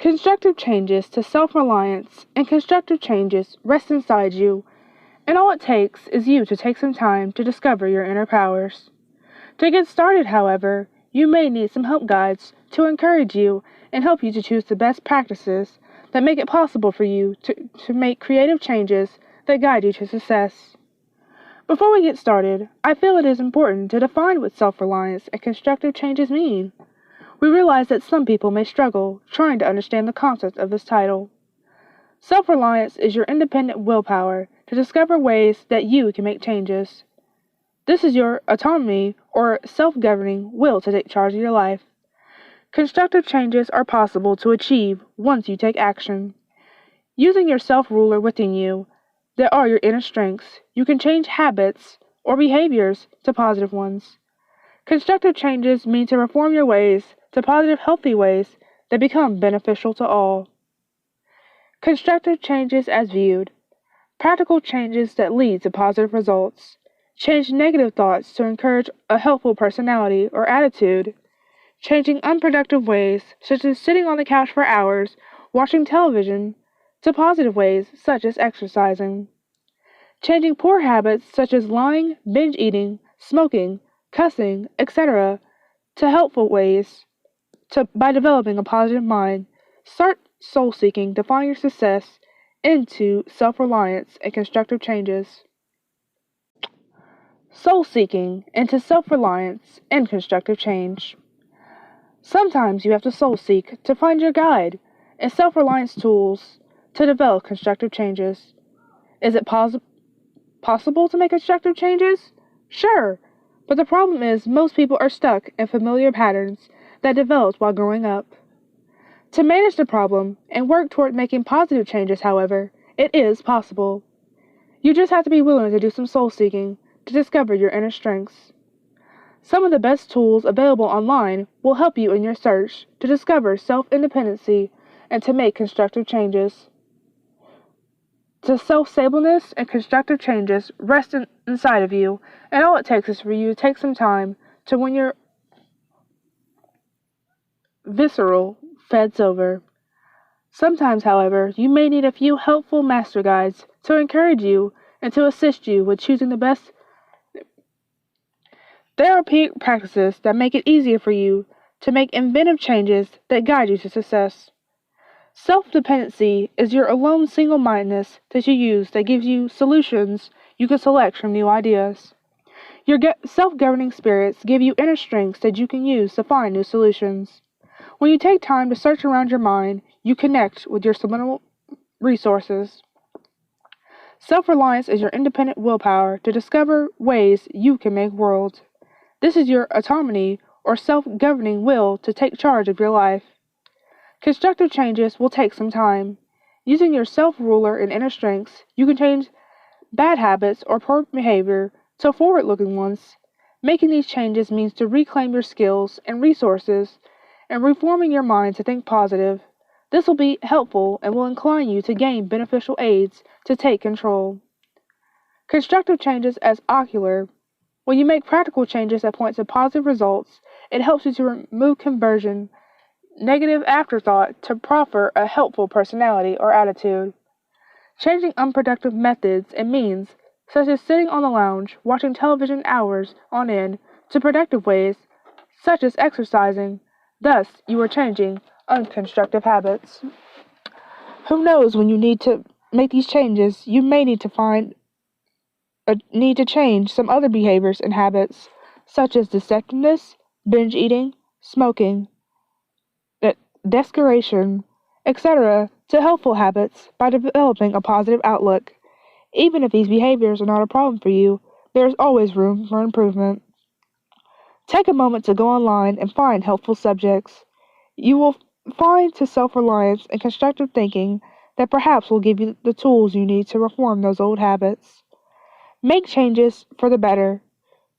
Constructive changes to self-reliance and constructive changes rest inside you, and all it takes is you to take some time to discover your inner powers. To get started, however, you may need some help guides to encourage you and help you to choose the best practices that make it possible for you to make creative changes that guide you to success. Before we get started, I feel it is important to define what self-reliance and constructive changes mean. We realize that some people may struggle trying to understand the concept of this title. Self-reliance is your independent willpower to discover ways that you can make changes. This is your autonomy or self-governing will to take charge of your life. Constructive changes are possible to achieve once you take action. Using your self-ruler within you, that are your inner strengths, you can change habits or behaviors to positive ones. Constructive changes mean to reform your ways to positive, healthy ways that become beneficial to all. Constructive changes as viewed. Practical changes that lead to positive results. Change negative thoughts to encourage a helpful personality or attitude. Changing unproductive ways, such as sitting on the couch for hours, watching television, to positive ways, such as exercising. Changing poor habits, such as lying, binge eating, smoking, cussing, etc., to helpful ways by developing a positive mind. Start soul-seeking to find your success into self-reliance and constructive changes. Soul-seeking into self-reliance and constructive change. Sometimes you have to soul-seek to find your guide and self-reliance tools to develop constructive changes. Is it possible to make constructive changes? Sure, but the problem is most people are stuck in familiar patterns that developed while growing up. To manage the problem and work toward making positive changes, however, it is possible. You just have to be willing to do some soul-seeking to discover your inner strengths. Some of the best tools available online will help you in your search to discover self-independency and to make constructive changes. The self-stableness and constructive changes rest inside of you, and all it takes is for you to take some time to when your visceral feds over. Sometimes, however, you may need a few helpful master guides to encourage you and to assist you with choosing the best therapeutic practices that make it easier for you to make inventive changes that guide you to success. Self-dependency is your alone single-mindedness that you use that gives you solutions you can select from new ideas. Your self-governing spirits give you inner strengths that you can use to find new solutions. When you take time to search around your mind, you connect with your subliminal resources. Self-reliance is your independent willpower to discover ways you can make worlds. This is your autonomy or self-governing will to take charge of your life. Constructive changes will take some time. Using your self-ruler and inner strengths, you can change bad habits or poor behavior to forward-looking ones. Making these changes means to reclaim your skills and resources and reforming your mind to think positive. This will be helpful and will incline you to gain beneficial aids to take control. Constructive changes as ocular. When you make practical changes that point to positive results, it helps you to remove conversion, negative afterthought to proffer a helpful personality or attitude. Changing unproductive methods and means, such as sitting on the lounge, watching television hours on end, to productive ways, such as exercising. Thus, you are changing unconstructive habits. Who knows, when you need to make these changes, you may need to change some other behaviors and habits, such as deceptiveness, binge eating, smoking, desperation, etc., to helpful habits by developing a positive outlook. Even if these behaviors are not a problem for you, there is always room for improvement. Take a moment to go online and find helpful subjects. You will find to self-reliance and constructive thinking that perhaps will give you the tools you need to reform those old habits. Make changes for the better.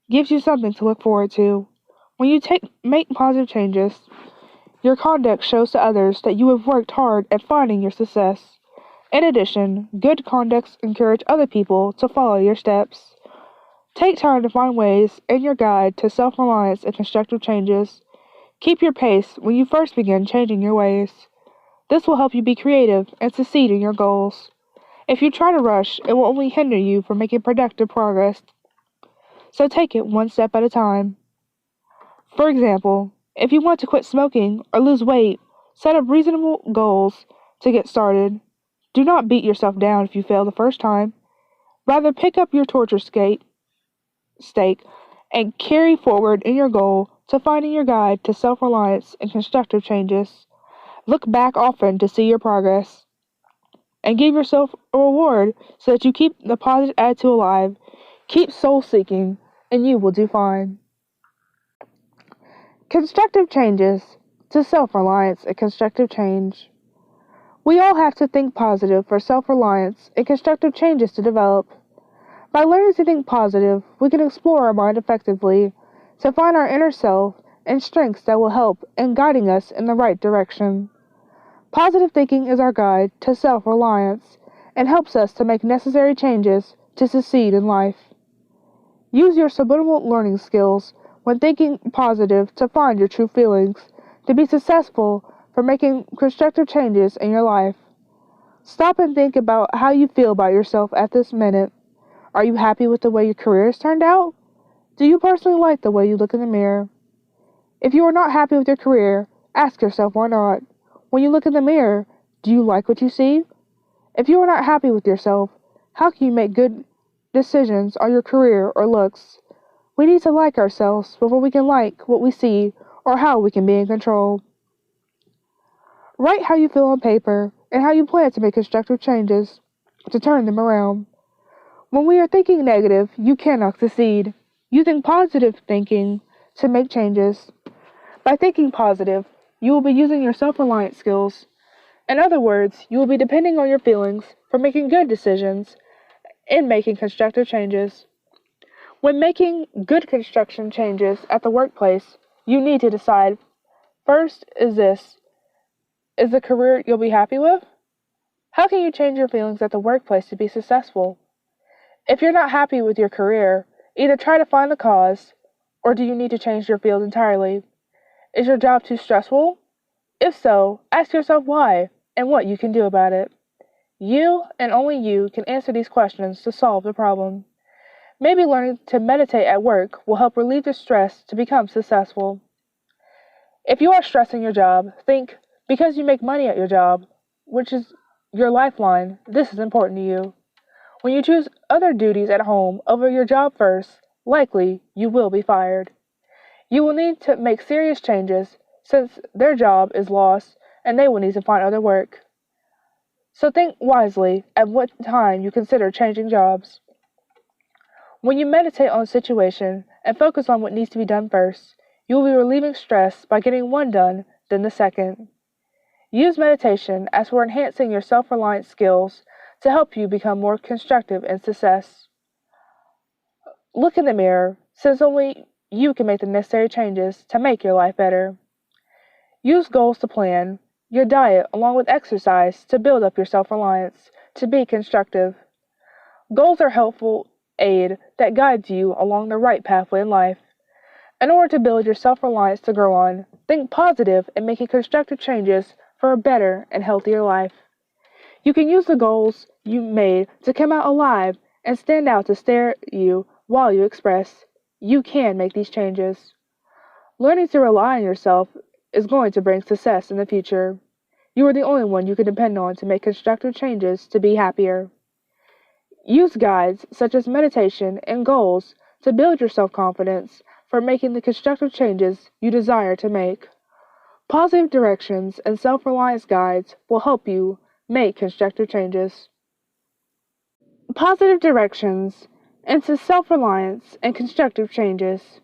Gives you something to look forward to. When you make positive changes, your conduct shows to others that you have worked hard at finding your success. In addition, good conducts encourage other people to follow your steps. Take time to find ways in your guide to self-reliance and constructive changes. Keep your pace when you first begin changing your ways. This will help you be creative and succeed in your goals. If you try to rush, it will only hinder you from making productive progress. So take it one step at a time. For example, if you want to quit smoking or lose weight, set up reasonable goals to get started. Do not beat yourself down if you fail the first time. Rather, pick up your torture stake and carry forward in your goal to finding your guide to self-reliance and constructive changes. Look back often to see your progress, and give yourself a reward so that you keep the positive attitude alive. Keep soul-seeking, and you will do fine. Constructive changes to self-reliance and constructive change. We all have to think positive for self-reliance and constructive changes to develop. By learning to think positive, we can explore our mind effectively to find our inner self and strengths that will help in guiding us in the right direction. Positive thinking is our guide to self-reliance and helps us to make necessary changes to succeed in life. Use your subliminal learning skills when thinking positive to find your true feelings, to be successful for making constructive changes in your life. Stop and think about how you feel about yourself at this minute. Are you happy with the way your career has turned out? Do you personally like the way you look in the mirror? If you are not happy with your career, ask yourself why not. When you look in the mirror, do you like what you see? If you are not happy with yourself, how can you make good decisions on your career or looks? We need to like ourselves before we can like what we see or how we can be in control. Write how you feel on paper and how you plan to make constructive changes to turn them around. When we are thinking negative, you cannot succeed. Using positive thinking to make changes. By thinking positive, you will be using your self-reliance skills. In other words, you will be depending on your feelings for making good decisions and making constructive changes. When making good construction changes at the workplace, you need to decide, first, is the career you'll be happy with? How can you change your feelings at the workplace to be successful? If you're not happy with your career, either try to find the cause, or do you need to change your field entirely? Is your job too stressful? If so, ask yourself why and what you can do about it. You and only you can answer these questions to solve the problem. Maybe learning to meditate at work will help relieve the stress to become successful. If you are stressing your job, think, because you make money at your job, which is your lifeline, this is important to you. When you choose other duties at home over your job first, likely you will be fired. You will need to make serious changes since their job is lost and they will need to find other work. So think wisely at what time you consider changing jobs. When you meditate on a situation and focus on what needs to be done first, you will be relieving stress by getting one done, then the second. Use meditation as for enhancing your self-reliance skills to help you become more constructive in success. Look in the mirror, since only you can make the necessary changes to make your life better. Use goals to plan your diet along with exercise to build up your self-reliance, to be constructive. Goals are helpful aid that guides you along the right pathway in life. In order to build your self-reliance to grow on, think positive and making constructive changes for a better and healthier life. You can use the goals you made to come out alive and stand out to stare at you while you express. You can make these changes. Learning to rely on yourself is going to bring success in the future. You are the only one you can depend on to make constructive changes to be happier. Use guides such as meditation and goals to build your self-confidence for making the constructive changes you desire to make. Positive directions and self-reliance guides will help you make constructive changes. Positive directions into self-reliance and constructive changes.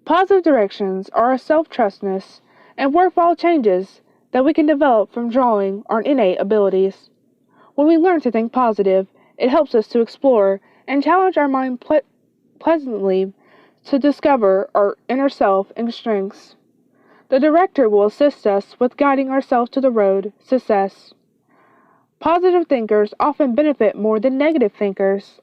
Positive directions are a self-trustness and worthwhile changes that we can develop from drawing our innate abilities. When we learn to think positive, it helps us to explore and challenge our mind pleasantly to discover our inner self and strengths. The director will assist us with guiding ourselves to the road success. Positive thinkers often benefit more than negative thinkers.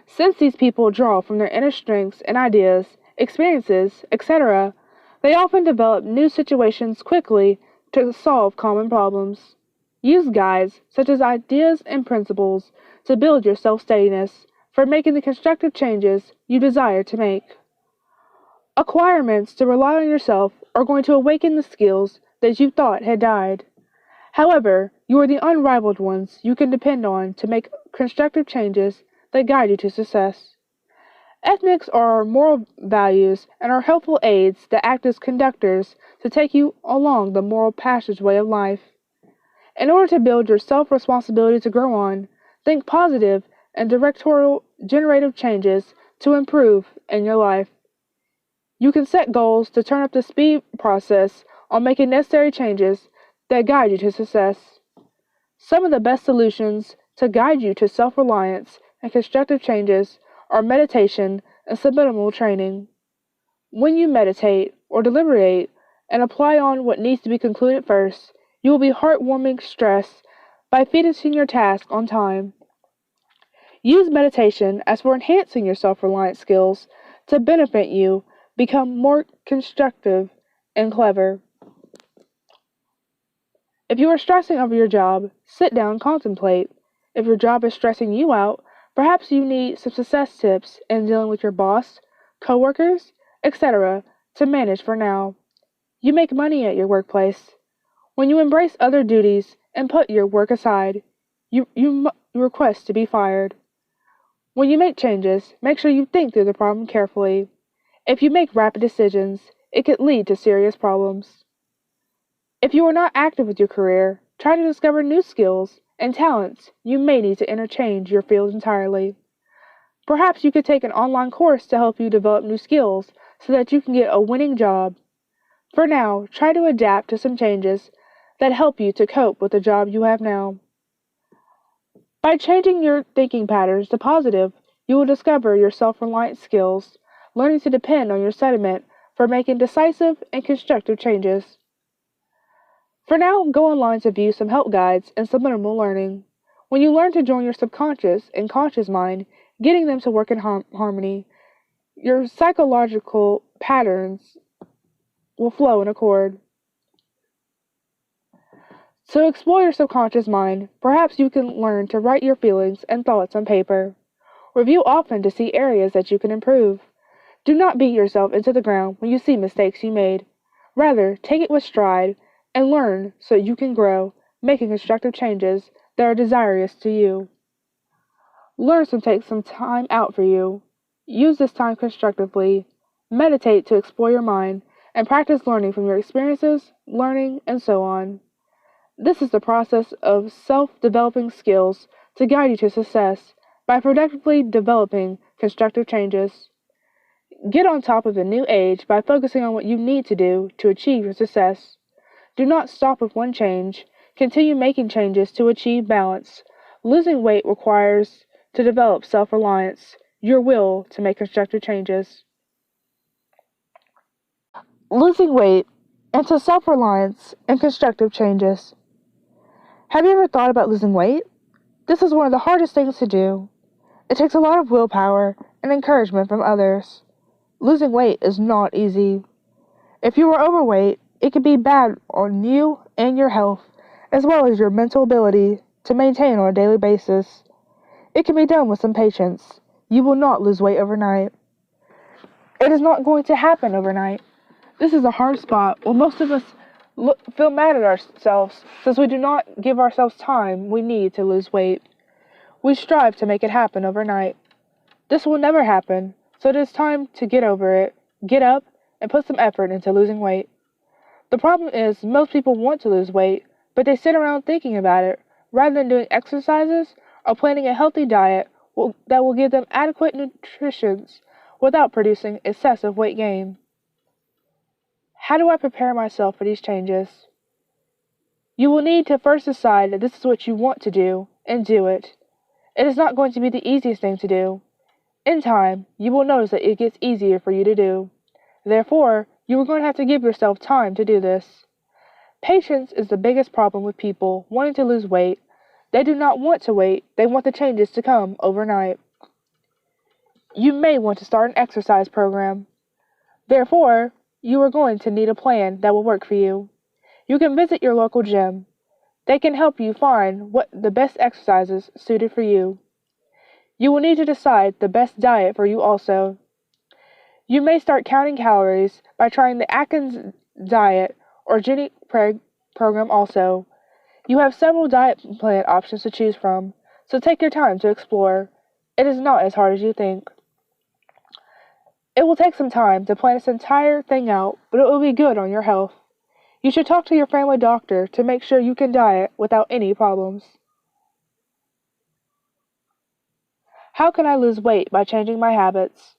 Since these people draw from their inner strengths and ideas, experiences, etc., they often develop new situations quickly to solve common problems. Use guides, such as ideas and principles, to build your self-steadiness for making the constructive changes you desire to make. Acquirements to rely on yourself are going to awaken the skills that you thought had died. However, you are the unrivaled ones you can depend on to make constructive changes that guide you to success. Ethics are our moral values and are helpful aids that act as conductors to take you along the moral passageway of life. In order to build your self-responsibility to grow on, think positive and directorial generative changes to improve in your life. You can set goals to turn up the speed process on making necessary changes that guide you to success. Some of the best solutions to guide you to self-reliance and constructive changes are meditation and subliminal training. When you meditate or deliberate and apply on what needs to be concluded first, you will be heartwarming stress by finishing your task on time. Use meditation as for enhancing your self-reliance skills to benefit you become more constructive and clever. If you are stressing over your job, sit down and contemplate. If your job is stressing you out, perhaps you need some success tips in dealing with your boss, coworkers, etc. to manage for now. You make money at your workplace. When you embrace other duties and put your work aside, you request to be fired. When you make changes, make sure you think through the problem carefully. If you make rapid decisions, it could lead to serious problems. If you are not active with your career, try to discover new skills and talents you may need to interchange your field entirely. Perhaps you could take an online course to help you develop new skills so that you can get a winning job. For now, try to adapt to some changes that help you to cope with the job you have now. By changing your thinking patterns to positive, you will discover your self-reliance skills, learning to depend on your sentiment for making decisive and constructive changes. For now, go online to view some help guides and subliminal learning. When you learn to join your subconscious and conscious mind, getting them to work in harmony, your psychological patterns will flow in accord. To explore your subconscious mind, perhaps you can learn to write your feelings and thoughts on paper. Review often to see areas that you can improve. Do not beat yourself into the ground when you see mistakes you made. Rather, take it with stride and learn so you can grow, making constructive changes that are desirous to you. Learn to take some time out for you. Use this time constructively. Meditate to explore your mind, and practice learning from your experiences, learning, and so on. This is the process of self-developing skills to guide you to success by productively developing constructive changes. Get on top of the new age by focusing on what you need to do to achieve your success. Do not stop with one change. Continue making changes to achieve balance. Losing weight requires to develop self-reliance, your will to make constructive changes. Losing weight into self-reliance and constructive changes. Have you ever thought about losing weight? This is one of the hardest things to do. It takes a lot of willpower and encouragement from others. Losing weight is not easy. If you are overweight, it can be bad on you and your health, as well as your mental ability to maintain on a daily basis. It can be done with some patience. You will not lose weight overnight. It is not going to happen overnight. This is a hard spot where most of us feel mad at ourselves since we do not give ourselves time we need to lose weight. We strive to make it happen overnight. This will never happen, so it is time to get over it, get up, and put some effort into losing weight. The problem is most people want to lose weight, but they sit around thinking about it, rather than doing exercises or planning a healthy diet that will give them adequate nutrition without producing excessive weight gain. How do I prepare myself for these changes? You will need to first decide that this is what you want to do, and do it. It is not going to be the easiest thing to do. In time, you will notice that it gets easier for you to do. Therefore, you are going to have to give yourself time to do this. Patience is the biggest problem with people wanting to lose weight. They do not want to wait, they want the changes to come overnight. You may want to start an exercise program. Therefore, you are going to need a plan that will work for you. You can visit your local gym. They can help you find what the best exercises suited for you. You will need to decide the best diet for you also. You may start counting calories by trying the Atkins diet or program also. You have several diet plan options to choose from, so take your time to explore. It is not as hard as you think. It will take some time to plan this entire thing out, but it will be good on your health. You should talk to your family doctor to make sure you can diet without any problems. How can I lose weight by changing my habits?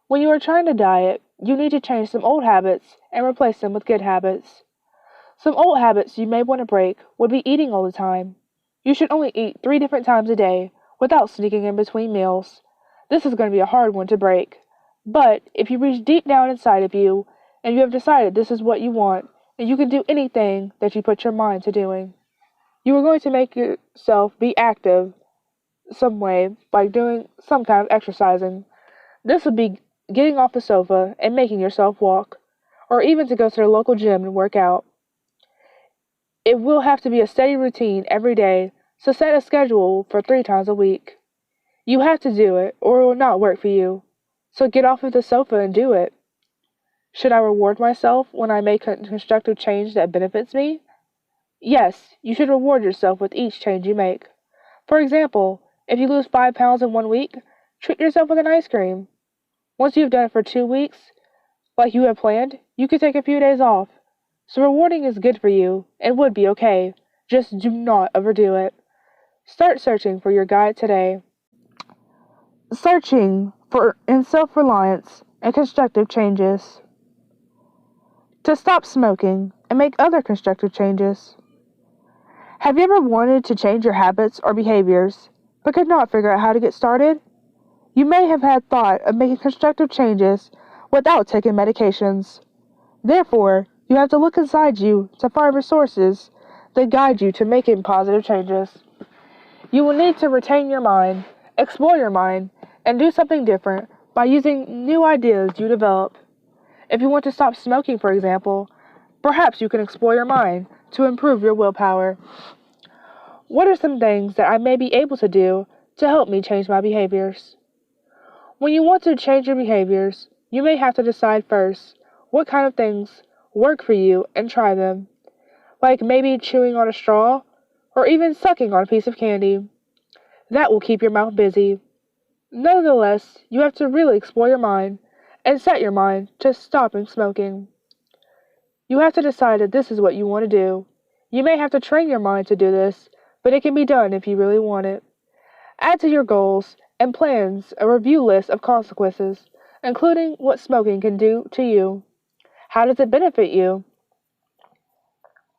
When you are trying to diet, you need to change some old habits and replace them with good habits. Some old habits you may want to break would be eating all the time. You should only eat 3 different times a day without sneaking in between meals. This is going to be a hard one to break. But if you reach deep down inside of you and you have decided this is what you want, and you can do anything that you put your mind to doing, you are going to make yourself be active some way by doing some kind of exercising. This would be getting off the sofa and making yourself walk, or even to go to the local gym and work out. It will have to be a steady routine every day, so set a schedule for 3 times a week. You have to do it, or it will not work for you. So get off of the sofa and do it. Should I reward myself when I make a constructive change that benefits me? Yes, you should reward yourself with each change you make. For example, if you lose 5 pounds in 1 week, treat yourself with an ice cream. Once you've done it for 2 weeks, like you have planned, you can take a few days off. So rewarding is good for you and would be okay. Just do not overdo it. Start searching for your guide today. Searching for self-reliance and constructive changes. To stop smoking and make other constructive changes. Have you ever wanted to change your habits or behaviors, but could not figure out how to get started? You may have had thought of making constructive changes without taking medications. Therefore, you have to look inside you to find resources that guide you to making positive changes. You will need to retain your mind, explore your mind, and do something different by using new ideas you develop. If you want to stop smoking, for example, perhaps you can explore your mind to improve your willpower. What are some things that I may be able to do to help me change my behaviors? When you want to change your behaviors, you may have to decide first what kind of things work for you and try them, like maybe chewing on a straw or even sucking on a piece of candy. That will keep your mouth busy. Nevertheless, you have to really explore your mind and set your mind to stopping smoking. You have to decide that this is what you want to do. You may have to train your mind to do this, but it can be done if you really want it. Add to your goals and plans a review list of consequences, including what smoking can do to you. How does it benefit you?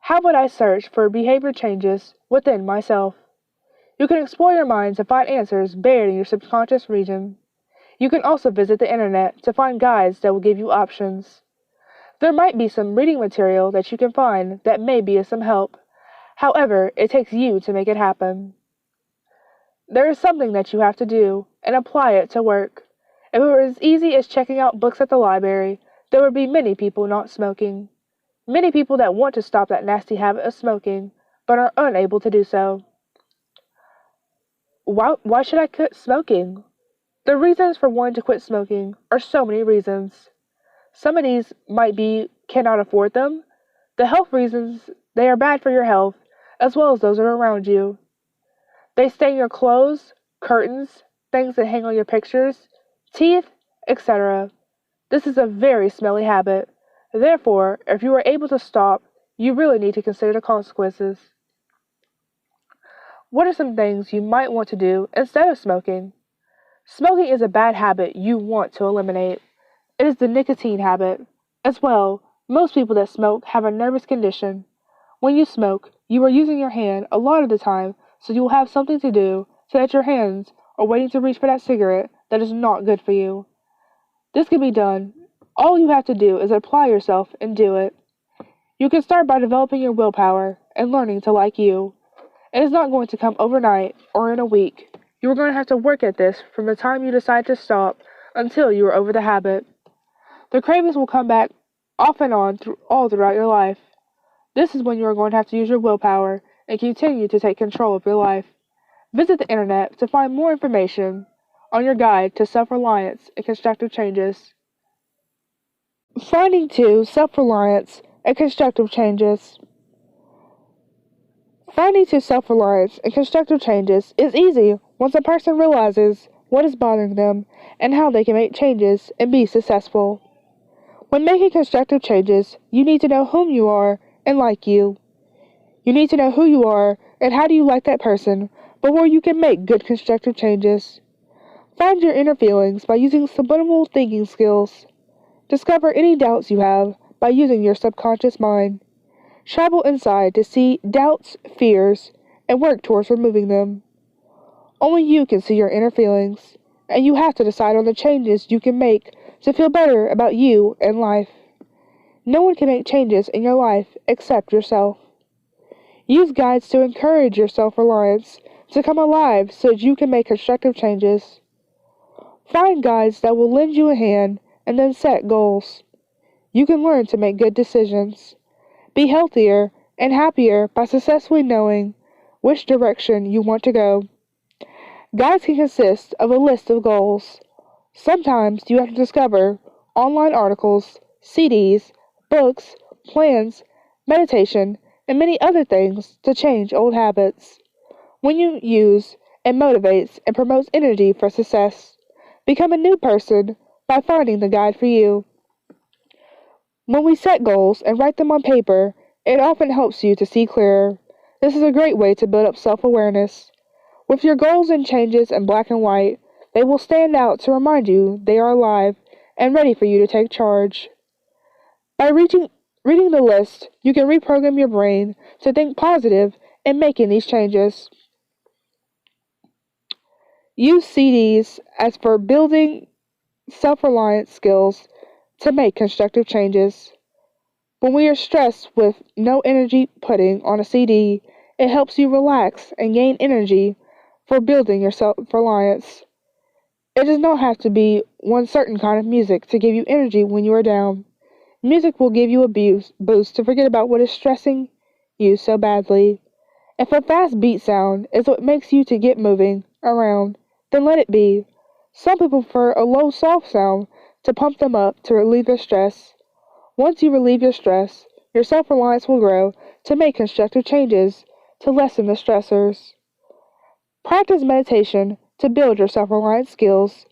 How would I search for behavior changes within myself? You can explore your mind to find answers buried in your subconscious region. You can also visit the internet to find guides that will give you options. There might be some reading material that you can find that may be of some help. However, it takes you to make it happen. There is something that you have to do and apply it to work. If it were as easy as checking out books at the library, there would be many people not smoking. Many people that want to stop that nasty habit of smoking, but are unable to do so. Why should I quit smoking? The reasons for wanting to quit smoking are so many reasons. Some of these might be cannot afford them. The health reasons, they are bad for your health, as well as those that are around you. They stain your clothes, curtains, things that hang on your pictures, teeth, etc. This is a very smelly habit. Therefore, if you are able to stop, you really need to consider the consequences. What are some things you might want to do instead of smoking? Smoking is a bad habit you want to eliminate. It is the nicotine habit. As well, most people that smoke have a nervous condition. When you smoke, you are using your hand a lot of the time, so you will have something to do so that your hands are waiting to reach for that cigarette that is not good for you. This can be done. All you have to do is apply yourself and do it. You can start by developing your willpower and learning to like you. It is not going to come overnight or in a week. You are going to have to work at this from the time you decide to stop until you are over the habit. The cravings will come back off and on all throughout your life. This is when you are going to have to use your willpower and continue to take control of your life. Visit the internet to find more information on your guide to self-reliance and constructive changes. Finding two self-reliance and constructive changes. Finding two self-reliance and constructive changes is easy once a person realizes what is bothering them and how they can make changes and be successful. When making constructive changes, you need to know whom you are and like you. You need to know who you are and how do you like that person before you can make good constructive changes. Find your inner feelings by using subliminal thinking skills. Discover any doubts you have by using your subconscious mind. Travel inside to see doubts, fears, and work towards removing them. Only you can see your inner feelings, and you have to decide on the changes you can make to feel better about you and life. No one can make changes in your life except yourself. Use guides to encourage your self-reliance to come alive so that you can make constructive changes. Find guides that will lend you a hand and then set goals. You can learn to make good decisions. Be healthier and happier by successfully knowing which direction you want to go. Guides can consist of a list of goals. Sometimes you have to discover online articles, CDs, books, plans, meditation, and many other things to change old habits. When you use and motivates and promotes energy for success, become a new person by finding the guide for you. When we set goals and write them on paper, it often helps you to see clearer. This is a great way to build up self-awareness. With your goals and changes in black and white, they will stand out to remind you they are alive and ready for you to take charge. By reading the list, you can reprogram your brain to think positive in making these changes. Use CDs as for building self-reliance skills to make constructive changes. When we are stressed with no energy putting on a CD, it helps you relax and gain energy for building your self-reliance. It does not have to be one certain kind of music to give you energy when you are down. Music will give you a boost to forget about what is stressing you so badly. If a fast beat sound is what makes you to get moving around, then let it be. Some people prefer a low, soft sound to pump them up to relieve their stress. Once you relieve your stress, your self-reliance will grow to make constructive changes to lessen the stressors. Practice meditation to build your self-reliance skills.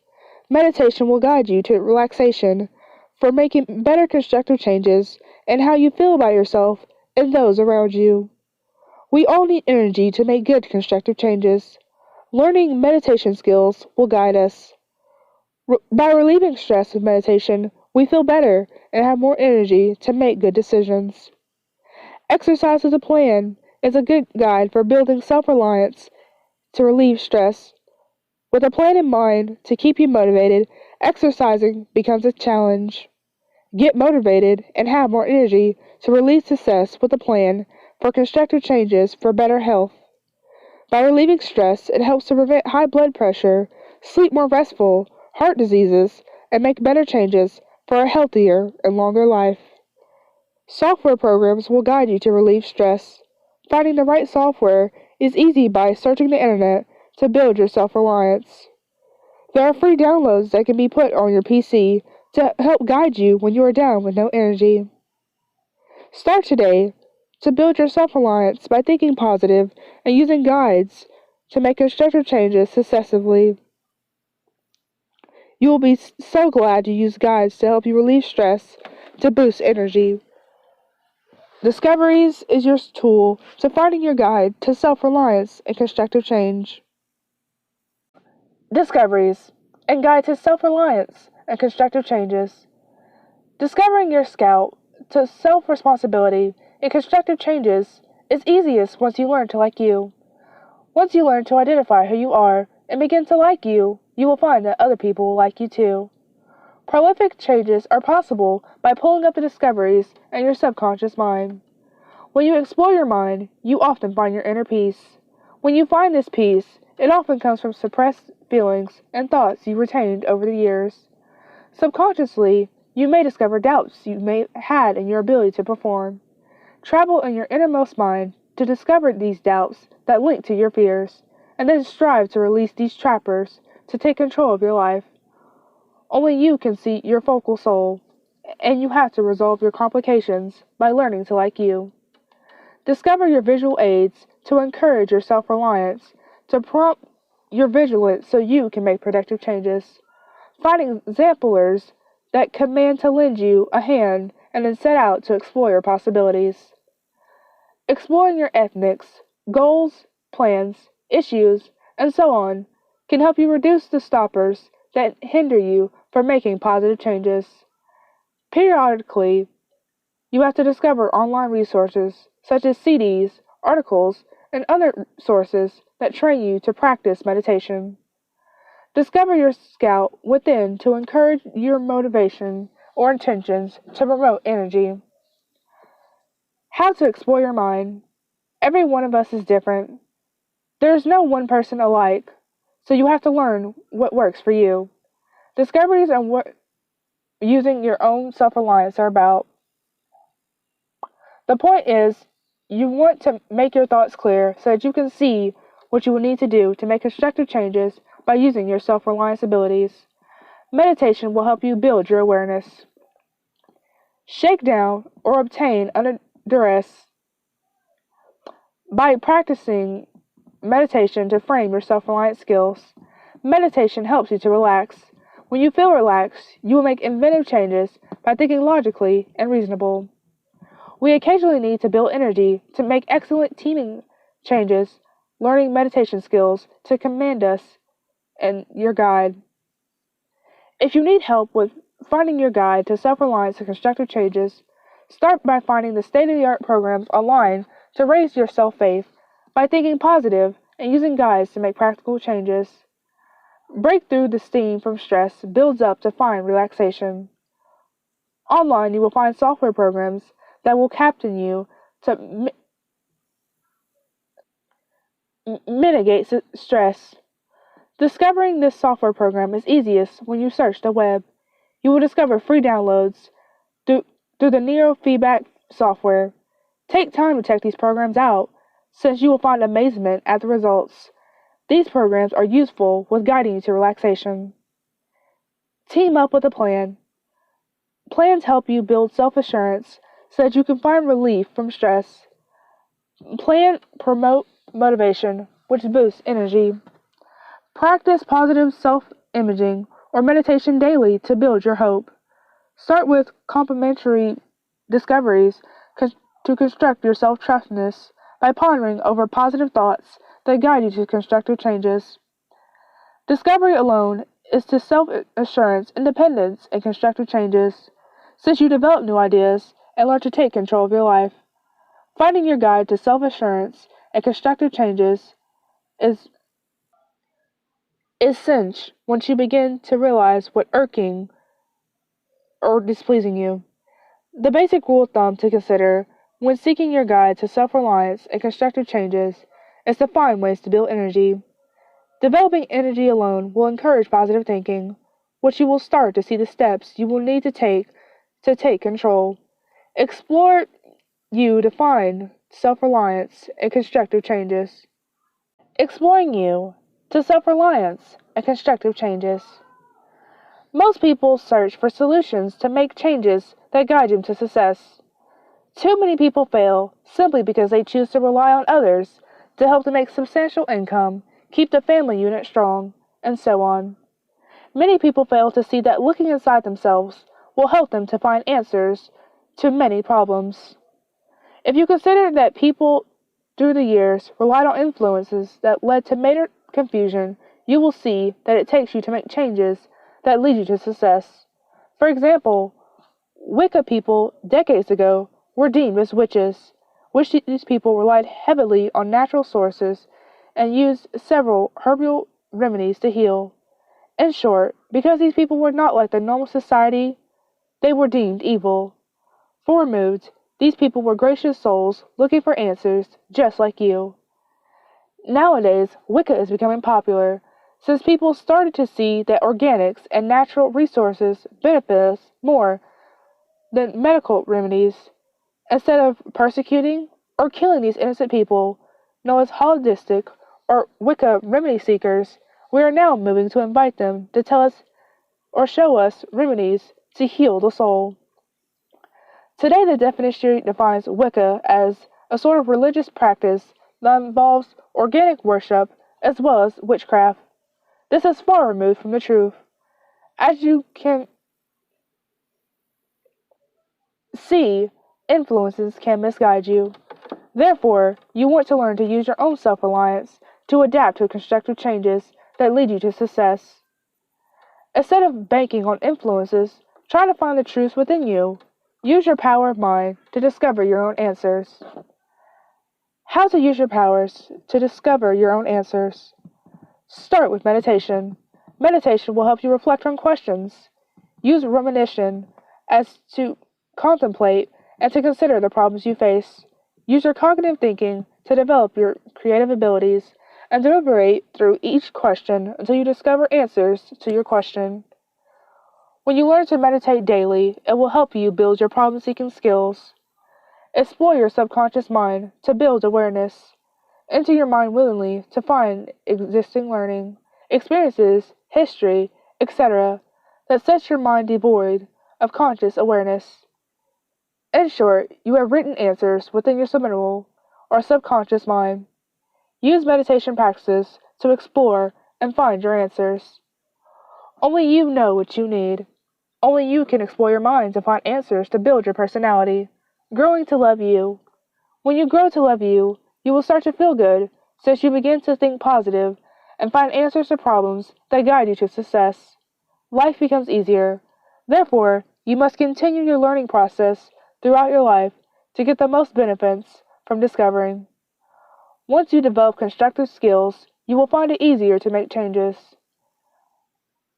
Meditation will guide you to relaxation for making better constructive changes in how you feel about yourself and those around you. We all need energy to make good constructive changes. Learning meditation skills will guide us. By relieving stress with meditation, we feel better and have more energy to make good decisions. Exercise with a plan is a good guide for building self-reliance to relieve stress. With a plan in mind to keep you motivated, exercising becomes a challenge. Get motivated and have more energy to relieve success with a plan for constructive changes for better health. By relieving stress, it helps to prevent high blood pressure, sleep more restful, heart diseases, and make better changes for a healthier and longer life. Software programs will guide you to relieve stress. Finding the right software is easy by searching the internet to build your self-reliance. There are free downloads that can be put on your PC to help guide you when you are down with no energy. Start today to build your self-reliance by thinking positive and using guides to make constructive changes successively. You will be so glad to use guides to help you relieve stress to boost energy. Discoveries is your tool to finding your guide to self-reliance and constructive change. Discoveries and guide to self-reliance and constructive changes. Discovering your scout to self-responsibility and constructive changes is easiest once you learn to like you. Once you learn to identify who you are and begin to like you, you will find that other people will like you too. Prolific changes are possible by pulling up the discoveries in your subconscious mind. When you explore your mind, you often find your inner peace. When you find this peace, it often comes from suppressed feelings and thoughts you retained over the years. Subconsciously, you may discover doubts you may have had in your ability to perform. Travel in your innermost mind to discover these doubts that link to your fears, and then strive to release these trappers to take control of your life. Only you can see your focal soul, and you have to resolve your complications by learning to like you. Discover your visual aids to encourage your self-reliance, to prompt your vigilance so you can make productive changes. Finding exemplars that command to lend you a hand and then set out to explore your possibilities. Exploring your ethics, goals, plans, issues, and so on can help you reduce the stoppers that hinder you from making positive changes. Periodically, you have to discover online resources such as CDs, articles, and other sources that train you to practice meditation. Discover your scout within to encourage your motivation or intentions to promote energy. How to explore your mind. Every one of us is different. There is no one person alike, so you have to learn what works for you. Discoveries and what using your own self-reliance are about. The point is, you want to make your thoughts clear so that you can see what you will need to do to make constructive changes by using your self-reliance abilities. Meditation will help you build your awareness. Shake down or obtain under duress by practicing meditation to frame your self-reliance skills. Meditation helps you to relax. When you feel relaxed, you will make inventive changes by thinking logically and reasonable. We occasionally need to build energy to make excellent teaming changes, learning meditation skills to command us and your guide. If you need help with finding your guide to self-reliance and constructive changes, start by finding the state-of-the-art programs online to raise your self-faith by thinking positive and using guides to make practical changes. Break through the steam from stress builds up to find relaxation. Online, you will find software programs that will captain you to mitigate stress. Discovering this software program is easiest when you search the web. You will discover free downloads through the neurofeedback software. Take time to check these programs out, since you will find amazement at the results. These programs are useful with guiding you to relaxation. Team up with a plan. Plans help you build self-assurance so that you can find relief from stress. Plan promote motivation, which boosts energy. Practice positive self-imaging or meditation daily to build your hope. Start with complementary discoveries to construct your self-trustness by pondering over positive thoughts that guide you to constructive changes. Discovery alone is to self-assurance, independence, and constructive changes, since you develop new ideas and learn to take control of your life. Finding your guide to self-assurance and constructive changes is cinch once you begin to realize what irking or displeasing you. The basic rule of thumb to consider when seeking your guide to self-reliance and constructive changes is to find ways to build energy. Developing energy alone will encourage positive thinking, which you will start to see the steps you will need to take control. Explore you to find self-reliance and constructive changes. Exploring you to self-reliance and constructive changes. Most people search for solutions to make changes that guide them to success. Too many people fail simply because they choose to rely on others to help them make substantial income, keep the family unit strong, and so on. Many people fail to see that looking inside themselves will help them to find answers to many problems. If you consider that people through the years relied on influences that led to major confusion, you will see that it takes you to make changes that lead you to success. For example, Wicca people decades ago were deemed as witches, which these people relied heavily on natural sources and used several herbal remedies to heal. In short, because these people were not like the normal society, they were deemed evil. For removed, these people were gracious souls looking for answers just like you. Nowadays, Wicca is becoming popular since people started to see that organics and natural resources benefit us more than medical remedies. Instead of persecuting or killing these innocent people, known as holistic or Wicca remedy seekers, we are now moving to invite them to tell us or show us remedies to heal the soul. Today, the definition defines Wicca as a sort of religious practice that involves organic worship as well as witchcraft. This is far removed from the truth. As you can see, influences can misguide you. Therefore, you want to learn to use your own self-reliance to adapt to constructive changes that lead you to success. Instead of banking on influences, try to find the truth within you. Use your power of mind to discover your own answers. How to use your powers to discover your own answers. Start with meditation. Meditation will help you reflect on questions. Use rumination as to contemplate and to consider the problems you face. Use your cognitive thinking to develop your creative abilities and deliberate through each question until you discover answers to your question. When you learn to meditate daily, it will help you build your problem-seeking skills. Explore your subconscious mind to build awareness. Enter your mind willingly to find existing learning, experiences, history, etc. that sets your mind devoid of conscious awareness. In short, you have written answers within your subliminal or subconscious mind. Use meditation practices to explore and find your answers. Only you know what you need. Only you can explore your mind to find answers to build your personality. Growing to love you. When you grow to love you, you will start to feel good since you begin to think positive and find answers to problems that guide you to success. Life becomes easier. Therefore, you must continue your learning process throughout your life to get the most benefits from discovering. Once you develop constructive skills, you will find it easier to make changes.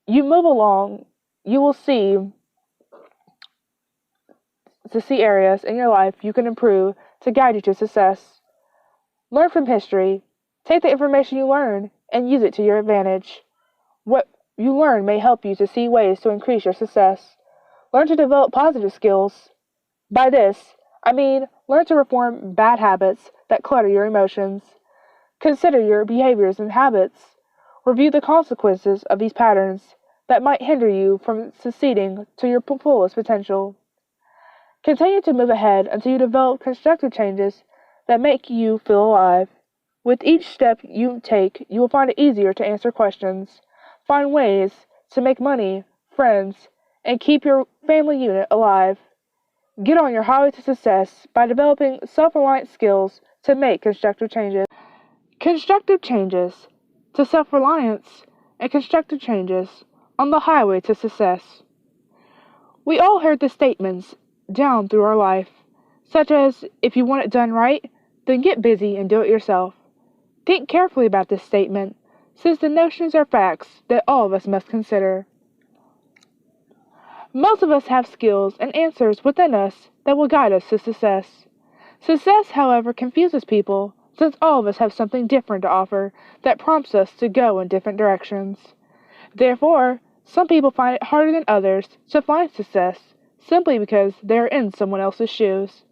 You move along, you will see areas in your life you can improve to guide you to success. Learn from history. Take the information you learn and use it to your advantage. What you learn may help you to see ways to increase your success. Learn to develop positive skills. By this, I mean learn to reform bad habits that clutter your emotions. Consider your behaviors and habits. Review the consequences of these patterns that might hinder you from succeeding to your fullest potential. Continue to move ahead until you develop constructive changes that make you feel alive. With each step you take, you will find it easier to answer questions, find ways to make money, friends, and keep your family unit alive. Get on your highway to success by developing self-reliant skills to make constructive changes. Constructive changes to self-reliance and constructive changes on the highway to success. We all heard the statements down through our life, such as, if you want it done right, then get busy and do it yourself. Think carefully about this statement, since the notions are facts that all of us must consider. Most of us have skills and answers within us that will guide us to success. Success, however, confuses people, since all of us have something different to offer that prompts us to go in different directions. Therefore, some people find it harder than others to find success, simply because they are in someone else's shoes.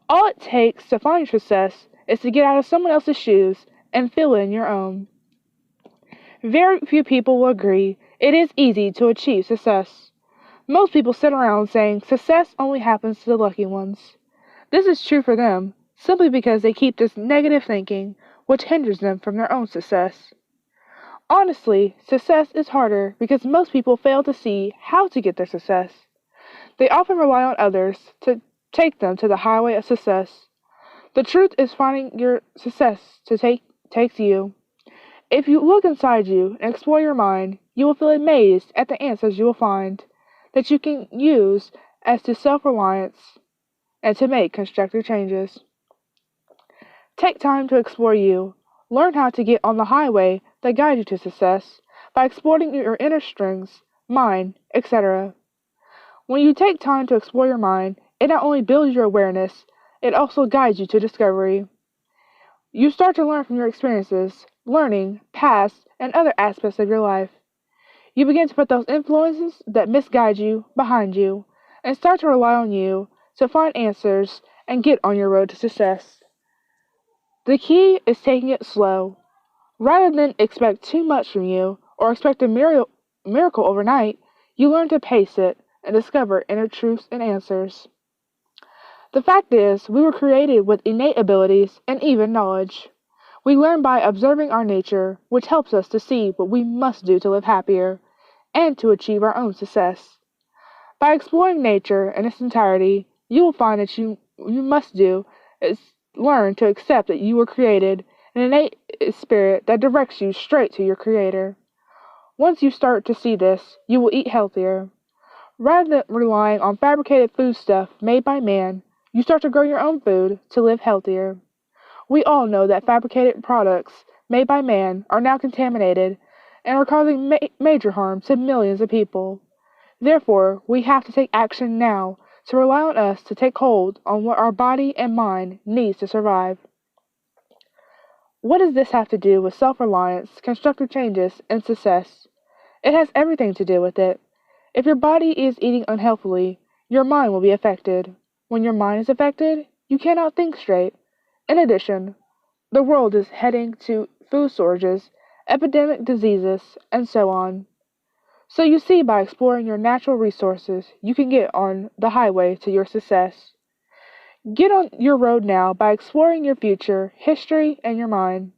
All it takes to find success is to get out of someone else's shoes and fill in your own. Very few people will agree it is easy to achieve success. Most people sit around saying success only happens to the lucky ones. This is true for them, simply because they keep this negative thinking, which hinders them from their own success. Honestly, success is harder because most people fail to see how to get their success. They often rely on others to take them to the highway of success. The truth is finding your success takes you. If you look inside you and explore your mind, you will feel amazed at the answers you will find that you can use as to self-reliance and to make constructive changes. Take time to explore you. Learn how to get on the highway that guides you to success by exploring your inner strengths, mind, etc. When you take time to explore your mind, it not only builds your awareness, it also guides you to discovery. You start to learn from your experiences, learning, past, and other aspects of your life. You begin to put those influences that misguide you behind you, and start to rely on you to find answers and get on your road to success. The key is taking it slow. Rather than expect too much from you or expect a miracle overnight, you learn to pace it and discover inner truths and answers. The fact is, we were created with innate abilities and even knowledge. We learn by observing our nature, which helps us to see what we must do to live happier and to achieve our own success. By exploring nature in its entirety, you will find that you must do is learn to accept that you were created an innate spirit that directs you straight to your Creator. Once you start to see this, you will eat healthier. Rather than relying on fabricated foodstuff made by man, you start to grow your own food to live healthier. We all know that fabricated products made by man are now contaminated and are causing major harm to millions of people. Therefore, we have to take action now to rely on us to take hold on what our body and mind needs to survive. What does this have to do with self-reliance, constructive changes, and success? It has everything to do with it. If your body is eating unhealthily, your mind will be affected. When your mind is affected, you cannot think straight. In addition, the world is heading to food shortages, epidemic diseases, and so on. So you see, by exploring your natural resources, you can get on the highway to your success. Get on your road now by exploring your future, history, and your mind.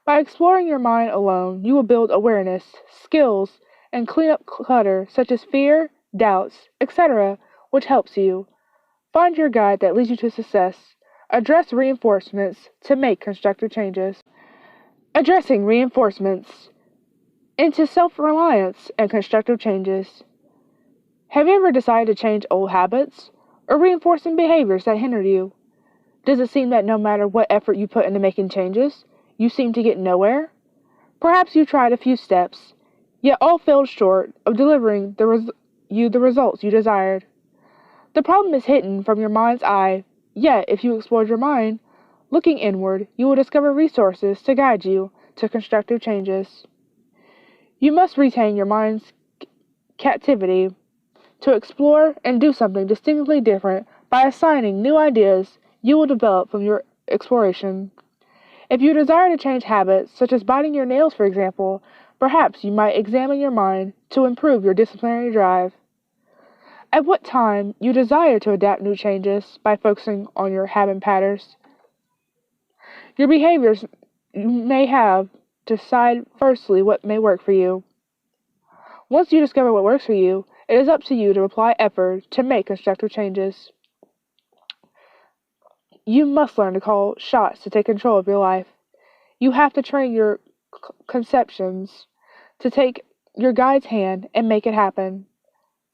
By exploring your mind alone, you will build awareness, skills, and clean up clutter such as fear, doubts, etc., which helps you. Find your guide that leads you to success. Address reinforcements to make constructive changes. Addressing reinforcements into self-reliance and constructive changes. Have you ever decided to change old habits or reinforcing behaviors that hinder you? Does it seem that no matter what effort you put into making changes, you seem to get nowhere? Perhaps you tried a few steps, yet all failed short of delivering the results you desired. The problem is hidden from your mind's eye, yet if you explored your mind, looking inward, you will discover resources to guide you to constructive changes. You must retain your mind's captivity to explore and do something distinctly different by assigning new ideas you will develop from your exploration. If you desire to change habits, such as biting your nails for example, perhaps you might examine your mind to improve your disciplinary drive. At what time you desire to adapt new changes by focusing on your habit patterns. Your behaviors you may have to decide firstly what may work for you. Once you discover what works for you, it is up to you to apply effort to make constructive changes. You must learn to call shots to take control of your life. You have to train your conceptions to take your guide's hand and make it happen.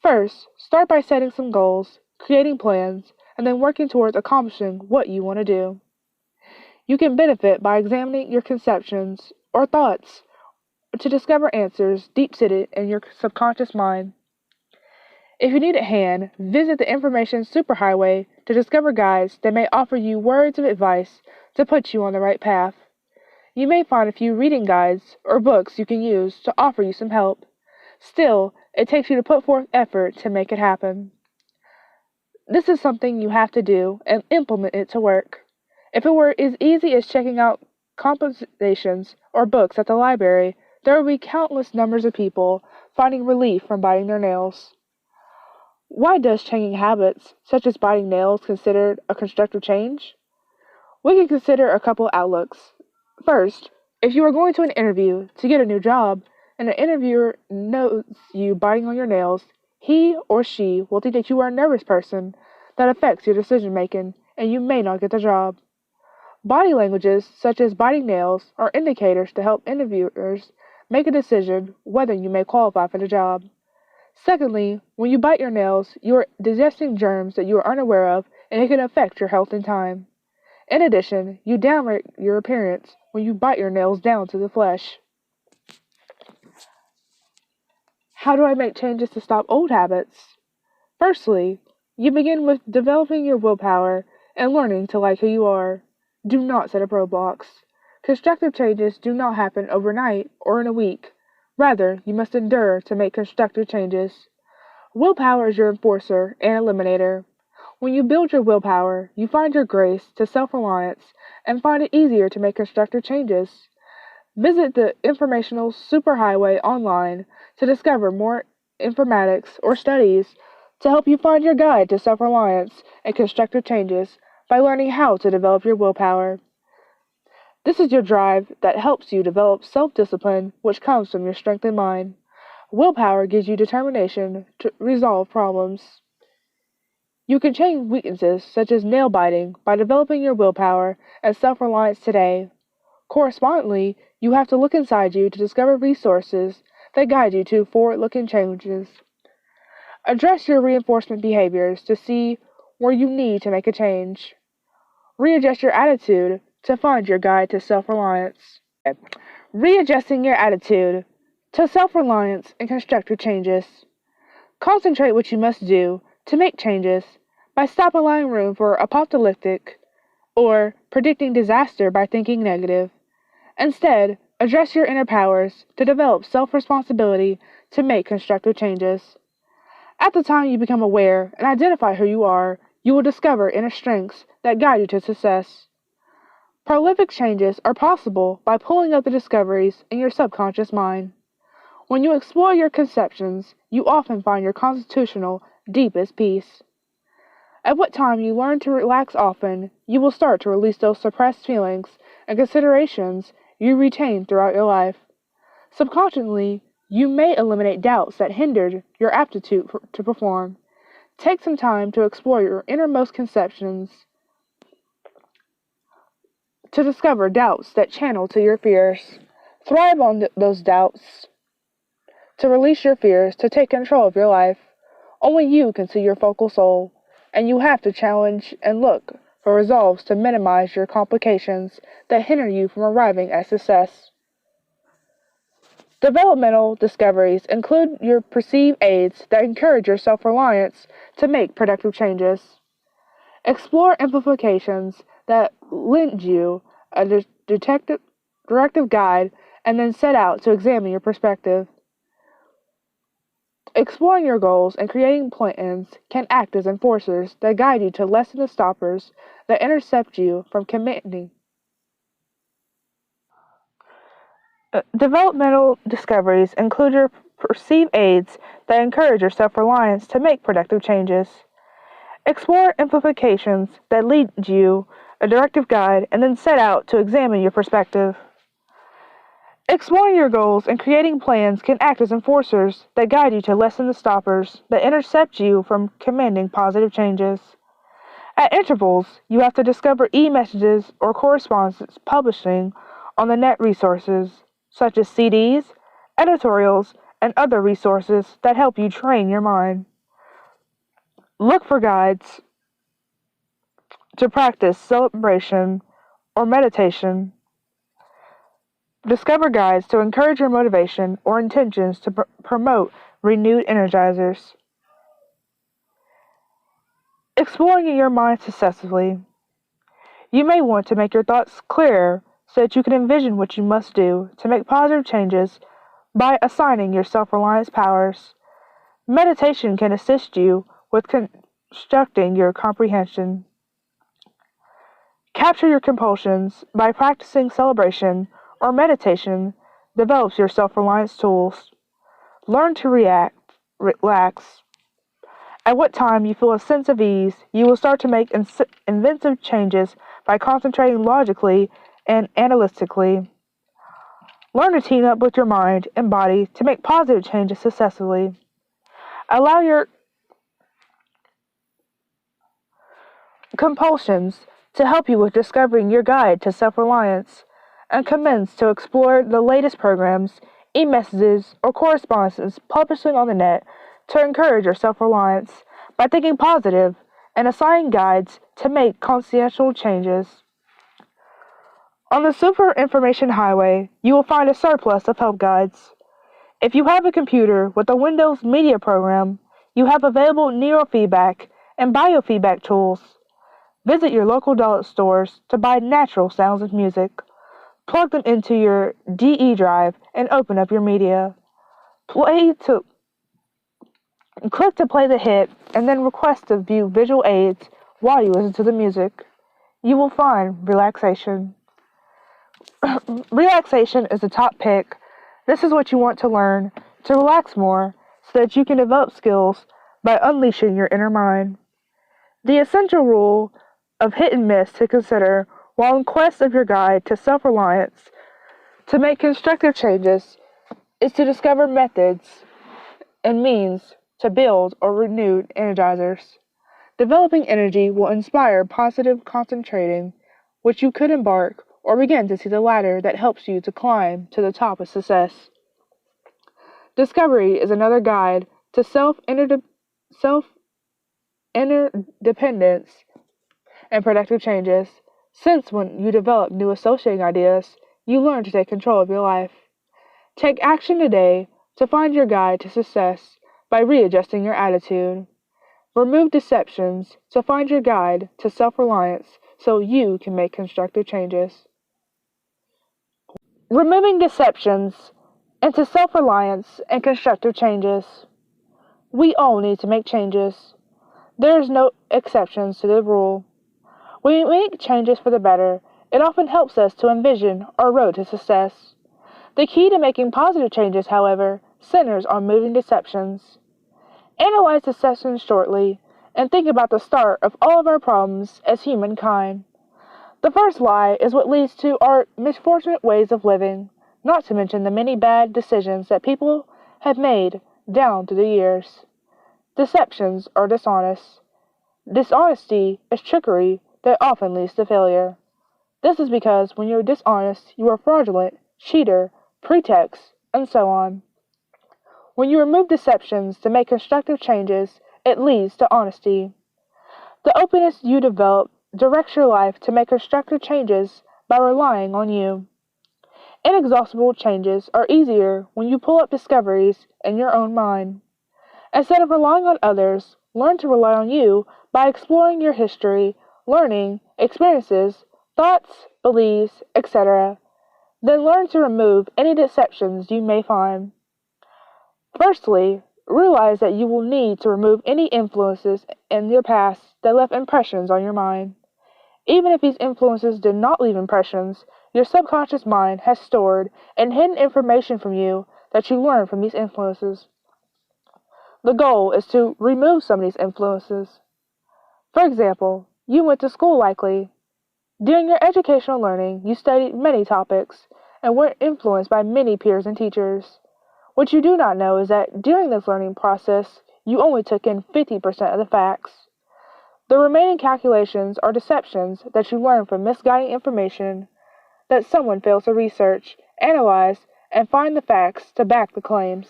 First, start by setting some goals, creating plans, and then working towards accomplishing what you want to do. You can benefit by examining your conceptions or thoughts to discover answers deep-seated in your subconscious mind. If you need a hand, visit the information superhighway to discover guides that may offer you words of advice to put you on the right path. You may find a few reading guides or books you can use to offer you some help. Still, it takes you to put forth effort to make it happen. This is something you have to do and implement it to work. If it were as easy as checking out compositions or books at the library, there would be countless numbers of people finding relief from biting their nails. Why does changing habits, such as biting nails, considered a constructive change? We can consider a couple outlooks. First, if you are going to an interview to get a new job, and the interviewer notes you biting on your nails, he or she will think that you are a nervous person that affects your decision making, and you may not get the job. Body languages, such as biting nails, are indicators to help interviewers make a decision whether you may qualify for the job. Secondly, when you bite your nails, you are digesting germs that you are unaware of, and it can affect your health in time. In addition, you downrate your appearance when you bite your nails down to the flesh. How do I make changes to stop old habits? Firstly, you begin with developing your willpower and learning to like who you are. Do not set up roadblocks. Constructive changes do not happen overnight or in a week. Rather, you must endure to make constructive changes. Willpower is your enforcer and eliminator. When you build your willpower, you find your grace to self-reliance and find it easier to make constructive changes. Visit the informational superhighway online to discover more informatics or studies to help you find your guide to self-reliance and constructive changes by learning how to develop your willpower. This is your drive that helps you develop self-discipline, which comes from your strength in mind. Willpower gives you determination to resolve problems. You can change weaknesses such as nail biting by developing your willpower and self-reliance today. Correspondingly, you have to look inside you to discover resources that guide you to forward-looking changes. Address your reinforcement behaviors to see where you need to make a change. Readjust your attitude to find your guide to self-reliance. Readjusting your attitude to self-reliance and constructive changes. Concentrate what you must do to make changes by stop allowing room for apocalyptic or predicting disaster by thinking negative. Instead, address your inner powers to develop self-responsibility to make constructive changes. At the time you become aware and identify who you will discover inner strengths that guide you to success. Prolific changes are possible by pulling up the discoveries in your subconscious mind. When you explore your conceptions, you often find your constitutional deepest peace. At what time you learn to relax often, you will start to release those suppressed feelings and considerations you retain throughout your life. Subconsciously, you may eliminate doubts that hindered your aptitude to perform. Take some time to explore your innermost conceptions to discover doubts that channel to your fears. Thrive on those doubts to release your fears to take control of your life. Only you can see your focal soul, and you have to challenge and look for resolves to minimize your complications that hinder you from arriving at success. Developmental discoveries include your perceived aids that encourage your self-reliance to make productive changes. Explore amplifications that lend you a directive guide and then set out to examine your perspective. Exploring your goals and creating plans can act as enforcers that guide you to lessen the stoppers that intercept you from committing. Developmental discoveries include your perceived aids that encourage your self-reliance to make productive changes. Explore implications that lead you a directive guide and then set out to examine your perspective. Exploring your goals and creating plans can act as enforcers that guide you to lessen the stoppers that intercept you from commanding positive changes. At intervals, you have to discover e-messages or correspondence publishing on the net resources, such as CDs, editorials, and other resources that help you train your mind. Look for guides to practice celebration or meditation. Discover guides to encourage your motivation or intentions to promote renewed energizers. Exploring your mind successfully. You may want to make your thoughts clearer so that you can envision what you must do to make positive changes by assigning your self-reliance powers. Meditation can assist you with constructing your comprehension. Capture your compulsions by practicing celebration or meditation develops your self-reliance tools. Learn to relax. At what time you feel a sense of ease, you will start to make inventive changes by concentrating logically and analytically. Learn to team up with your mind and body to make positive changes successfully. Allow your compulsions to help you with discovering your guide to self-reliance, and commence to explore the latest programs, e-messages, or correspondences publishing on the net to encourage your self-reliance by thinking positive and assigning guides to make conscientious changes. On the super information highway, you will find a surplus of help guides. If you have a computer with a Windows media program, you have available neurofeedback and biofeedback tools. Visit your local dollar stores to buy natural sounds of music. Plug them into your DE drive and open up your media. Play to Click to play the hit, and then request to view visual aids while you listen to the music. You will find relaxation. Relaxation is the top pick. This is what you want to learn to relax more so that you can develop skills by unleashing your inner mind. The essential rule of hit and miss to consider while in quest of your guide to self-reliance to make constructive changes is to discover methods and means to build or renew energizers. Developing energy will inspire positive concentrating, which you could embark or begin to see the ladder that helps you to climb to the top of success. Discovery is another guide to self-interdependence and productive changes, since when you develop new associating ideas, you learn to take control of your life. Take action today to find your guide to success by readjusting your attitude. Remove deceptions to find your guide to self-reliance so you can make constructive changes. Removing deceptions into self-reliance and constructive changes. We all need to make changes. There is no exceptions to the rule. When we make changes for the better, it often helps us to envision our road to success. The key to making positive changes, however, centers on moving deceptions. Analyze deceptions shortly and think about the start of all of our problems as humankind. The first lie is what leads to our misfortunate ways of living, not to mention the many bad decisions that people have made down through the years. Deceptions are dishonest. Dishonesty is trickery that often leads to failure. This is because when you're dishonest, you are fraudulent, cheater, pretext, and so on. When you remove deceptions to make constructive changes, it leads to honesty. The openness you develop directs your life to make constructive changes by relying on you. Inexhaustible changes are easier when you pull up discoveries in your own mind. Instead of relying on others, learn to rely on you by exploring your history, learning, experiences, thoughts, beliefs, etc. Then learn to remove any deceptions you may find. Firstly, realize that you will need to remove any influences in your past that left impressions on your mind. Even if these influences did not leave impressions, your subconscious mind has stored and hidden information from you that you learned from these influences. The goal is to remove some of these influences. For example, you went to school likely. During your educational learning, you studied many topics and were influenced by many peers and teachers. What you do not know is that during this learning process, you only took in 50% of the facts. The remaining calculations are deceptions that you learn from misguiding information that someone fails to research, analyze, and find the facts to back the claims.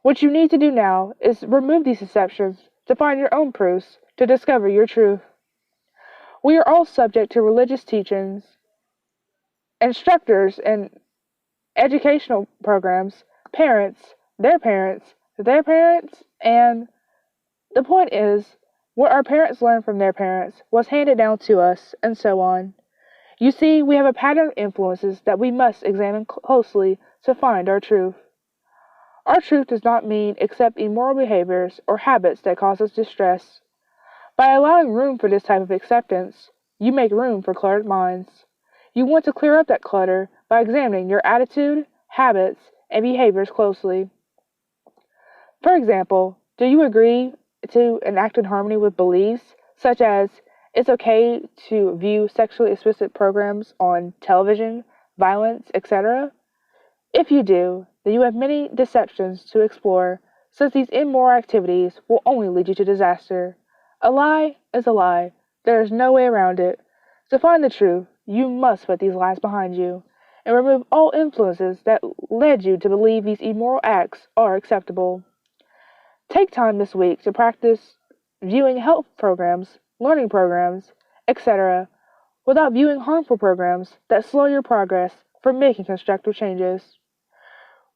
What you need to do now is remove these deceptions to find your own proofs to discover your truth. We are all subject to religious teachings, instructors in educational programs, parents, their parents, and the point is, what our parents learned from their parents was handed down to us, and so on. You see, we have a pattern of influences that we must examine closely to find our truth. Our truth does not mean accept immoral behaviors or habits that cause us distress. By allowing room for this type of acceptance, you make room for cluttered minds. You want to clear up that clutter by examining your attitude, habits, and behaviors closely. For example, do you agree to and act in harmony with beliefs such as it's okay to view sexually explicit programs on television, violence, etc.? If you do, then you have many deceptions to explore, since these immoral activities will only lead you to disaster. A lie is a lie. There is no way around it. To find the truth, you must put these lies behind you and remove all influences that led you to believe these immoral acts are acceptable. Take time this week to practice viewing health programs, learning programs, etc., without viewing harmful programs that slow your progress from making constructive changes.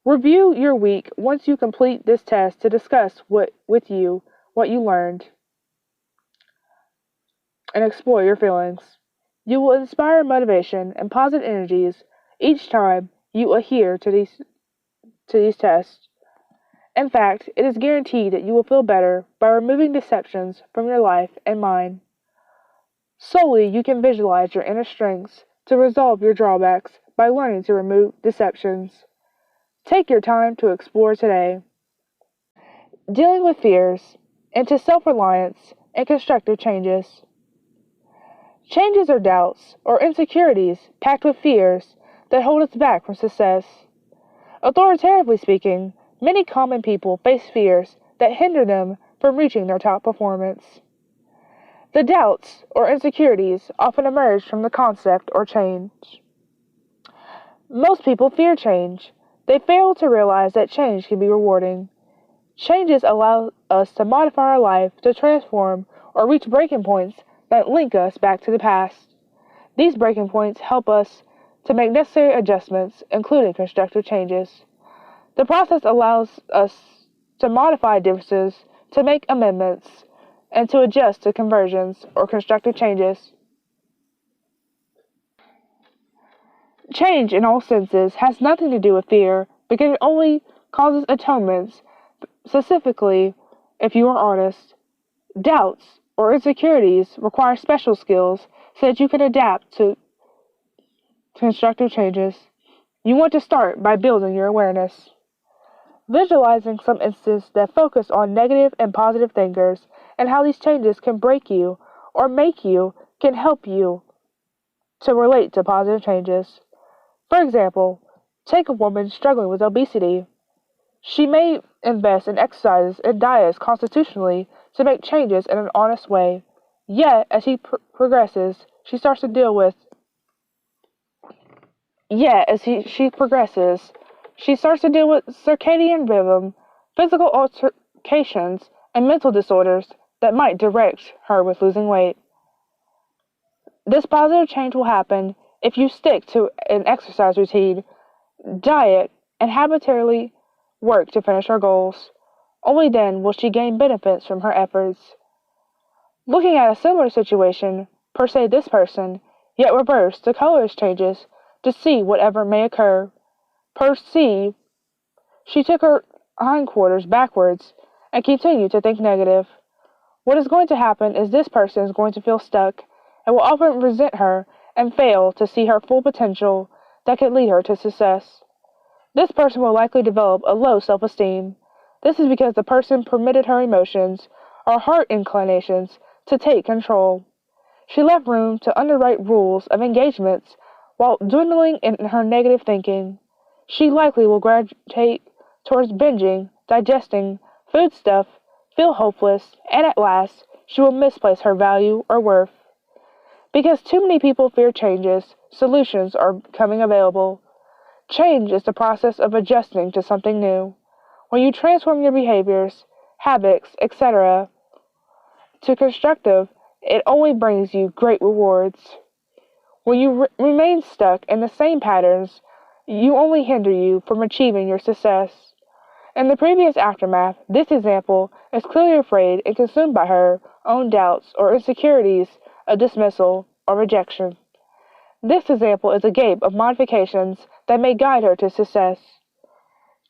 Review your week once you complete this test to discuss what you learned and explore your feelings. You will inspire motivation and positive energies each time you adhere to these tests. In fact, it is guaranteed that you will feel better by removing deceptions from your life and mind. Slowly, you can visualize your inner strengths to resolve your drawbacks by learning to remove deceptions. Take your time to explore today. Dealing with fears into self-reliance and constructive changes. Changes are doubts or insecurities packed with fears that hold us back from success. Authoritatively speaking, many common people face fears that hinder them from reaching their top performance. The doubts or insecurities often emerge from the concept or change. Most people fear change. They fail to realize that change can be rewarding. Changes allow us to modify our life, to transform, or reach breaking points that link us back to the past. These breaking points help us to make necessary adjustments, including constructive changes. The process allows us to modify differences, to make amendments, and to adjust to conversions or constructive changes. Change in all senses has nothing to do with fear because it only causes atonements. Specifically, if you are honest, doubts or insecurities require special skills so that you can adapt to constructive changes. You want to start by building your awareness. Visualizing some instances that focus on negative and positive thinkers and how these changes can break you or make you can help you to relate to positive changes. For example, take a woman struggling with obesity. She may invest in exercises and diets constitutionally to make changes in an honest way. Yet, as she progresses, she starts to deal with circadian rhythm, physical altercations, and mental disorders that might direct her with losing weight. This positive change will happen if you stick to an exercise routine, diet, and habitually work to finish her goals. Only then will she gain benefits from her efforts. Looking at a similar situation, per se this person, yet reverse the colors changes to see whatever may occur. Per se, she took her hindquarters backwards and continued to think negative. What is going to happen is this person is going to feel stuck and will often resent her and fail to see her full potential that could lead her to success. This person will likely develop a low self-esteem. This is because the person permitted her emotions or heart inclinations to take control. She left room to underwrite rules of engagements while dwindling in her negative thinking. She likely will gravitate towards binging, digesting food stuff, feel hopeless, and at last, she will misplace her value or worth. Because too many people fear changes, solutions are becoming available. Change is the process of adjusting to something new. When you transform your behaviors, habits, etc., to constructive, it only brings you great rewards. When you remain stuck in the same patterns, you only hinder you from achieving your success. In the previous aftermath, this example is clearly afraid and consumed by her own doubts or insecurities of dismissal or rejection. This example is a gape of modifications that may guide her to success.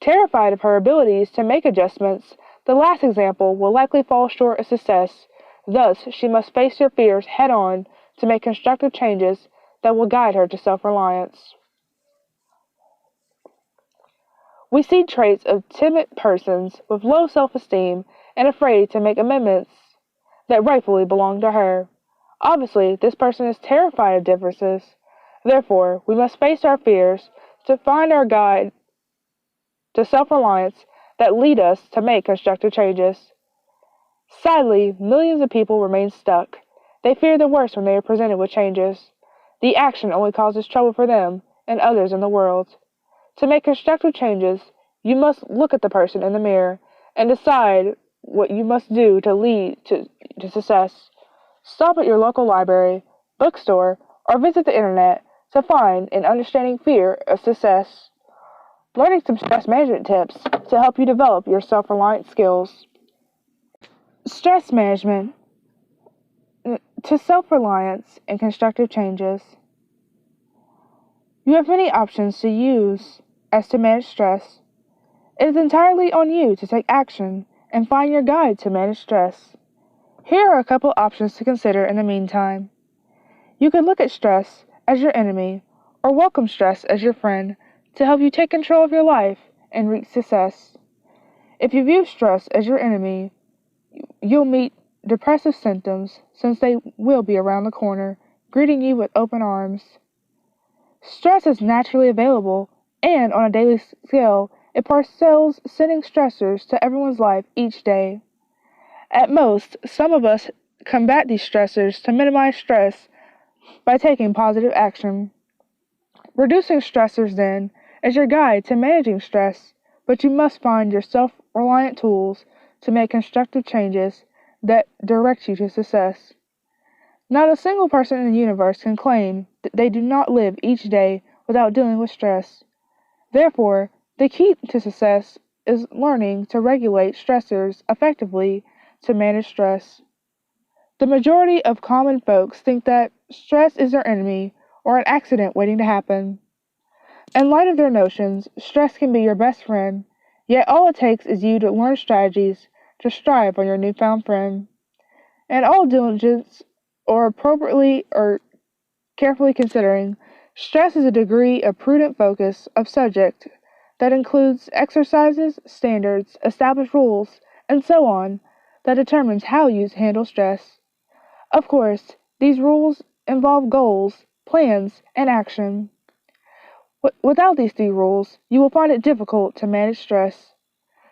Terrified of her abilities to make adjustments, the last example will likely fall short of success. Thus, she must face her fears head-on to make constructive changes that will guide her to self-reliance. We see traits of timid persons with low self-esteem and afraid to make amendments that rightfully belong to her. Obviously, this person is terrified of differences. Therefore, we must face our fears to find our guide to self-reliance that lead us to make constructive changes. Sadly, millions of people remain stuck. They fear the worst when they are presented with changes. The action only causes trouble for them and others in the world. To make constructive changes, you must look at the person in the mirror and decide what you must do to lead to success. Stop at your local library, bookstore, or visit the internet to find and understanding fear of success. Learning some stress management tips to help you develop your self-reliance skills. Stress management to self-reliance and constructive changes. You have many options to use as to manage stress. It is entirely on you to take action and find your guide to manage stress. Here are a couple options to consider in the meantime. You could look at stress as your enemy or welcome stress as your friend to help you take control of your life and reach success. If you view stress as your enemy, you'll meet depressive symptoms since they will be around the corner, greeting you with open arms. Stress is naturally available, and on a daily scale, it parcels sending stressors to everyone's life each day. At most, some of us combat these stressors to minimize stress by taking positive action. Reducing stressors, then, is your guide to managing stress, but you must find your self-reliant tools to make constructive changes that direct you to success. Not a single person in the universe can claim that they do not live each day without dealing with stress. Therefore, the key to success is learning to regulate stressors effectively to manage stress. The majority of common folks think that stress is their enemy or an accident waiting to happen. In light of their notions, stress can be your best friend, yet all it takes is you to learn strategies to strive on your newfound friend. In all diligence, or appropriately or carefully considering, stress is a degree of prudent focus of subject that includes exercises, standards, established rules, and so on, that determines how you handle stress. Of course, these rules involve goals, plans, and action. Without these three rules, you will find it difficult to manage stress.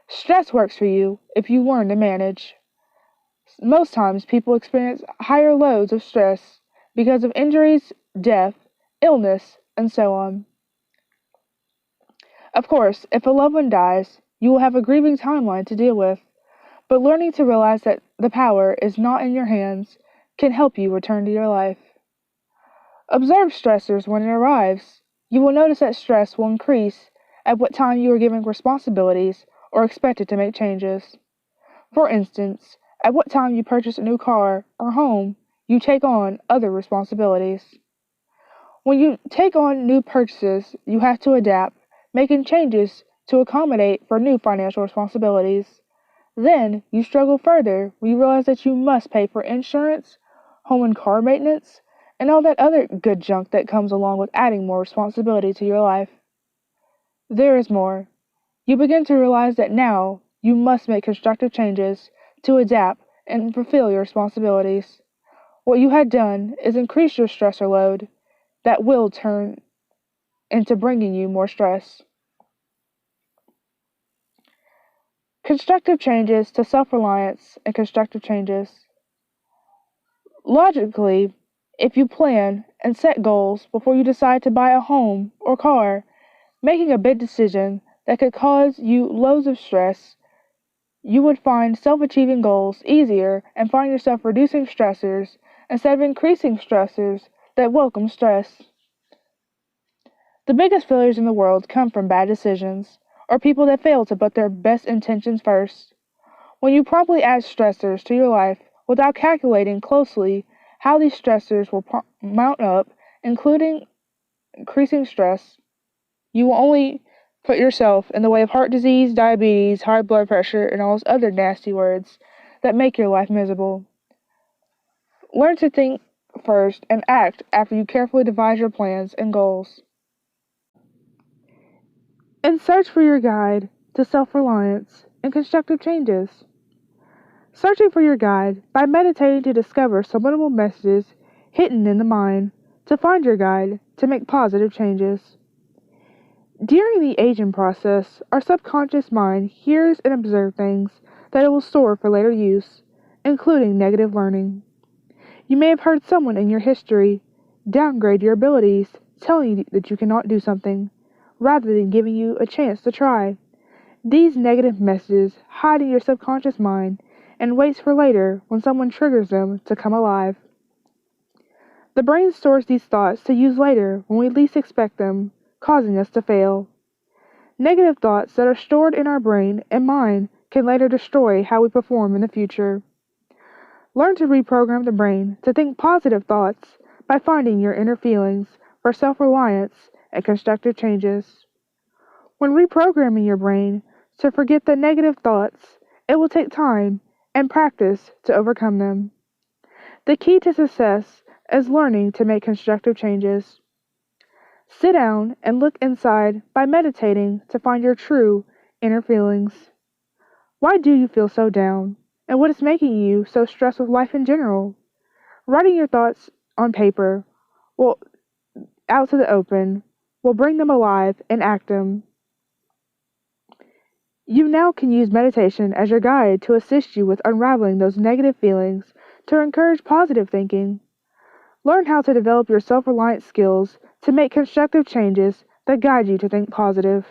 Stress works for you if you learn to manage. Most times, people experience higher loads of stress because of injuries, death, illness, and so on. Of course, if a loved one dies, you will have a grieving timeline to deal with, but learning to realize that the power is not in your hands can help you return to your life. Observe stressors when it arrives. You will notice that stress will increase at what time you are given responsibilities or expected to make changes. For instance, at what time you purchase a new car or home, you take on other responsibilities. When you take on new purchases, you have to adapt, making changes to accommodate for new financial responsibilities. Then, you struggle further when you realize that you must pay for insurance, home and car maintenance, and all that other good junk that comes along with adding more responsibility to your life. There is more. You begin to realize that now you must make constructive changes to adapt and fulfill your responsibilities. What you had done is increase your stressor load that will turn into bringing you more stress. Constructive changes to self-reliance and constructive changes. Logically, if you plan and set goals before you decide to buy a home or car, making a big decision that could cause you loads of stress, you would find self-achieving goals easier and find yourself reducing stressors instead of increasing stressors that welcome stress. The biggest failures in the world come from bad decisions, or people that fail to put their best intentions first. When you promptly add stressors to your life without calculating closely how these stressors will mount up, including increasing stress, you will only put yourself in the way of heart disease, diabetes, high blood pressure, and all those other nasty words that make your life miserable. Learn to think first and act after you carefully devise your plans and goals. And search for your guide to self-reliance and constructive changes. Searching for your guide by meditating to discover subliminal messages hidden in the mind to find your guide to make positive changes. During the aging process, our subconscious mind hears and observes things that it will store for later use, including negative learning. You may have heard someone in your history downgrade your abilities, telling you that you cannot do something, rather than giving you a chance to try. These negative messages hide in your subconscious mind and waits for later when someone triggers them to come alive. The brain stores these thoughts to use later when we least expect them, causing us to fail. Negative thoughts that are stored in our brain and mind can later destroy how we perform in the future. Learn to reprogram the brain to think positive thoughts by finding your inner feelings for self-reliance and constructive changes. When reprogramming your brain to forget the negative thoughts. It will take time and practice to overcome them. The key to success is learning to make constructive changes. Sit down and look inside by meditating to find your true inner feelings. Why do you feel so down? And what is making you so stressed with life in general? Writing your thoughts on paper will out to the open will bring them alive and act them. You now can use meditation as your guide to assist you with unraveling those negative feelings to encourage positive thinking. Learn how to develop your self-reliance skills to make constructive changes that guide you to think positive.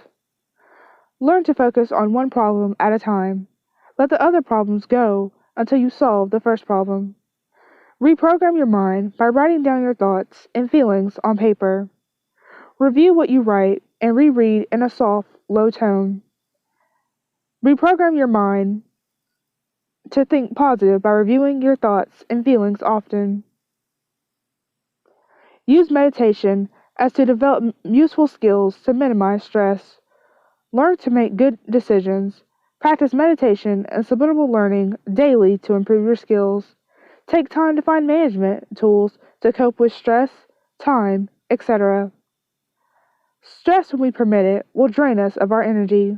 Learn to focus on one problem at a time. Let the other problems go until you solve the first problem. Reprogram your mind by writing down your thoughts and feelings on paper. Review what you write and reread in a soft, low tone. Reprogram your mind to think positive by reviewing your thoughts and feelings often. Use meditation as to develop useful skills to minimize stress. Learn to make good decisions. Practice meditation and subliminal learning daily to improve your skills. Take time to find management tools to cope with stress, time, etc. Stress, when we permit it, will drain us of our energy.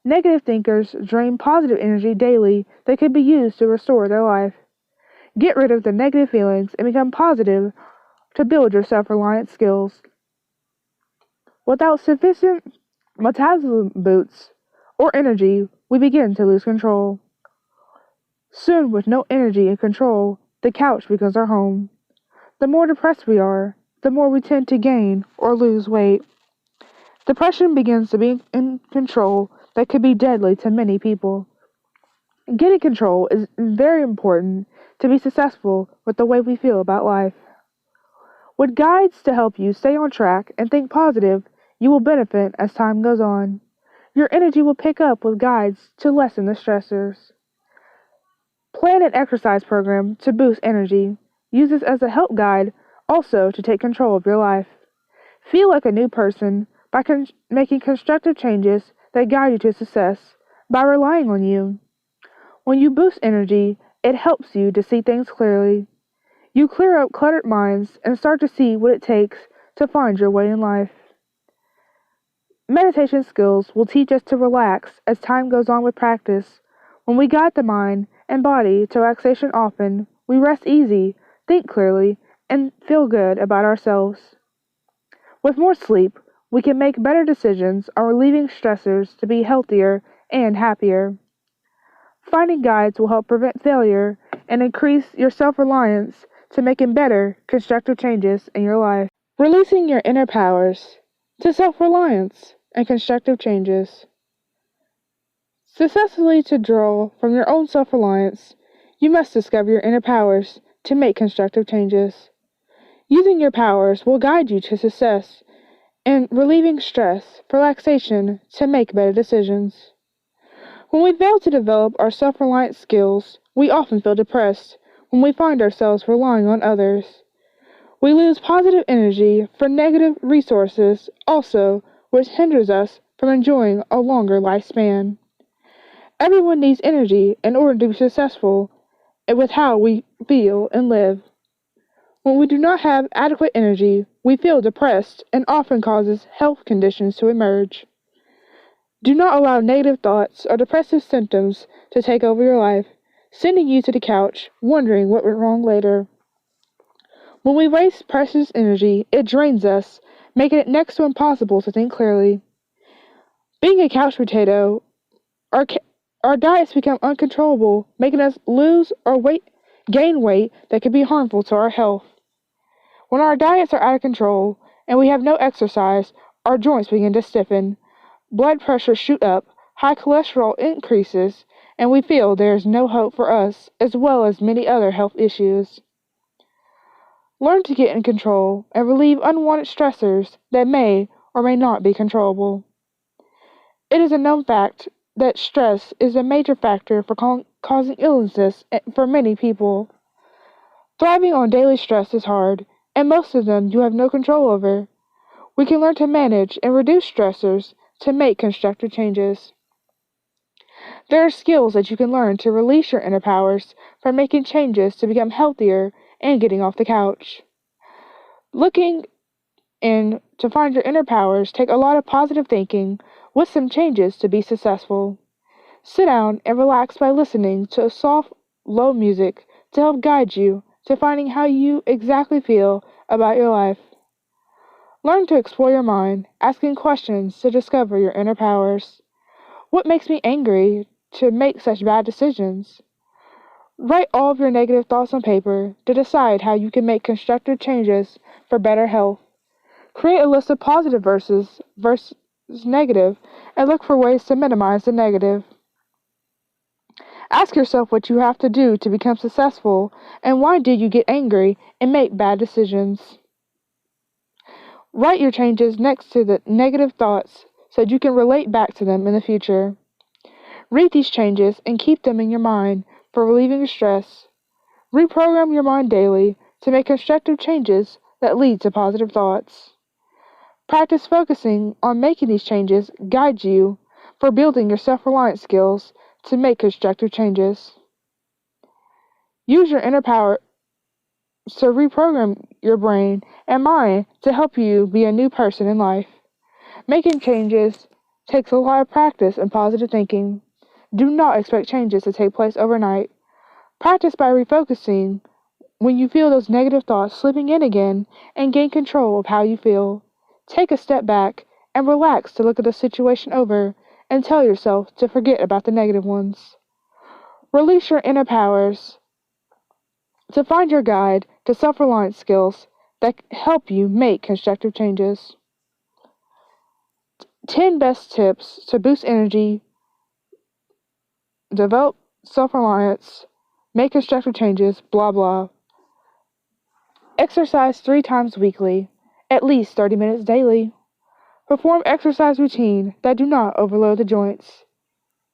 Negative thinkers drain positive energy daily that could be used to restore their life. Get rid of the negative feelings and become positive to build your self-reliance skills. Without sufficient metabolism boosts or energy, we begin to lose control. Soon, with no energy and control, the couch becomes our home. The more depressed we are, the more we tend to gain or lose weight. Depression begins to be in control that could be deadly to many people. Getting control is very important to be successful with the way we feel about life. With guides to help you stay on track and think positive, you will benefit as time goes on. Your energy will pick up with guides to lessen the stressors. Plan an exercise program to boost energy. Use this as a help guide also to take control of your life. Feel like a new person by making constructive changes that guide you to success by relying on you. When you boost energy, it helps you to see things clearly. You clear up cluttered minds and start to see what it takes to find your way in life. Meditation skills will teach us to relax as time goes on with practice. When we guide the mind and body to relaxation often, we rest easy, think clearly, and feel good about ourselves. With more sleep, we can make better decisions on relieving stressors to be healthier and happier. Finding guides will help prevent failure and increase your self-reliance to making better, constructive changes in your life. Releasing your inner powers to self-reliance and constructive changes. Successfully to draw from your own self-reliance, you must discover your inner powers to make constructive changes. Using your powers will guide you to success and relieving stress, relaxation to make better decisions. When we fail to develop our self-reliance skills, we often feel depressed when we find ourselves relying on others. We lose positive energy for negative resources also, which hinders us from enjoying a longer lifespan. Everyone needs energy in order to be successful with how we feel and live. When we do not have adequate energy, we feel depressed and often causes health conditions to emerge. Do not allow negative thoughts or depressive symptoms to take over your life, sending you to the couch, wondering what went wrong later. When we waste precious energy, it drains us, making it next to impossible to think clearly. Being a couch potato, our diets become uncontrollable, making us lose or gain weight that can be harmful to our health. When our diets are out of control and we have no exercise, our joints begin to stiffen, blood pressure shoot up, high cholesterol increases, and we feel there is no hope for us, as well as many other health issues. Learn to get in control and relieve unwanted stressors that may or may not be controllable. It is a known fact that stress is a major factor for causing illnesses for many people. Thriving on daily stress is hard, and most of them you have no control over. We can learn to manage and reduce stressors to make constructive changes. There are skills that you can learn to release your inner powers from making changes to become healthier and getting off the couch. Looking in to find your inner powers take a lot of positive thinking with some changes to be successful. Sit down and relax by listening to soft, low music to help guide you to finding how you exactly feel about your life. Learn to explore your mind, asking questions to discover your inner powers. What makes me angry to make such bad decisions? Write all of your negative thoughts on paper to decide how you can make constructive changes for better health. Create a list of positive versus negative and look for ways to minimize the negative. Ask yourself what you have to do to become successful and why do you get angry and make bad decisions. Write your changes next to the negative thoughts so you can relate back to them in the future. Read these changes and keep them in your mind for relieving stress. Reprogram your mind daily to make constructive changes that lead to positive thoughts. Practice focusing on making these changes guide you for building your self-reliance skills to make constructive changes. Use your inner power to reprogram your brain and mind to help you be a new person in life. Making changes takes a lot of practice and positive thinking. Do not expect changes to take place overnight. Practice by refocusing when you feel those negative thoughts slipping in again and gain control of how you feel. Take a step back and relax to look at the situation over and tell yourself to forget about the negative ones. Release your inner powers to find your guide to self-reliance skills that help you make constructive changes. 10 best tips to boost energy, develop self-reliance, make constructive changes, blah blah. Exercise 3 times weekly, at least 30 minutes daily. Perform exercise routine that do not overload the joints.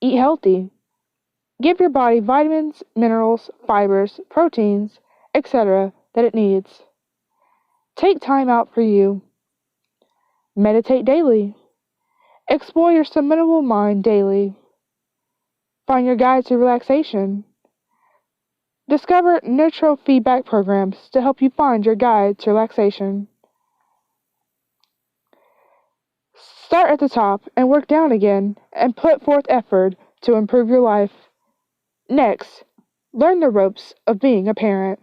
Eat healthy. Give your body vitamins, minerals, fibers, proteins, etc. that it needs. Take time out for you. Meditate daily. Explore your submittable mind daily. Find your guide to relaxation. Discover neurofeedback programs to help you find your guide to relaxation. Start at the top and work down again and put forth effort to improve your life. Next, learn the ropes of being a parent.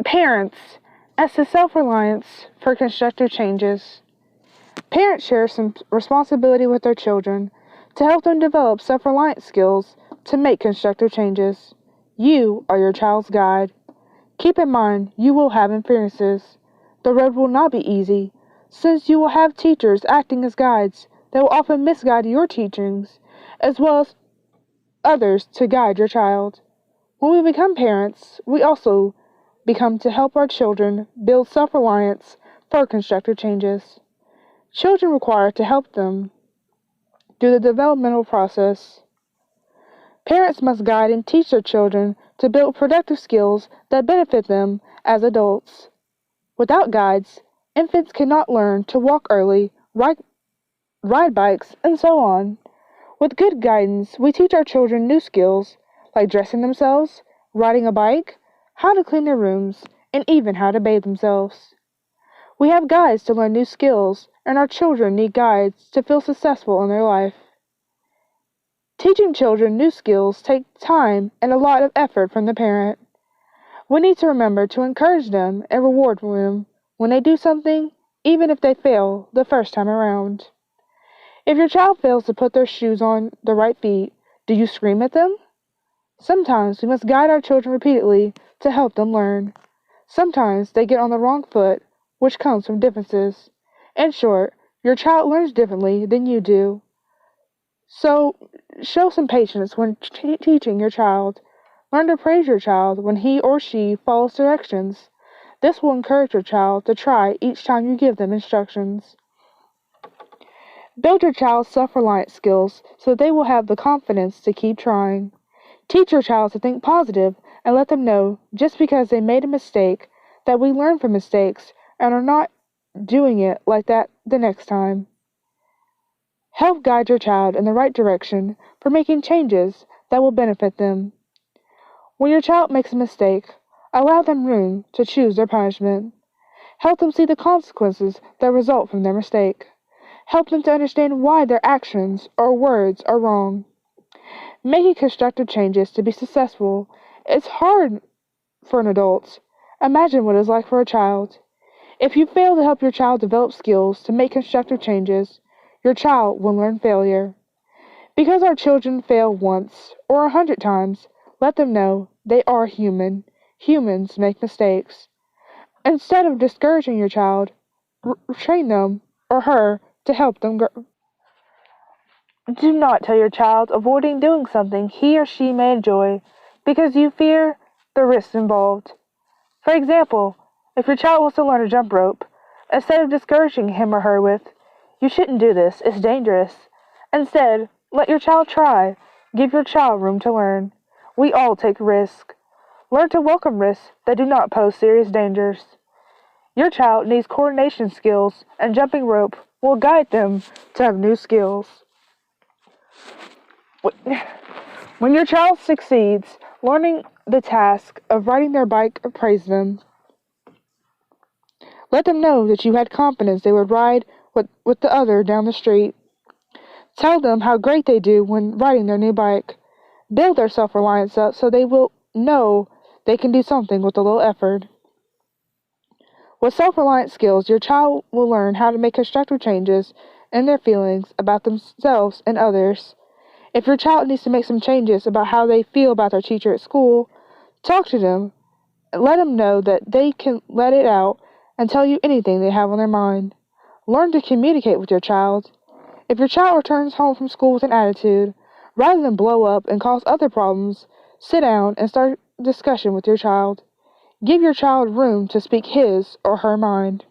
Parents, as to self-reliance for constructive changes. Parents share some responsibility with their children to help them develop self-reliance skills to make constructive changes. You are your child's guide. Keep in mind you will have experiences. The road will not be easy, since you will have teachers acting as guides that will often misguide your teachings, as well as others to guide your child. When we become parents, we also become to help our children build self-reliance for constructive changes. Children require to help them through the developmental process. Parents must guide and teach their children to build productive skills that benefit them as adults. Without guides, infants cannot learn to walk early, ride bikes, and so on. With good guidance, we teach our children new skills like dressing themselves, riding a bike, how to clean their rooms, and even how to bathe themselves. We have guides to learn new skills, and our children need guides to feel successful in their life. Teaching children new skills takes time and a lot of effort from the parent. We need to remember to encourage them and reward them when they do something, even if they fail the first time around. If your child fails to put their shoes on the right feet, do you scream at them? Sometimes we must guide our children repeatedly to help them learn. Sometimes they get on the wrong foot, which comes from differences. In short, your child learns differently than you do. So, show some patience when teaching your child. Learn to praise your child when he or she follows directions. This will encourage your child to try each time you give them instructions. Build your child's self-reliance skills so they will have the confidence to keep trying. Teach your child to think positive and let them know just because they made a mistake that we learn from mistakes and are not doing it like that the next time. Help guide your child in the right direction for making changes that will benefit them. When your child makes a mistake, allow them room to choose their punishment. Help them see the consequences that result from their mistake. Help them to understand why their actions or words are wrong. Making constructive changes to be successful is hard for an adult. Imagine what it is like for a child. If you fail to help your child develop skills to make constructive changes, your child will learn failure. Because our children fail once or 100 times, let them know they are human. Humans make mistakes. Instead of discouraging your child, train them or her to help them grow. Do not tell your child avoiding doing something he or she may enjoy because you fear the risks involved. For example, if your child wants to learn to jump rope, instead of discouraging him or her with, "You shouldn't do this, it's dangerous," instead, let your child try. Give your child room to learn. We all take risks. Learn to welcome risks that do not pose serious dangers. Your child needs coordination skills, and jumping rope will guide them to have new skills. When your child succeeds learning the task of riding their bike, praise them. Let them know that you had confidence they would ride with the other down the street. Tell them how great they do when riding their new bike. Build their self-reliance up so they will know they can do something with a little effort. With self-reliance skills, your child will learn how to make constructive changes in their feelings about themselves and others. If your child needs to make some changes about how they feel about their teacher at school, talk to them and let them know that they can let it out and tell you anything they have on their mind. Learn to communicate with your child. If your child returns home from school with an attitude, rather than blow up and cause other problems, sit down and start a discussion with your child. Give your child room to speak his or her mind.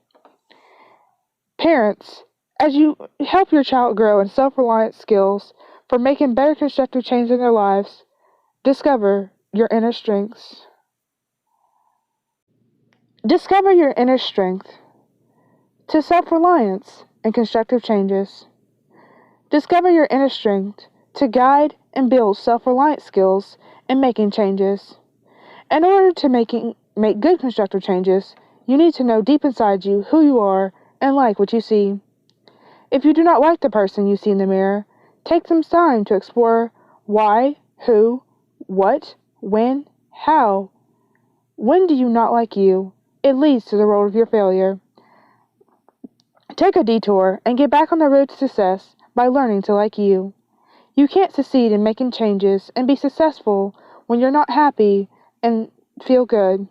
Parents, as you help your child grow in self-reliance skills for making better constructive change in their lives, discover your inner strengths. Discover your inner strength to self-reliance and constructive changes. Discover your inner strength to guide and build self-reliance skills in making changes. In order to make good constructive changes, you need to know deep inside you who you are and like what you see. If you do not like the person you see in the mirror, take some time to explore why, who, what, when, how. When do you not like you? It leads to the road of your failure. Take a detour and get back on the road to success by learning to like you. You can't succeed in making changes and be successful when you're not happy and feel good.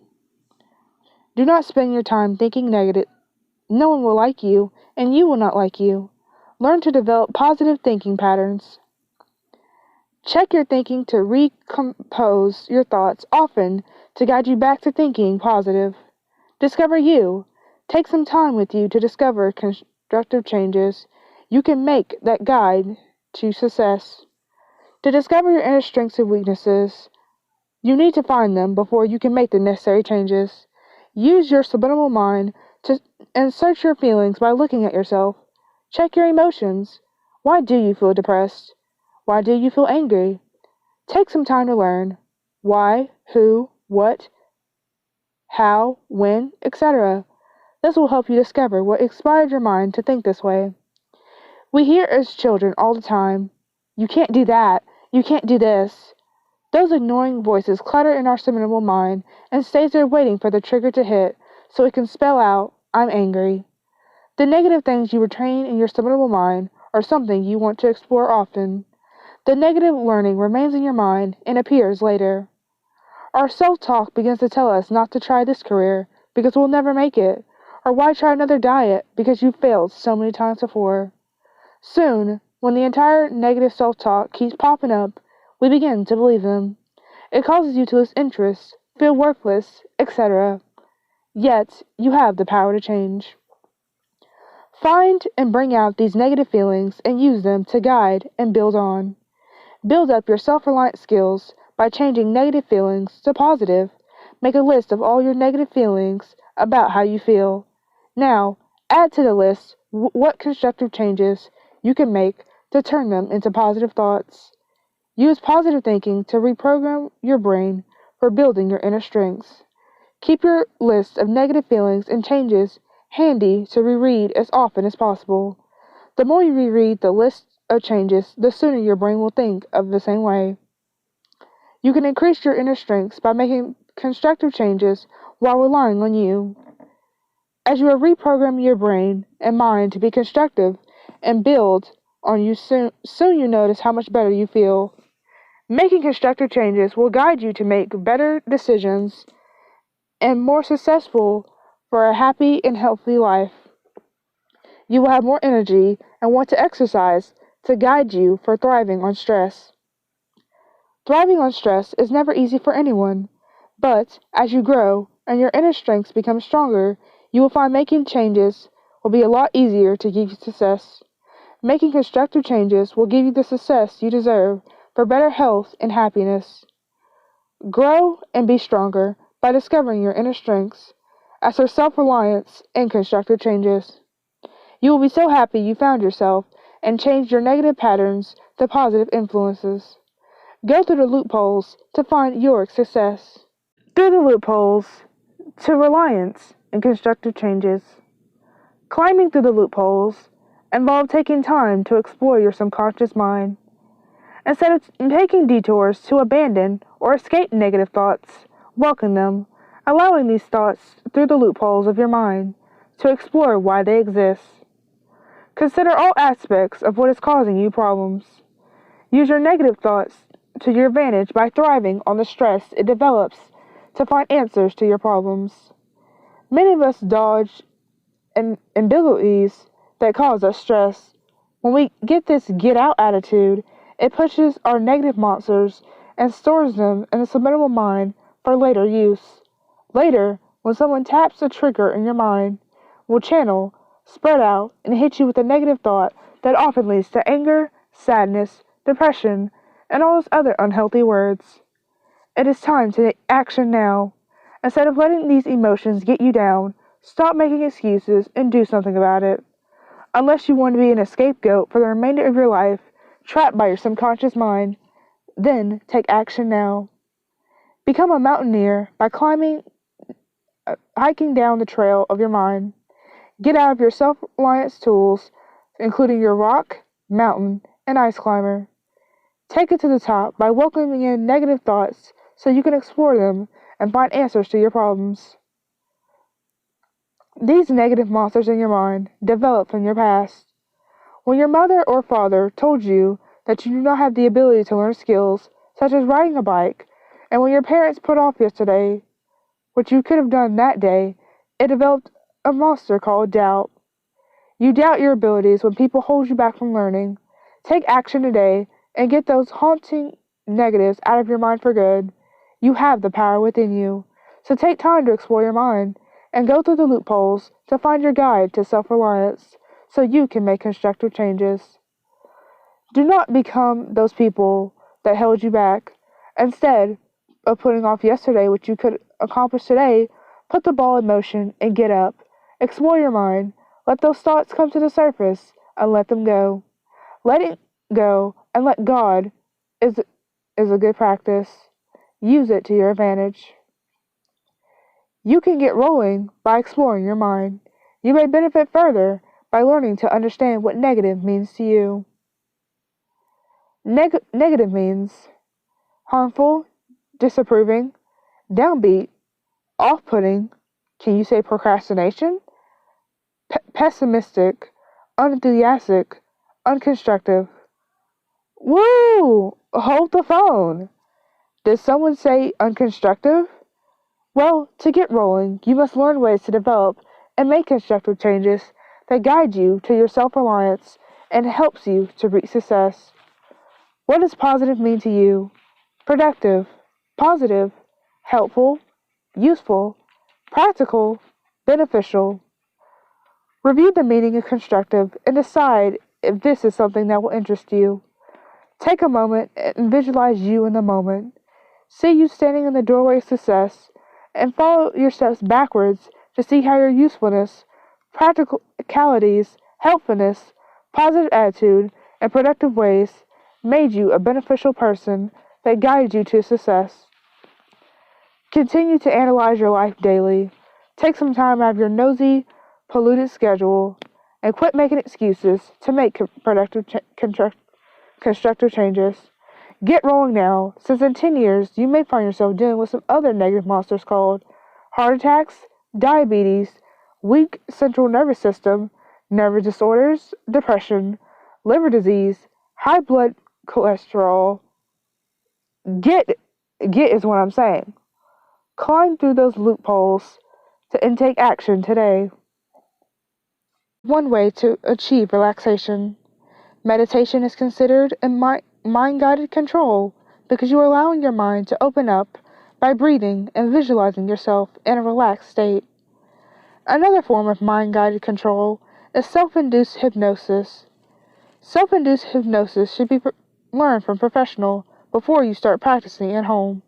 Do not spend your time thinking negative. No one will like you, and you will not like you. Learn to develop positive thinking patterns. Check your thinking to recompose your thoughts often to guide you back to thinking positive. Discover you. Take some time with you to discover constructive changes you can make that guide to success. To discover your inner strengths and weaknesses, you need to find them before you can make the necessary changes. Use your subliminal mind and search your feelings by looking at yourself. Check your emotions. Why do you feel depressed? Why do you feel angry? Take some time to learn why, who, what, how, when, etc. This will help you discover what inspired your mind to think this way. We hear as children all the time, "You can't do that, you can't do this." Those ignoring voices clutter in our subliminal mind and stays there waiting for the trigger to hit so it can spell out, "I'm angry." The negative things you retain in your subliminal mind are something you want to explore often. The negative learning remains in your mind and appears later. Our self-talk begins to tell us not to try this career because we'll never make it, or why try another diet because you failed so many times before. Soon, when the entire negative self-talk keeps popping up, we begin to believe them. It causes you to lose interest, feel worthless, etc. Yet, you have the power to change. Find and bring out these negative feelings and use them to guide and build on. Build up your self-reliant skills by changing negative feelings to positive. Make a list of all your negative feelings about how you feel. Now, add to the list what constructive changes you can make to turn them into positive thoughts. Use positive thinking to reprogram your brain for building your inner strengths. Keep your list of negative feelings and changes handy to reread as often as possible. The more you reread the list of changes, the sooner your brain will think of the same way. You can increase your inner strengths by making constructive changes while relying on you. As you are reprogramming your brain and mind to be constructive and build on you soon you notice how much better you feel. Making constructive changes will guide you to make better decisions and more successful for a happy and healthy life. You will have more energy and want to exercise to guide you for thriving on stress. Thriving on stress is never easy for anyone, but as you grow and your inner strengths become stronger, you will find making changes will be a lot easier to give you success. Making constructive changes will give you the success you deserve for better health and happiness. Grow and be stronger by discovering your inner strengths as for self-reliance and constructive changes. You will be so happy you found yourself and changed your negative patterns to positive influences. Go through the loopholes to find your success. Through the loopholes to reliance and constructive changes. Climbing through the loopholes involves taking time to explore your subconscious mind. Instead of taking detours to abandon or escape negative thoughts, welcome them, allowing these thoughts through the loopholes of your mind to explore why they exist. Consider all aspects of what is causing you problems. Use your negative thoughts to your advantage by thriving on the stress it develops to find answers to your problems. Many of us dodge ambiguities that cause us stress. When we get this get-out attitude, it pushes our negative monsters and stores them in the subliminal mind for later use. Later, when someone taps a trigger in your mind, will channel, spread out, and hit you with a negative thought that often leads to anger, sadness, depression, and all those other unhealthy words. It is time to take action now. Instead of letting these emotions get you down, stop making excuses and do something about it. Unless you want to be an scapegoat for the remainder of your life, trapped by your subconscious mind, then take action now. Become a mountaineer by hiking down the trail of your mind. Get out of your self-reliance tools, including your rock, mountain, and ice climber. Take it to the top by welcoming in negative thoughts so you can explore them and find answers to your problems. These negative monsters in your mind develop from your past. When your mother or father told you that you do not have the ability to learn skills, such as riding a bike, and when your parents put off yesterday what you could have done that day, it developed a monster called doubt. You doubt your abilities when people hold you back from learning. Take action today and get those haunting negatives out of your mind for good. You have the power within you. So take time to explore your mind and go through the loopholes to find your guide to self-reliance so you can make constructive changes. Do not become those people that held you back. Instead of putting off yesterday what you could accomplish today, put the ball in motion and get up. Explore your mind. Let those thoughts come to the surface and let them go. Letting go and let God is a good practice. Use it to your advantage. You can get rolling by exploring your mind. You may benefit further by learning to understand what negative means to you. Negative means harmful, disapproving, downbeat, off-putting. Can you say procrastination? Pessimistic, unenthusiastic, unconstructive. Woo! Hold the phone. Did someone say unconstructive? Well, to get rolling, you must learn ways to develop and make constructive changes that guide you to your self-reliance and helps you to reach success. What does positive mean to you? Productive, positive, helpful, useful, practical, beneficial. Review the meaning of constructive and decide if this is something that will interest you. Take a moment and visualize you in the moment. See you standing in the doorway of success and follow your steps backwards to see how your usefulness, practicalities, helpfulness, positive attitude, in productive ways made you a beneficial person that guided you to success. Continue to analyze your life daily. Take some time out of your nosy, polluted schedule and quit making excuses to make constructive changes. Get rolling now, since in 10 years you may find yourself dealing with some other negative monsters called heart attacks, diabetes, weak central nervous system, nervous disorders, depression, liver disease, high blood cholesterol. Get, get is what I'm saying. Climb through those loopholes and take action today. One way to achieve relaxation. Meditation is considered a mind-guided control because you are allowing your mind to open up by breathing and visualizing yourself in a relaxed state. Another form of mind-guided control is self-induced hypnosis. Self-induced hypnosis should be learned from a professional before you start practicing at home.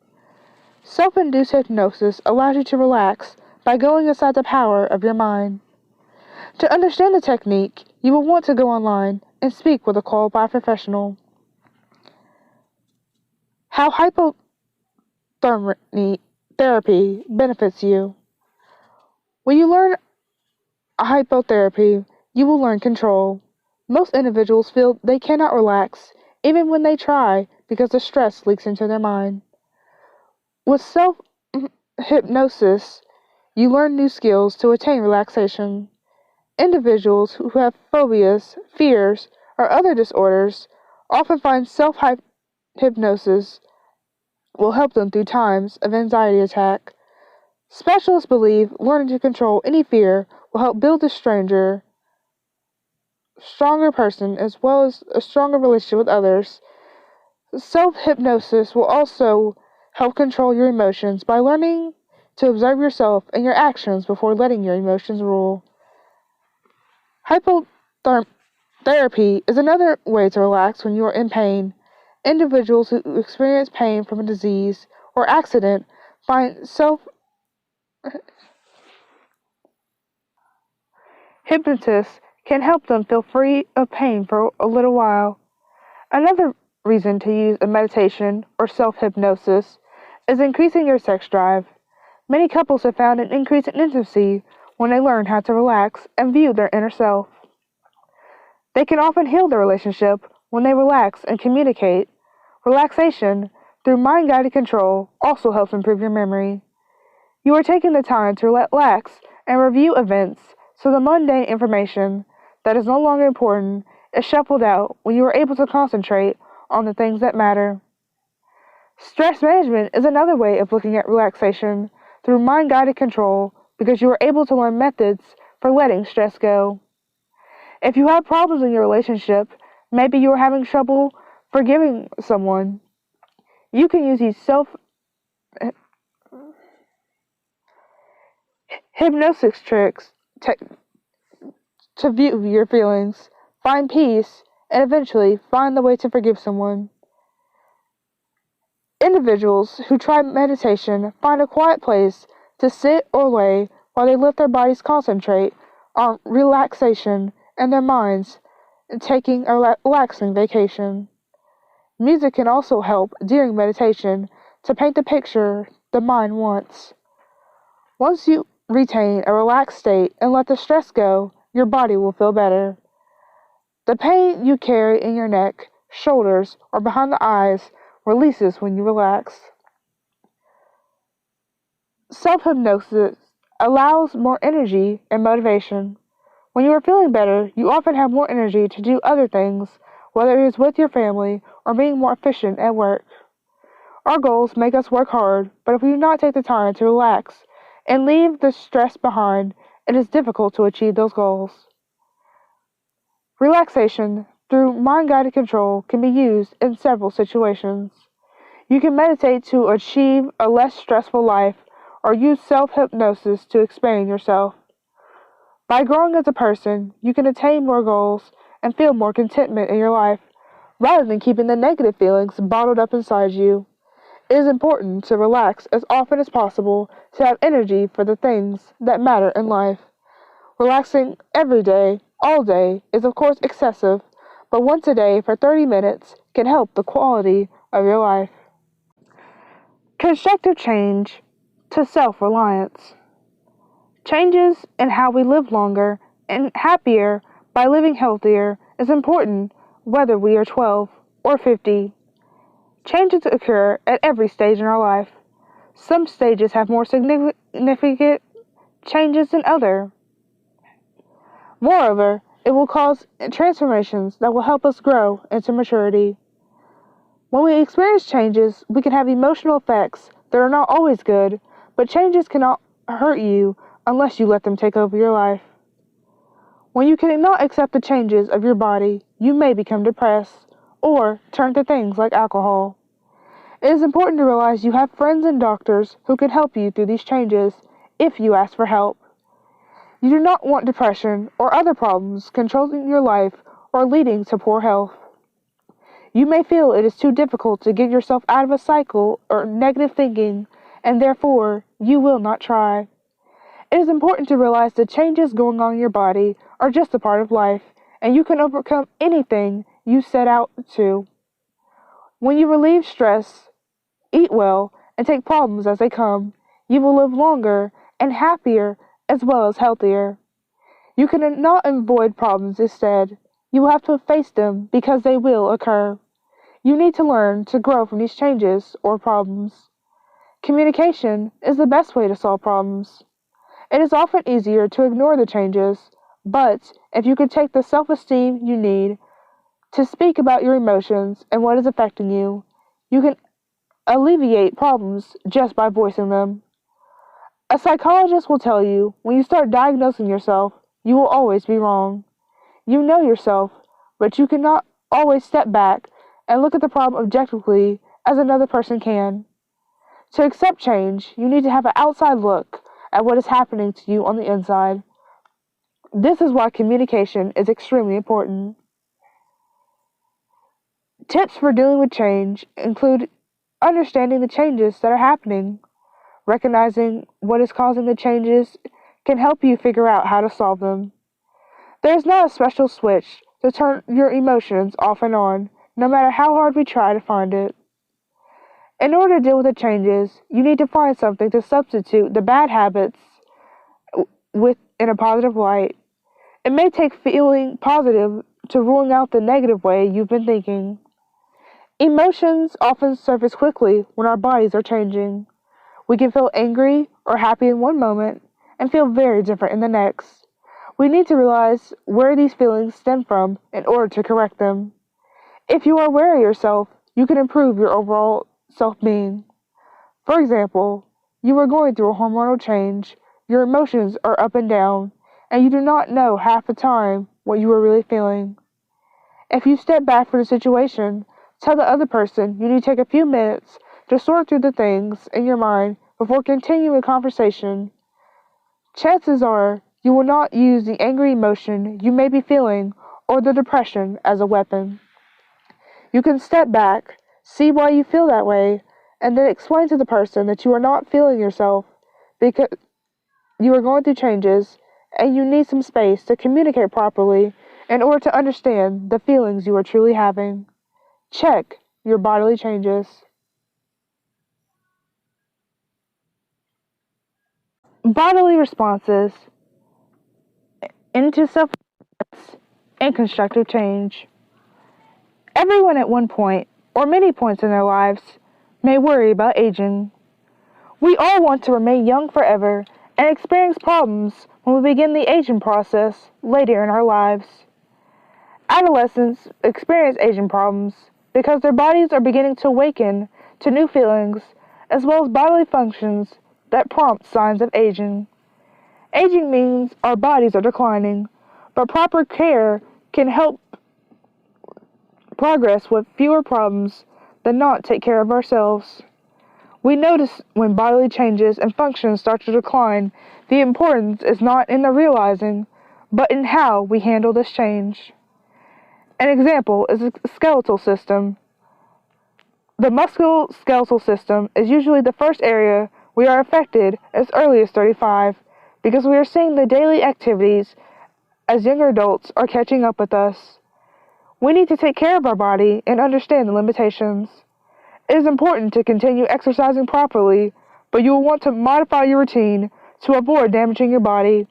Self-induced hypnosis allows you to relax by going inside the power of your mind. To understand the technique, you will want to go online and speak with a qualified professional. How hypotherapy benefits you. When you learn hypotherapy, you will learn control. Most individuals feel they cannot relax, even when they try, because the stress leaks into their mind. With self-hypnosis, you learn new skills to attain relaxation. Individuals who have phobias, fears, or other disorders often find self-hypnosis will help them through times of anxiety attack. Specialists believe learning to control any fear will help build a stronger person as well as a stronger relationship with others. Self-hypnosis will also help control your emotions by learning to observe yourself and your actions before letting your emotions rule. Hypotherapy is another way to relax when you are in pain. Individuals who experience pain from a disease or accident find self-hypnosis can help them feel free of pain for a little while. Another reason to use a meditation or self-hypnosis is increasing your sex drive. Many couples have found an increase in intimacy when they learn how to relax and view their inner self. They can often heal their relationship when they relax and communicate. Relaxation through mind-guided control also helps improve your memory. You are taking the time to relax and review events so the mundane information that is no longer important is shuffled out when you are able to concentrate on the things that matter. Stress management is another way of looking at relaxation through mind-guided control because you are able to learn methods for letting stress go. If you have problems in your relationship, maybe you are having trouble forgiving someone, you can use these self-hypnosis tricks to view your feelings, find peace, and eventually find the way to forgive someone. Individuals who try meditation find a quiet place to sit or lay while they let their bodies concentrate on relaxation and their minds taking a relaxing vacation. Music can also help during meditation to paint the picture the mind wants. Once you retain a relaxed state and let the stress go, your body will feel better. The pain you carry in your neck, shoulders, or behind the eyes releases when you relax. Self-hypnosis allows more energy and motivation. When you are feeling better, you often have more energy to do other things, whether it is with your family or being more efficient at work. Our goals make us work hard, but if we do not take the time to relax and leave the stress behind, it is difficult to achieve those goals. Relaxation through mind-guided control can be used in several situations. You can meditate to achieve a less stressful life or use self-hypnosis to expand yourself. By growing as a person, you can attain more goals and feel more contentment in your life, rather than keeping the negative feelings bottled up inside you. It is important to relax as often as possible to have energy for the things that matter in life. Relaxing every day, all day, is of course excessive, but once a day for 30 minutes can help the quality of your life. Constructive change to self-reliance. Changes in how we live longer and happier by living healthier is important whether we are 12 or 50. Changes occur at every stage in our life. Some stages have more significant changes than others. Moreover, it will cause transformations that will help us grow into maturity. When we experience changes, we can have emotional effects that are not always good, but changes cannot hurt you unless you let them take over your life. When you cannot accept the changes of your body, you may become depressed or turn to things like alcohol. It is important to realize you have friends and doctors who can help you through these changes if you ask for help. You do not want depression or other problems controlling your life or leading to poor health. You may feel it is too difficult to get yourself out of a cycle or negative thinking, and therefore you will not try. It is important to realize the changes going on in your body are just a part of life, and you can overcome anything you set out to. When you relieve stress, eat well, and take problems as they come, you will live longer and happier as well as healthier. You cannot avoid problems instead. You will have to face them because they will occur. You need to learn to grow from these changes or problems. Communication is the best way to solve problems. It is often easier to ignore the changes, but if you can take the self-esteem you need to speak about your emotions and what is affecting you, you can alleviate problems just by voicing them. A psychologist will tell you when you start diagnosing yourself, you will always be wrong. You know yourself, but you cannot always step back and look at the problem objectively as another person can. To accept change, you need to have an outside look at what is happening to you on the inside. This is why communication is extremely important. Tips for dealing with change include understanding the changes that are happening. Recognizing what is causing the changes can help you figure out how to solve them. There is not a special switch to turn your emotions off and on, no matter how hard we try to find it. In order to deal with the changes, you need to find something to substitute the bad habits with in a positive light. It may take feeling positive to ruling out the negative way you've been thinking. Emotions often surface quickly when our bodies are changing. We can feel angry or happy in one moment and feel very different in the next. We need to realize where these feelings stem from in order to correct them. If you are aware of yourself, you can improve your overall self-being. For example, you are going through a hormonal change, your emotions are up and down, and you do not know half the time what you are really feeling. If you step back from the situation, tell the other person you need to take a few minutes to sort through the things in your mind before continuing a conversation. Chances are you will not use the angry emotion you may be feeling or the depression as a weapon. You can step back, see why you feel that way, and then explain to the person that you are not feeling yourself because you are going through changes and you need some space to communicate properly in order to understand the feelings you are truly having. Check your bodily changes. Bodily responses into self-reliance and constructive change. Everyone at one point, or many points in their lives, may worry about aging. We all want to remain young forever and experience problems when we begin the aging process later in our lives. Adolescents experience aging problems because their bodies are beginning to awaken to new feelings as well as bodily functions that prompt signs of aging. Aging means our bodies are declining, but proper care can help progress with fewer problems than not take care of ourselves. We notice when bodily changes and functions start to decline, the importance is not in the realizing, but in how we handle this change. An example is the skeletal system. The musculoskeletal system is usually the first area we are affected as early as 35 because we are seeing the daily activities as younger adults are catching up with us. We need to take care of our body and understand the limitations. It is important to continue exercising properly, but you will want to modify your routine to avoid damaging your body,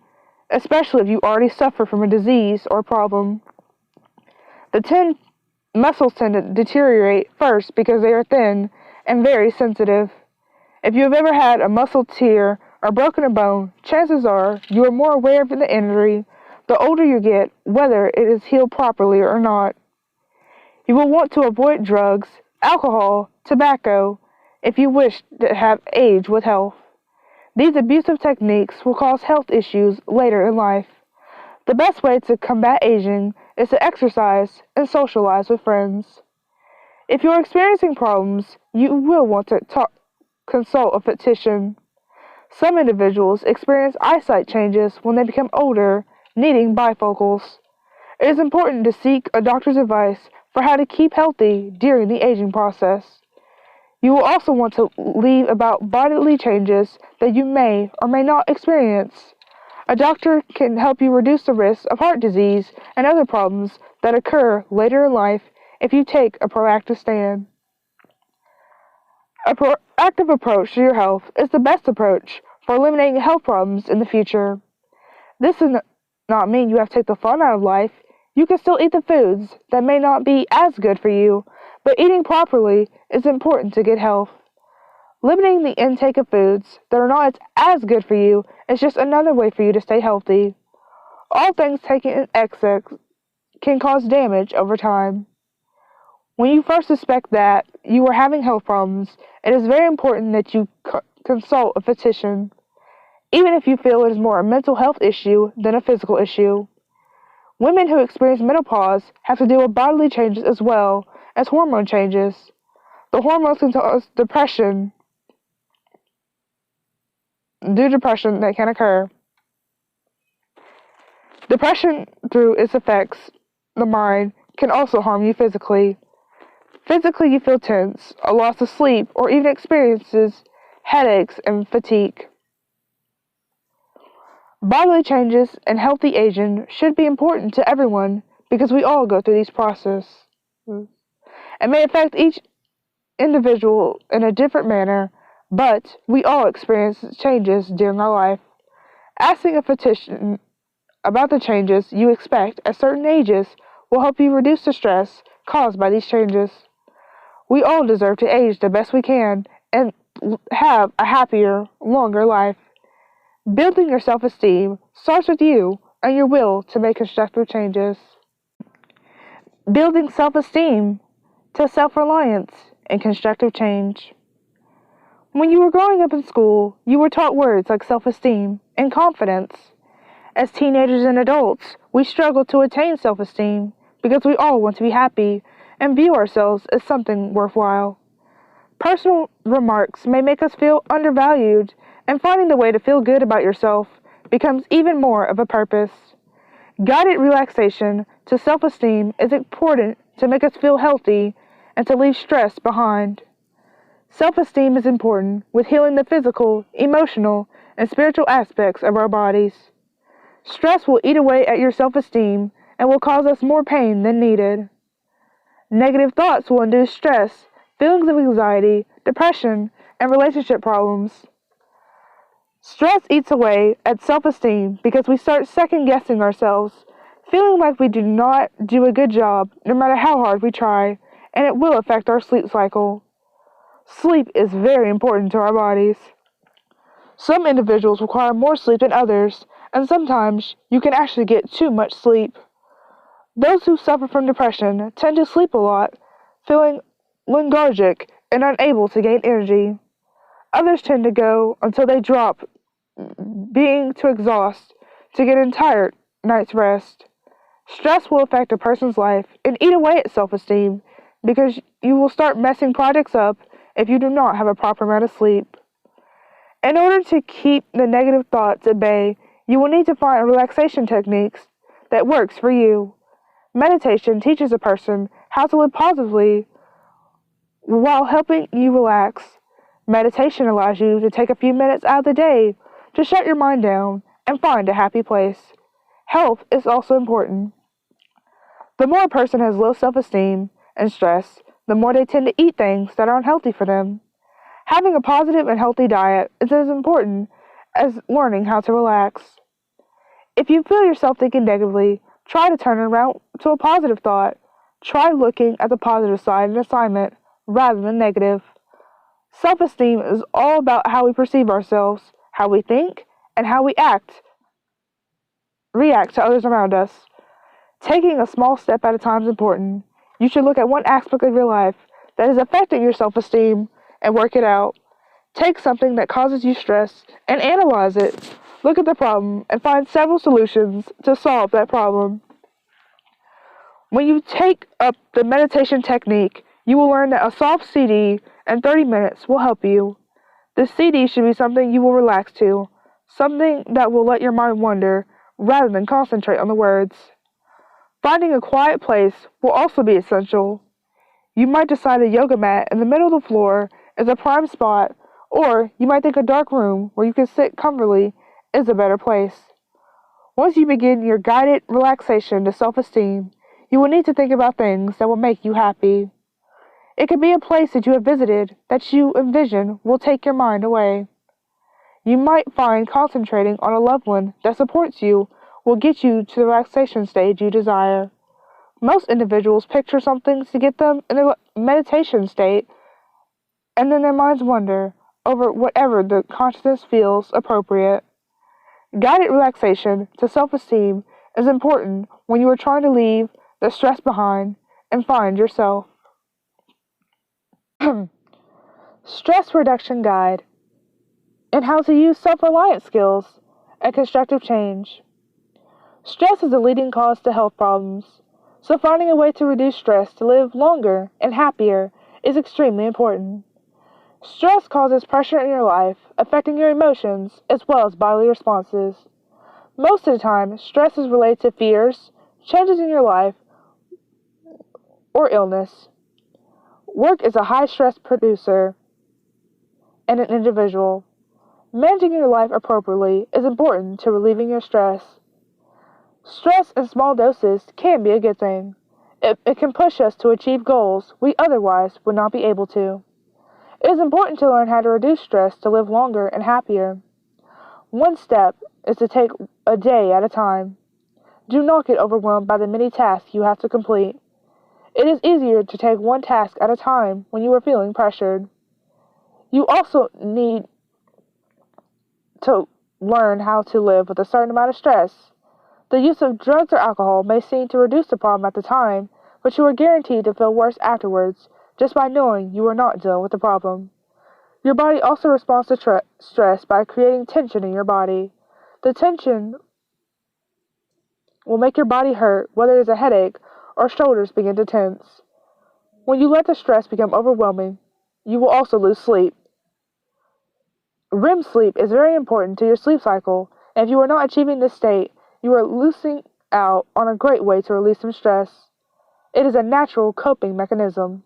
especially if you already suffer from a disease or problem. Muscles tend to deteriorate first because they are thin and very sensitive. If you have ever had a muscle tear or broken a bone, chances are you are more aware of the injury the older you get, whether it is healed properly or not. You will want to avoid drugs, alcohol, tobacco, if you wish to have age with health. These abusive techniques will cause health issues later in life. The best way to combat aging is to exercise and socialize with friends. If you are experiencing problems, you will want to consult a physician. Some individuals experience eyesight changes when they become older, needing bifocals. It is important to seek a doctor's advice for how to keep healthy during the aging process. You will also want to leave about bodily changes that you may or may not experience. A doctor can help you reduce the risk of heart disease and other problems that occur later in life if you take a proactive stand. A proactive approach to your health is the best approach for eliminating health problems in the future. This does not mean you have to take the fun out of life. You can still eat the foods that may not be as good for you, but eating properly is important to good health. Limiting the intake of foods that are not as good for you is just another way for you to stay healthy. All things taken in excess can cause damage over time. When you first suspect that you are having health problems, it is very important that you consult a physician, even if you feel it is more a mental health issue than a physical issue. Women who experience menopause have to deal with bodily changes as well as hormone changes. The hormones can cause depression that can occur. Depression, through its effects, the mind, can also harm you physically. Physically, you feel tense, a loss of sleep, or even experiences headaches and fatigue. Bodily changes and healthy aging should be important to everyone because we all go through these processes. It may affect each individual in a different manner, but we all experience changes during our life. Asking a physician about the changes you expect at certain ages will help you reduce the stress caused by these changes. We all deserve to age the best we can and have a happier, longer life. Building your self-esteem starts with you and your will to make constructive changes. Building self-esteem to self-reliance and constructive change. When you were growing up in school, you were taught words like self-esteem and confidence. As teenagers and adults, we struggle to attain self-esteem because we all want to be happy and view ourselves as something worthwhile. Personal remarks may make us feel undervalued, and finding the way to feel good about yourself becomes even more of a purpose. Guided relaxation to self-esteem is important to make us feel healthy and to leave stress behind. Self-esteem is important with healing the physical, emotional, and spiritual aspects of our bodies. Stress will eat away at your self-esteem and will cause us more pain than needed. Negative thoughts will induce stress, feelings of anxiety, depression, and relationship problems. Stress eats away at self-esteem because we start second-guessing ourselves, feeling like we do not do a good job no matter how hard we try, and it will affect our sleep cycle. Sleep is very important to our bodies. Some individuals require more sleep than others, and sometimes you can actually get too much sleep. Those who suffer from depression tend to sleep a lot, feeling lethargic and unable to gain energy. Others tend to go until they drop, being too exhausted to get an entire night's rest. Stress will affect a person's life and eat away at self-esteem because you will start messing projects up if you do not have a proper amount of sleep. In order to keep the negative thoughts at bay, you will need to find relaxation techniques that works for you. Meditation teaches a person how to live positively while helping you relax. Meditation allows you to take a few minutes out of the day to shut your mind down and find a happy place. Health is also important. The more a person has low self-esteem and stress, the more they tend to eat things that aren't healthy for them. Having a positive and healthy diet is as important as learning how to relax. If you feel yourself thinking negatively, try to turn it around to a positive thought. Try looking at the positive side of an assignment rather than negative. Self-esteem is all about how we perceive ourselves, how we think, and how we react to others around us. Taking a small step at a time is important. You should look at one aspect of your life that is affecting your self-esteem and work it out. Take something that causes you stress and analyze it. Look at the problem and find several solutions to solve that problem. When you take up the meditation technique, you will learn that a soft CD and 30 minutes will help you. The CD should be something you will relax to, something that will let your mind wander rather than concentrate on the words. Finding a quiet place will also be essential. You might decide a yoga mat in the middle of the floor is a prime spot, or you might think a dark room where you can sit comfortably is a better place. Once you begin your guided relaxation to self-esteem, you will need to think about things that will make you happy. It could be a place that you have visited that you envision will take your mind away. You might find concentrating on a loved one that supports you will get you to the relaxation stage you desire. Most individuals picture something to get them in a meditation state, and then their minds wander over whatever the consciousness feels appropriate. Guided relaxation to self-esteem is important when you are trying to leave the stress behind and find yourself. Stress Reduction Guide and How to Use Self-Reliance Skills and Constructive Change. Stress is a leading cause to health problems, so finding a way to reduce stress to live longer and happier is extremely important. Stress causes pressure in your life, affecting your emotions as well as bodily responses. Most of the time, stress is related to fears, changes in your life, or illness. Work is a high-stress producer in an individual. Managing your life appropriately is important to relieving your stress. Stress in small doses can be a good thing. It can push us to achieve goals we otherwise would not be able to. It is important to learn how to reduce stress to live longer and happier. One step is to take a day at a time. Do not get overwhelmed by the many tasks you have to complete. It is easier to take one task at a time when you are feeling pressured. You also need to learn how to live with a certain amount of stress. The use of drugs or alcohol may seem to reduce the problem at the time, but you are guaranteed to feel worse afterwards just by knowing you are not dealing with the problem. Your body also responds to stress by creating tension in your body. The tension will make your body hurt, whether it is a headache or shoulders begin to tense. When you let the stress become overwhelming, you will also lose sleep. REM sleep is very important to your sleep cycle, and if you are not achieving this state, you are losing out on a great way to release some stress. It is a natural coping mechanism.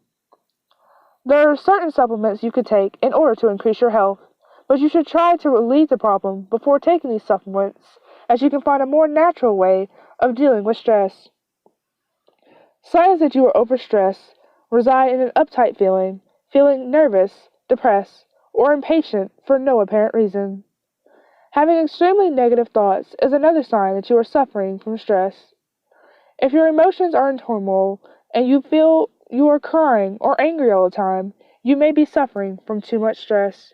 There are certain supplements you could take in order to increase your health, but you should try to relieve the problem before taking these supplements, as you can find a more natural way of dealing with stress. Signs that you are overstressed reside in an uptight feeling, feeling nervous, depressed, or impatient for no apparent reason. Having extremely negative thoughts is another sign that you are suffering from stress. If your emotions are in turmoil and you feel you are crying or angry all the time, you may be suffering from too much stress.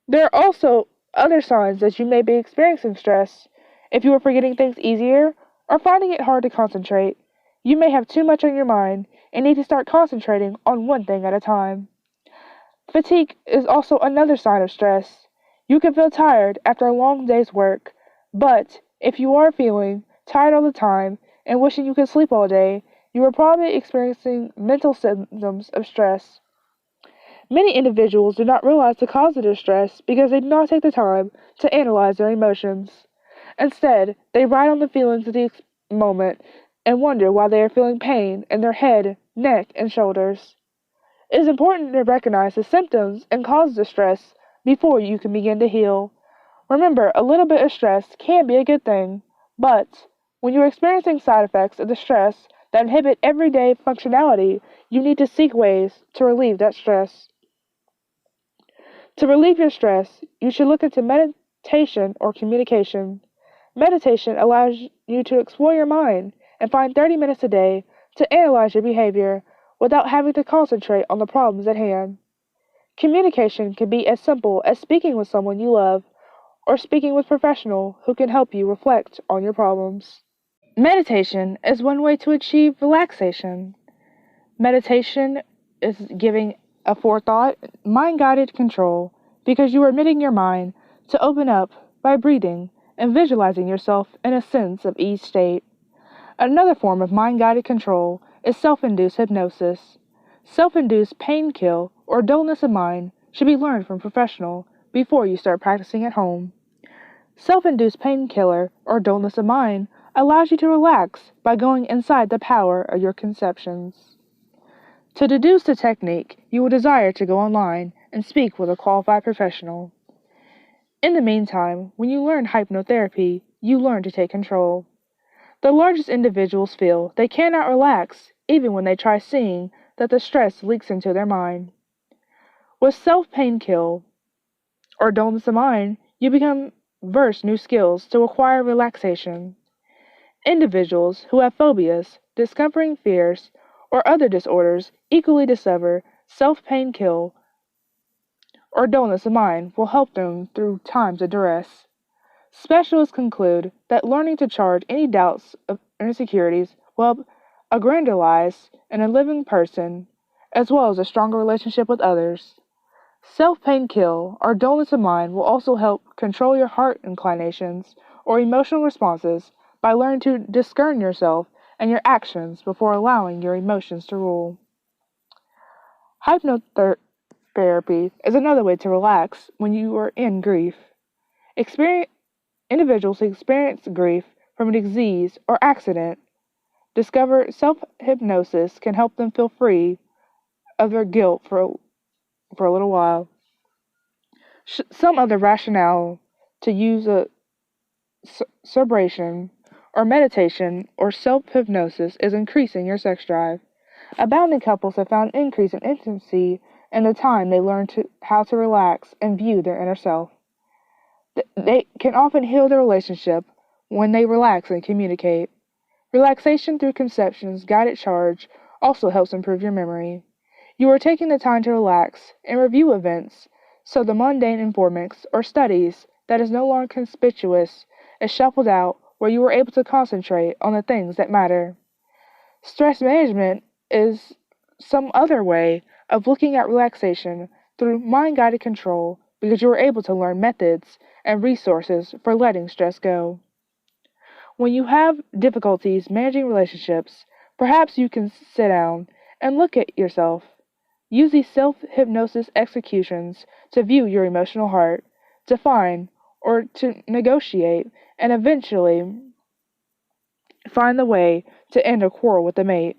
There are also other signs that you may be experiencing stress. If you are forgetting things easier or finding it hard to concentrate, you may have too much on your mind and need to start concentrating on one thing at a time. Fatigue is also another sign of stress. You can feel tired after a long day's work, but if you are feeling tired all the time and wishing you could sleep all day, you are probably experiencing mental symptoms of stress. Many individuals do not realize the cause of their stress because they do not take the time to analyze their emotions. Instead, they ride on the feelings of the moment and wonder why they are feeling pain in their head, neck, and shoulders. It is important to recognize the symptoms and causes of stress before you can begin to heal. Remember, a little bit of stress can be a good thing, but When you're experiencing side effects of the stress that inhibit everyday functionality, you need to seek ways to relieve that stress. To relieve your stress, you should look into meditation or communication. Meditation allows you to explore your mind and find 30 minutes a day to analyze your behavior without having to concentrate on the problems at hand. Communication can be as simple as speaking with someone you love or speaking with a professional who can help you reflect on your problems. Meditation is one way to achieve relaxation. Meditation is giving a forethought, mind-guided control because you are permitting your mind to open up by breathing and visualizing yourself in a sense of ease state. Another form of mind-guided control is self-induced hypnosis. Self-induced pain kill or dullness of mind should be learned from a professional before you start practicing at home. Self-induced painkiller or dullness of mind allows you to relax by going inside the power of your conceptions. To deduce the technique, you will desire to go online and speak with a qualified professional. In the meantime, when you learn hypnotherapy, you learn to take control. The largest individuals feel they cannot relax even when they try seeing that the stress leaks into their mind. With self-pain-kill or dullness of mind, you become versed new skills to acquire relaxation. Individuals who have phobias, discomforting fears, or other disorders equally discover self-pain-kill or dullness of mind will help them through times of duress. Specialists conclude that learning to charge any doubts or insecurities will help aggrandize in a living person, as well as a stronger relationship with others. Self-pain-kill or dullness of mind will also help control your heart inclinations or emotional responses by learning to discern yourself and your actions before allowing your emotions to rule. Hypnotherapy is another way to relax when you are in grief. Individuals who experience grief from a disease or accident discover self-hypnosis can help them feel free of their guilt for a little while. Some other rationale to use a cerebration or meditation or self-hypnosis is increasing your sex drive. Abounding couples have found an increase in intimacy in the time they learn how to relax and view their inner self. They can often heal their relationship when they relax and communicate. Relaxation through conception's guided charge also helps improve your memory. You are taking the time to relax and review events, so the mundane informants or studies that is no longer conspicuous is shuffled out where you are able to concentrate on the things that matter. Stress management is some other way of looking at relaxation through mind-guided control because you are able to learn methods and resources for letting stress go. When you have difficulties managing relationships, perhaps you can sit down and look at yourself. Use these self-hypnosis executions to view your emotional heart, to find or to negotiate, and eventually find the way to end a quarrel with a mate.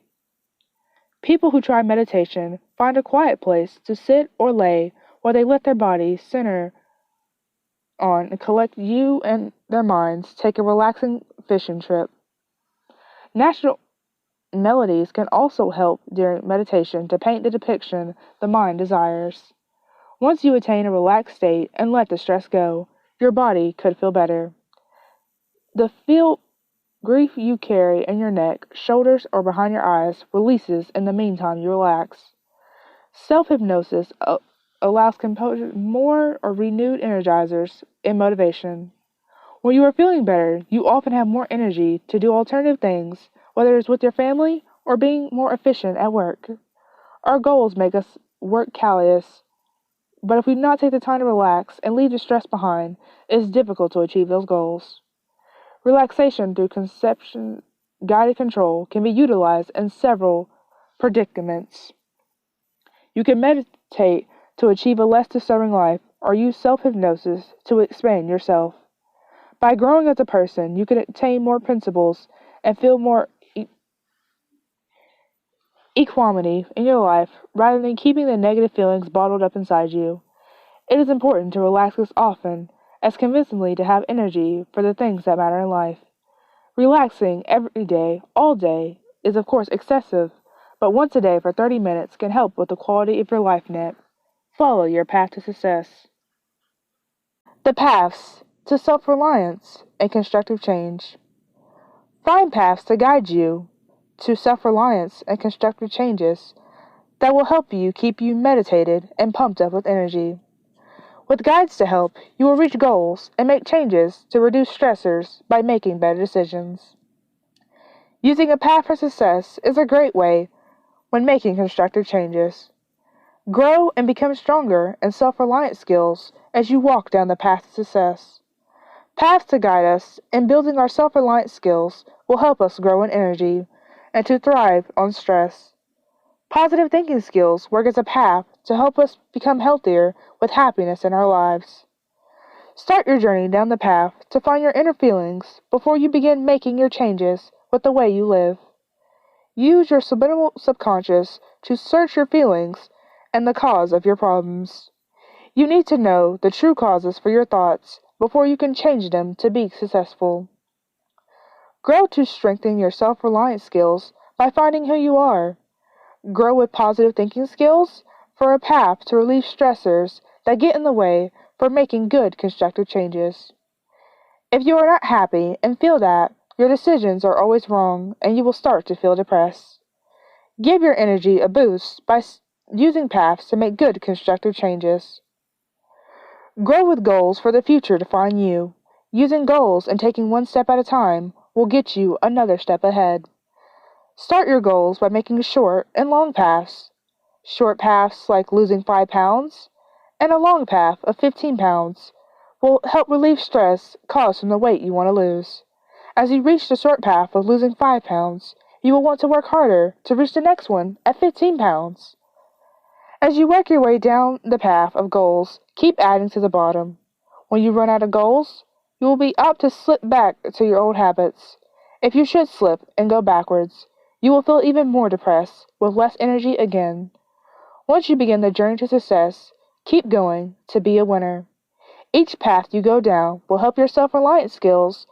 People who try meditation find a quiet place to sit or lay while they let their body center on and collect you and their minds take a relaxing fishing trip. Natural melodies can also help during meditation to paint the depiction the mind desires. Once you attain a relaxed state and let the stress go, your body could feel better. The grief you carry in your neck, shoulders, or behind your eyes releases in the meantime you relax. Self-hypnosis allows composure more or renewed energizers and motivation. When you are feeling better, you often have more energy to do alternative things, whether it's with your family or being more efficient at work. Our goals make us work callous, but if we do not take the time to relax and leave the stress behind, it is difficult to achieve those goals. Relaxation through conception guided control can be utilized in several predicaments. You can meditate to achieve a less disturbing life or use self-hypnosis to expand yourself. By growing as a person, you can attain more principles and feel more equanimity in your life rather than keeping the negative feelings bottled up inside you. It is important to relax as often as convincingly to have energy for the things that matter in life. Relaxing every day, all day, is of course excessive, but once a day for 30 minutes can help with the quality of your life net. Follow your path to success. The paths to self-reliance and constructive change. Find paths to guide you to self-reliance and constructive changes that will help you keep you meditated and pumped up with energy. With guides to help, you will reach goals and make changes to reduce stressors by making better decisions. Using a path for success is a great way when making constructive changes. Grow and become stronger in self-reliance skills as you walk down the path to success. Paths to guide us in building our self-reliance skills will help us grow in energy and to thrive on stress. Positive thinking skills work as a path to help us become healthier with happiness in our lives. Start your journey down the path to find your inner feelings before you begin making your changes with the way you live. Use your subliminal subconscious to search your feelings and the cause of your problems. You need to know the true causes for your thoughts before you can change them to be successful. Grow to strengthen your self-reliance skills by finding who you are. Grow with positive thinking skills for a path to relieve stressors that get in the way for making good constructive changes. If you are not happy and feel that, your decisions are always wrong and you will start to feel depressed. Give your energy a boost by using paths to make good constructive changes. Grow with goals for the future to find you. Using goals and taking one step at a time will get you another step ahead. Start your goals by making short and long paths. Short paths like losing 5 pounds and a long path of 15 pounds will help relieve stress caused from the weight you want to lose. As you reach the short path of losing 5 pounds, you will want to work harder to reach the next one at 15 pounds. As you work your way down the path of goals, keep adding to the bottom. When you run out of goals, you will be apt to slip back to your old habits. If you should slip and go backwards, you will feel even more depressed with less energy again. Once you begin the journey to success, keep going to be a winner. Each path you go down will help your self-reliance skills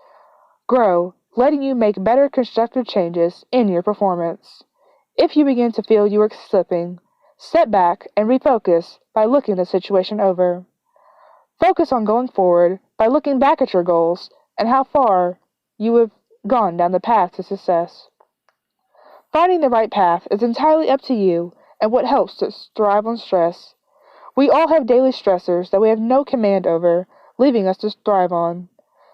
grow, letting you make better constructive changes in your performance. If you begin to feel you are slipping, step back and refocus by looking the situation over. Focus on going forward by looking back at your goals and how far you have gone down the path to success. Finding the right path is entirely up to you and what helps to thrive on stress. We all have daily stressors that we have no command over, leaving us to thrive on.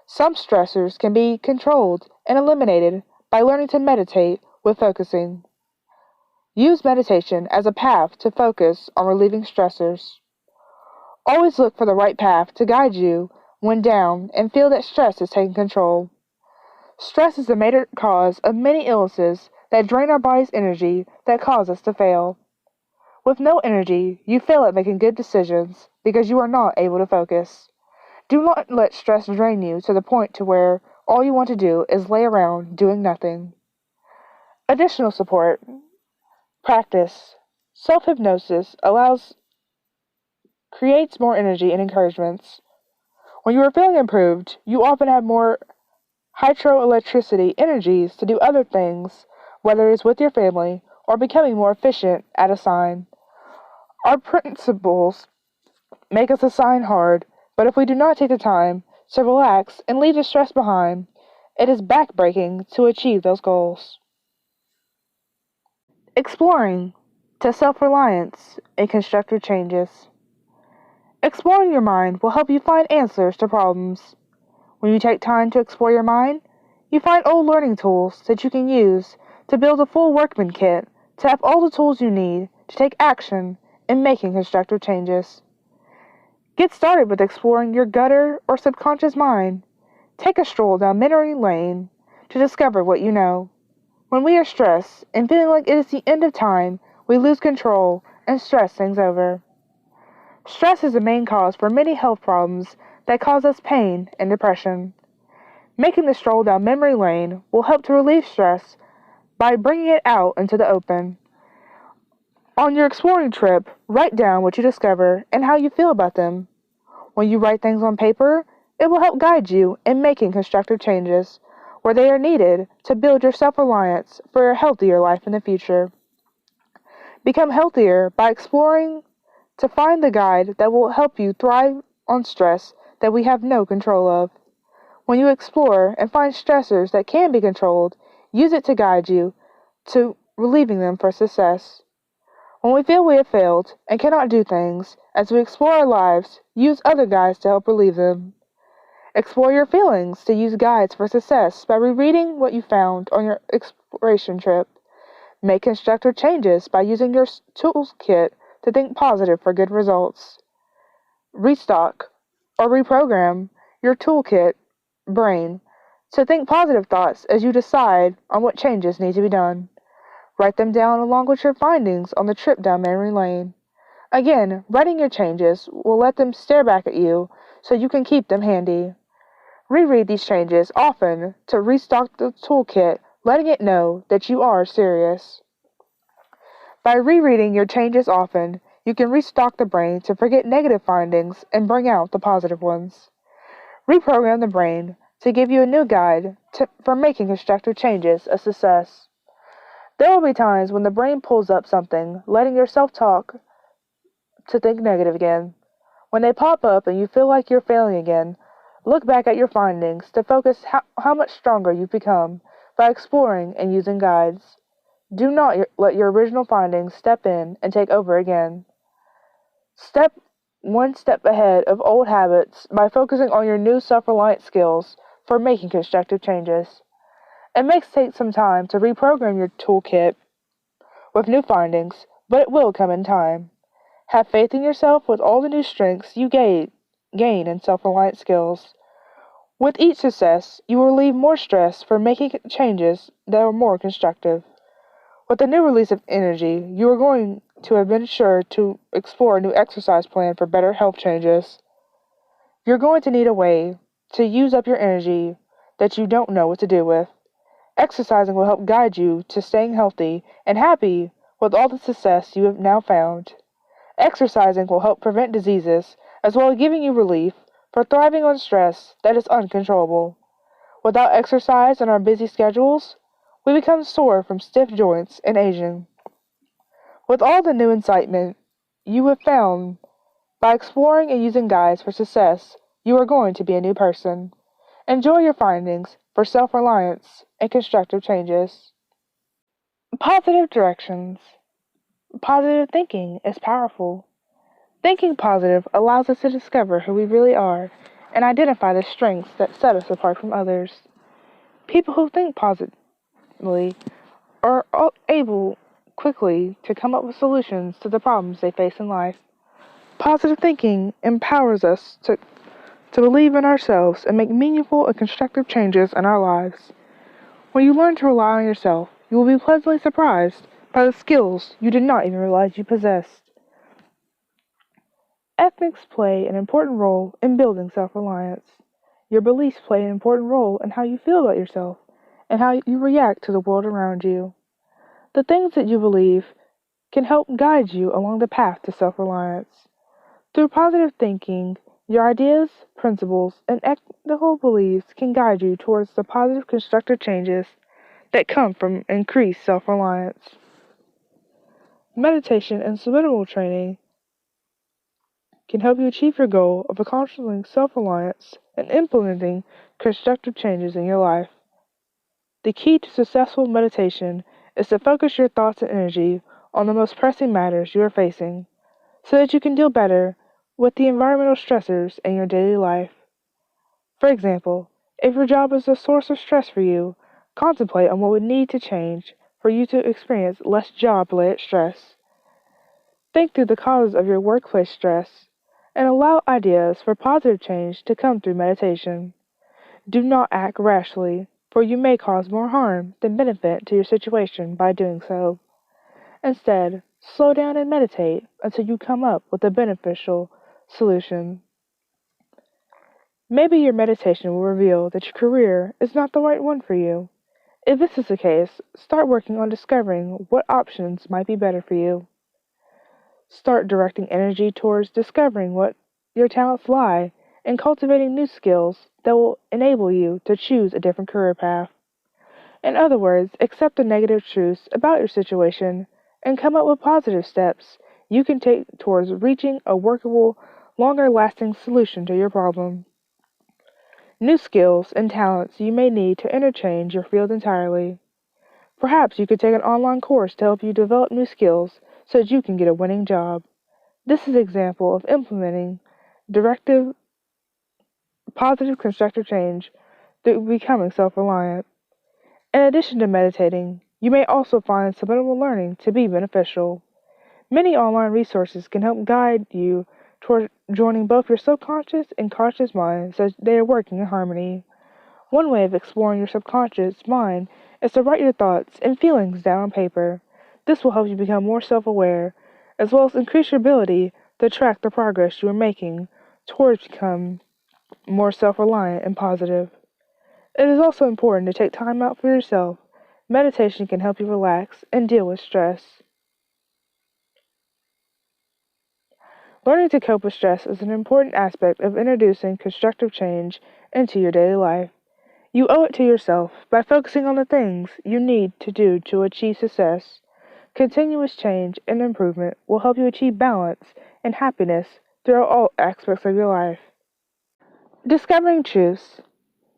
Some stressors can be controlled and eliminated by learning to meditate with focusing. Use meditation as a path to focus on relieving stressors. Always look for the right path to guide you when down and feel that stress is taking control. Stress is the major cause of many illnesses that drain our body's energy that cause us to fail. With no energy, you fail at making good decisions because you are not able to focus. Do not let stress drain you to the point to where all you want to do is lay around doing nothing. Additional support. Practice. Self-hypnosis creates more energy and encouragements. When you are feeling improved, you often have more hydroelectricity energies to do other things, whether it is with your family or becoming more efficient at a sign. Our principles make us assign hard, but if we do not take the time to relax and leave the stress behind, it is backbreaking to achieve those goals. Exploring to self-reliance and constructive changes. Exploring your mind will help you find answers to problems. When you take time to explore your mind, you find old learning tools that you can use to build a full workman kit to have all the tools you need to take action in making constructive changes. Get started with exploring your gutter or subconscious mind. Take a stroll down memory lane to discover what you know. When we are stressed and feeling like it is the end of time, we lose control and stress things over. Stress is the main cause for many health problems that cause us pain and depression. Making the stroll down memory lane will help to relieve stress by bringing it out into the open. On your exploring trip, write down what you discover and how you feel about them. When you write things on paper, it will help guide you in making constructive changes where they are needed to build your self-reliance for a healthier life in the future. Become healthier by exploring to find the guide that will help you thrive on stress that we have no control of. When you explore and find stressors that can be controlled, use it to guide you to relieving them for success. When we feel we have failed and cannot do things, as we explore our lives, use other guides to help relieve them. Explore your feelings to use guides for success by rereading what you found on your exploration trip. Make constructive changes by using your toolkit to think positive for good results. Restock or reprogram your toolkit brain to think positive thoughts as you decide on what changes need to be done. Write them down along with your findings on the trip down memory lane. Again, writing your changes will let them stare back at you so you can keep them handy. Reread these changes often to restock the toolkit, letting it know that you are serious. By rereading your changes often, you can restock the brain to forget negative findings and bring out the positive ones. Reprogram the brain to give you a new guide for making constructive changes a success. There will be times when the brain pulls up something, letting your self-talk to think negative again. When they pop up and you feel like you're failing again, look back at your findings to focus how much stronger you've become by exploring and using guides. Do not let your original findings step in and take over again. Step one step ahead of old habits by focusing on your new self-reliance skills for making constructive changes. It may take some time to reprogram your toolkit with new findings, but it will come in time. Have faith in yourself with all the new strengths you gain in self-reliance skills. With each success, you will relieve more stress for making changes that are more constructive. With the new release of energy, you are going to have been sure to explore a new exercise plan for better health changes. You're going to need a way to use up your energy that you don't know what to do with. Exercising will help guide you to staying healthy and happy with all the success you have now found. Exercising will help prevent diseases as well as giving you relief for thriving on stress that is uncontrollable. Without exercise in our busy schedules, we become sore from stiff joints and aging. With all the new incitement you have found by exploring and using guides for success, you are going to be a new person. Enjoy your findings for self-reliance and constructive changes. Positive directions. Positive thinking is powerful. Thinking positive allows us to discover who we really are and identify the strengths that set us apart from others. People who think positively are able quickly to come up with solutions to the problems they face in life. Positive thinking empowers us to believe in ourselves and make meaningful and constructive changes in our lives. When you learn to rely on yourself, you will be pleasantly surprised by the skills you did not even realize you possessed. Ethics play an important role in building self-reliance. Your beliefs play an important role in how you feel about yourself and how you react to the world around you. The things that you believe can help guide you along the path to self-reliance. Through positive thinking, your ideas, principles, and ethical beliefs can guide you towards the positive constructive changes that come from increased self-reliance. Meditation and subliminal training can help you achieve your goal of accomplishing self-reliance and implementing constructive changes in your life. The key to successful meditation is to focus your thoughts and energy on the most pressing matters you are facing, so that you can deal better with the environmental stressors in your daily life. For example, if your job is a source of stress for you, contemplate on what would need to change for you to experience less job-related stress. Think through the causes of your workplace stress and allow ideas for positive change to come through meditation. Do not act rashly, for you may cause more harm than benefit to your situation by doing so. Instead, slow down and meditate until you come up with a beneficial solution. Maybe your meditation will reveal that your career is not the right one for you. If this is the case, start working on discovering what options might be better for you. Start directing energy towards discovering what your talents lie and cultivating new skills that will enable you to choose a different career path. In other words, accept the negative truths about your situation and come up with positive steps you can take towards reaching a workable, longer-lasting solution to your problem. New skills and talents you may need to interchange your field entirely. Perhaps you could take an online course to help you develop new skills so that you can get a winning job. This is an example of implementing directive, positive, constructive change through becoming self-reliant. In addition to meditating, you may also find subliminal learning to be beneficial. Many online resources can help guide you toward joining both your subconscious and conscious minds so they are working in harmony. One way of exploring your subconscious mind is to write your thoughts and feelings down on paper. This will help you become more self-aware, as well as increase your ability to track the progress you are making towards becoming more self-reliant and positive. It is also important to take time out for yourself. Meditation can help you relax and deal with stress. Learning to cope with stress is an important aspect of introducing constructive change into your daily life. You owe it to yourself by focusing on the things you need to do to achieve success. Continuous change and improvement will help you achieve balance and happiness throughout all aspects of your life. Discovering truths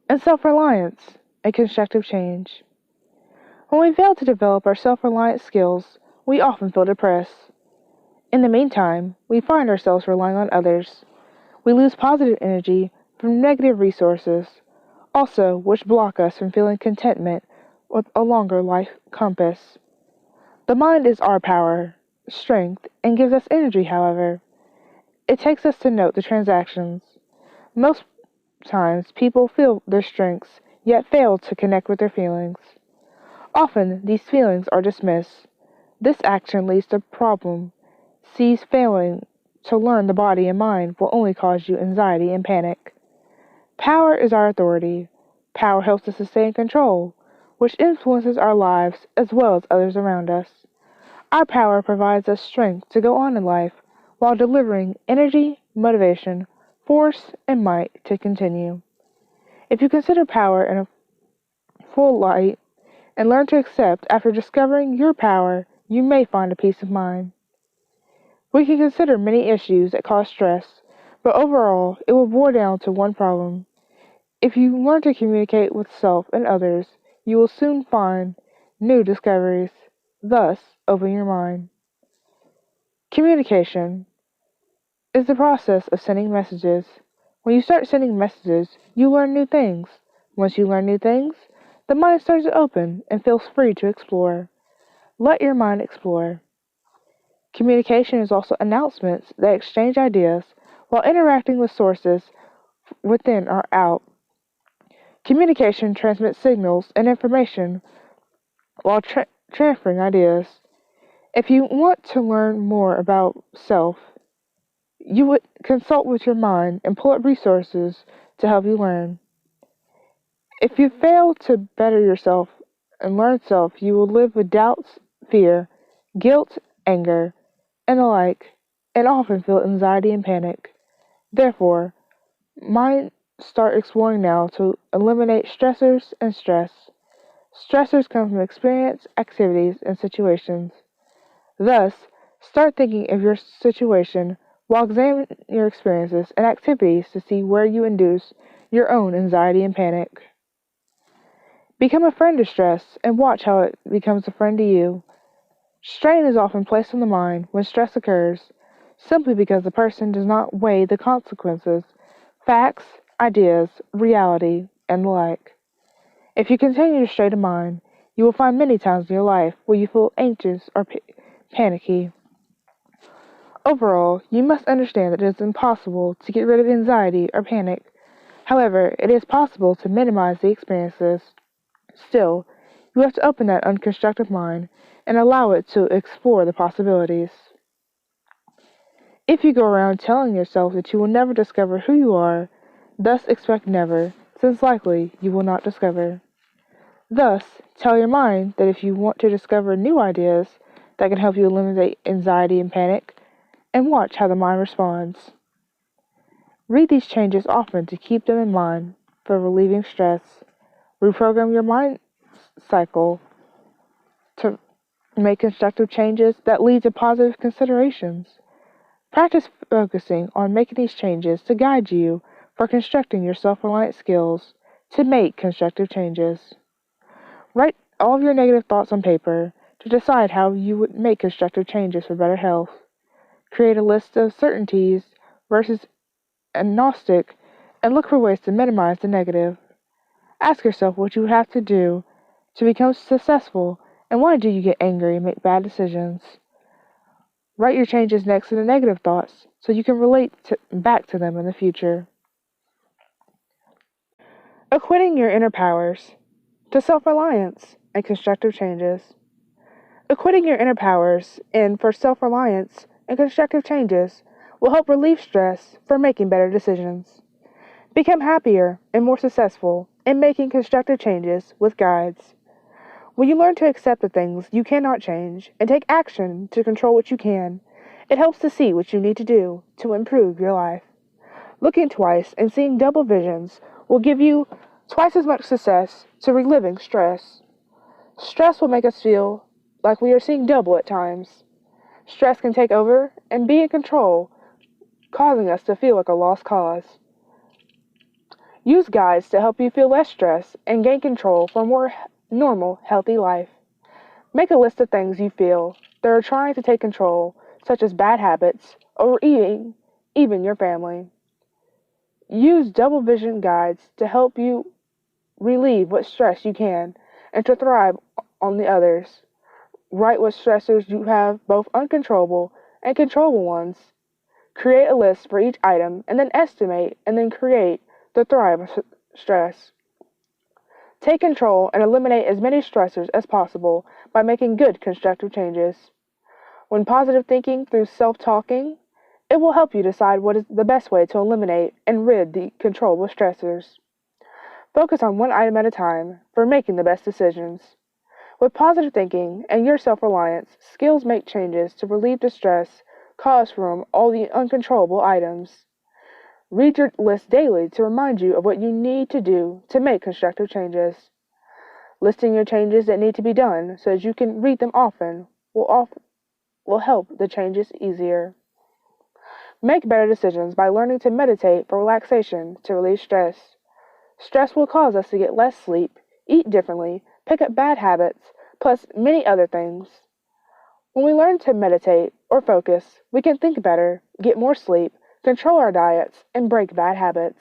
and self-reliance and constructive change. When we fail to develop our self-reliant skills, we often feel depressed. In the meantime, we find ourselves relying on others. We lose positive energy from negative resources, also which block us from feeling contentment with a longer life compass. The mind is our power, strength, and gives us energy, however. It takes us to note the transactions. Most times, people feel their strengths, yet fail to connect with their feelings. Often, these feelings are dismissed. This action leads to problem. Sees failing to learn the body and mind will only cause you anxiety and panic. Power is our authority. Power helps us to stay in control, which influences our lives as well as others around us. Our power provides us strength to go on in life while delivering energy, motivation, force, and might to continue. If you consider power in a full light and learn to accept after discovering your power, you may find a peace of mind. We can consider many issues that cause stress, but overall, it will boil down to one problem. If you learn to communicate with self and others, you will soon find new discoveries. Thus, open your mind. Communication is the process of sending messages. When you start sending messages, you learn new things. Once you learn new things, the mind starts to open and feels free to explore. Let your mind explore. Communication is also announcements that exchange ideas while interacting with sources within or out. Communication transmits signals and information while transferring ideas. If you want to learn more about self, you would consult with your mind and pull up resources to help you learn. If you fail to better yourself and learn self, you will live with doubts, fear, guilt, anger, and the like, and often feel anxiety and panic. Therefore, mind start exploring now to eliminate stressors and stress. Stressors come from experience, activities, and situations. Thus, start thinking of your situation while examining your experiences and activities to see where you induce your own anxiety and panic. Become a friend to stress and watch how it becomes a friend to you. Strain is often placed on the mind when stress occurs, simply because the person does not weigh the consequences, facts, ideas, reality, and the like. If you continue to strain a mind, you will find many times in your life where you feel anxious or panicky. Overall, you must understand that it is impossible to get rid of anxiety or panic. However, it is possible to minimize the experiences. Still, you have to open that unconstructive mind and allow it to explore the possibilities. If you go around telling yourself that you will never discover who you are, thus expect never, since likely you will not discover. Thus, tell your mind that if you want to discover new ideas that can help you eliminate anxiety and panic, and watch how the mind responds. Read these changes often to keep them in mind for relieving stress. Reprogram your mind cycle to make constructive changes that lead to positive considerations. Practice focusing on making these changes to guide you for constructing your self-reliant skills to make constructive changes. Write all of your negative thoughts on paper to decide how you would make constructive changes for better health. Create a list of certainties versus agnostic and look for ways to minimize the negative. Ask yourself what you would have to do to become successful and why do you get angry and make bad decisions. Write your changes next to the negative thoughts so you can back to them in the future. Acquitting your inner powers to self-reliance and constructive changes. Acquitting your inner powers and for self-reliance and constructive changes will help relieve stress for making better decisions. Become happier and more successful in making constructive changes with guides. When you learn to accept the things you cannot change and take action to control what you can, it helps to see what you need to do to improve your life. Looking twice and seeing double visions will give you twice as much success to reliving stress. Stress will make us feel like we are seeing double at times. Stress can take over and be in control, causing us to feel like a lost cause. Use guides to help you feel less stress and gain control for a more normal, healthy life. Make a list of things you feel that are trying to take control, such as bad habits, overeating, even your family. Use double vision guides to help you relieve what stress you can and to thrive on the others. Write what stressors you have, both uncontrollable and controllable ones. Create a list for each item and then estimate and then create the thrive of stress. Take control and eliminate as many stressors as possible by making good constructive changes. When positive thinking through self-talking, it will help you decide what is the best way to eliminate and rid the controllable stressors. Focus on one item at a time for making the best decisions. With positive thinking and your self-reliance, skills make changes to relieve the stress caused from all the uncontrollable items. Read your list daily to remind you of what you need to do to make constructive changes. Listing your changes that need to be done so that you can read them often will help the changes easier. Make better decisions by learning to meditate for relaxation to relieve stress. Stress will cause us to get less sleep, eat differently, pick up bad habits, plus many other things. When we learn to meditate or focus, we can think better, get more sleep, control our diets, and break bad habits.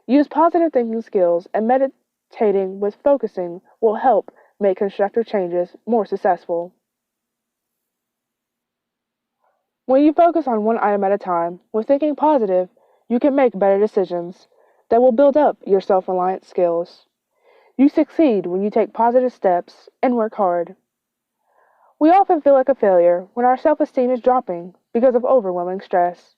Use positive thinking skills and meditating with focusing will help make constructive changes more successful. When you focus on one item at a time, with thinking positive, you can make better decisions that will build up your self-reliance skills. You succeed when you take positive steps and work hard. We often feel like a failure when our self-esteem is dropping because of overwhelming stress.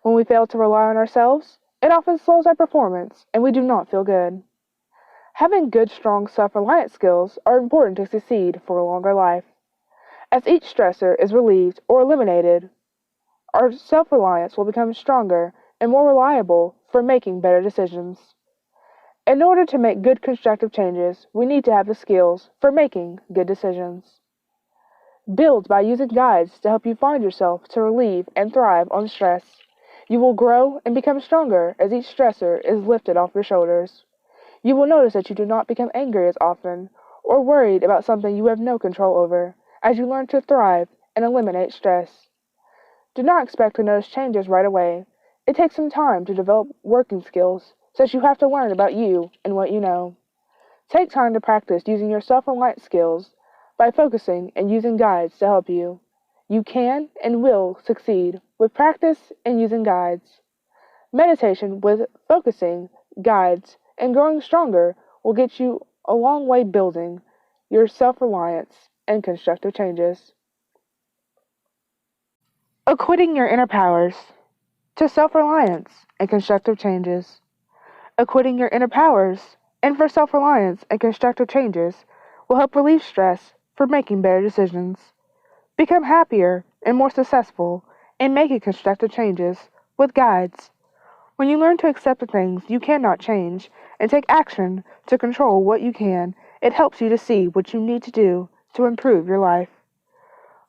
When we fail to rely on ourselves, it often slows our performance and we do not feel good. Having good, strong self-reliance skills are important to succeed for a longer life. As each stressor is relieved or eliminated, our self-reliance will become stronger and more reliable for making better decisions. In order to make good constructive changes, we need to have the skills for making good decisions. Build by using guides to help you find yourself to relieve and thrive on stress. You will grow and become stronger as each stressor is lifted off your shoulders. You will notice that you do not become angry as often or worried about something you have no control over as you learn to thrive and eliminate stress. Do not expect to notice changes right away. It takes some time to develop working skills, since you have to learn about you and what you know. Take time to practice using your self-reliance skills by focusing and using guides to help you. You can and will succeed with practice and using guides. Meditation with focusing, guides, and growing stronger will get you a long way building your self-reliance and constructive changes. Acquitting your inner powers to self-reliance and constructive changes. Acquitting your inner powers and for self-reliance and constructive changes will help relieve stress for making better decisions. Become happier and more successful in making constructive changes with guides. When you learn to accept the things you cannot change and take action to control what you can, It helps you to see what you need to do to improve your life.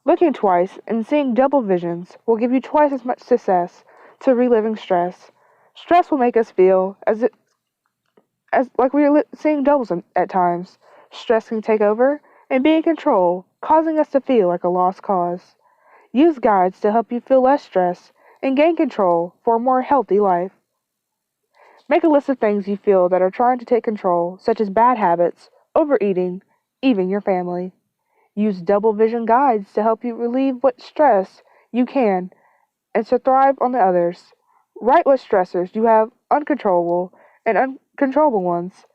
Looking twice and seeing double visions will give you twice as much success to reliving stress. Stress will make us feel as like we are seeing doubles at times. Stress can take over and be in control, causing us to feel like a lost cause. Use guides to help you feel less stress and gain control for a more healthy life. Make a list of things you feel that are trying to take control, such as bad habits, overeating, even your family. Use double vision guides to help you relieve what stress you can and to thrive on the others. Write what stressors you have uncontrollable and uncontrollable ones.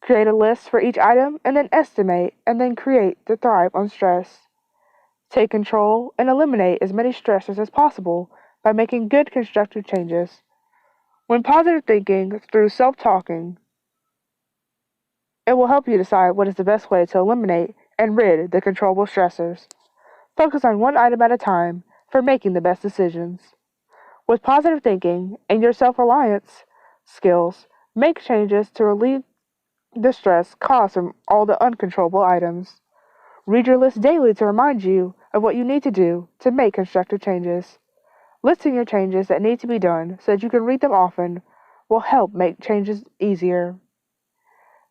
Create a list for each item and then estimate and then create to thrive on stress. Take control and eliminate as many stressors as possible by making good constructive changes. When positive thinking through self-talking, it will help you decide what is the best way to eliminate and rid the controllable stressors. Focus on one item at a time for making the best decisions. With positive thinking and your self-reliance skills, make changes to relieve the stress caused from all the uncontrollable items. Read your list daily to remind you of what you need to do to make constructive changes. Listing your changes that need to be done so that you can read them often will help make changes easier.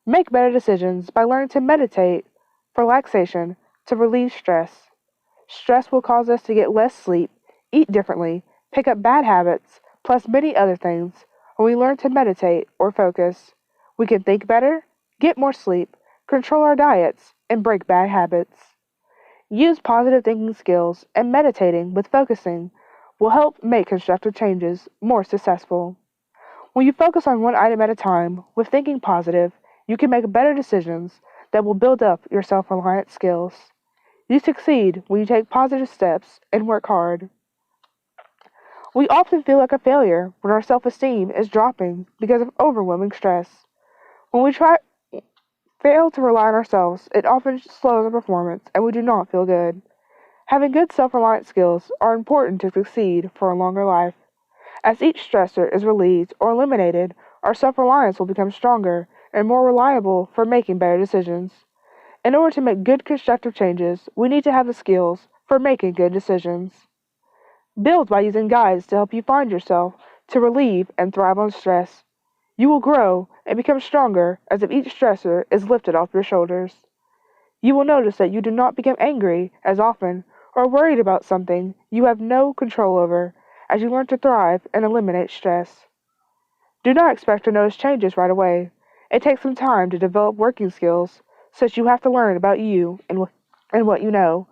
Make better decisions by learning to meditate for relaxation to relieve stress. Stress will cause us to get less sleep, eat differently, pick up bad habits, plus many other things. When we learn to meditate or focus, we can think better, get more sleep, control our diets, and break bad habits. Use positive thinking skills and meditating with focusing will help make constructive changes more successful. When you focus on one item at a time with thinking positive, you can make better decisions that will build up your self-reliance skills. You succeed when you take positive steps and work hard. We often feel like a failure when our self-esteem is dropping because of overwhelming stress. When we fail to rely on ourselves, it often slows our performance and we do not feel good. Having good self-reliance skills are important to succeed for a longer life. As each stressor is relieved or eliminated, our self-reliance will become stronger and more reliable for making better decisions. In order to make good constructive changes, we need to have the skills for making good decisions. Build by using guides to help you find yourself, to relieve and thrive on stress. You will grow and become stronger as if each stressor is lifted off your shoulders. You will notice that you do not become angry as often or worried about something you have no control over as you learn to thrive and eliminate stress. Do not expect to notice changes right away. It takes some time to develop working skills, such you have to learn about you and what you know.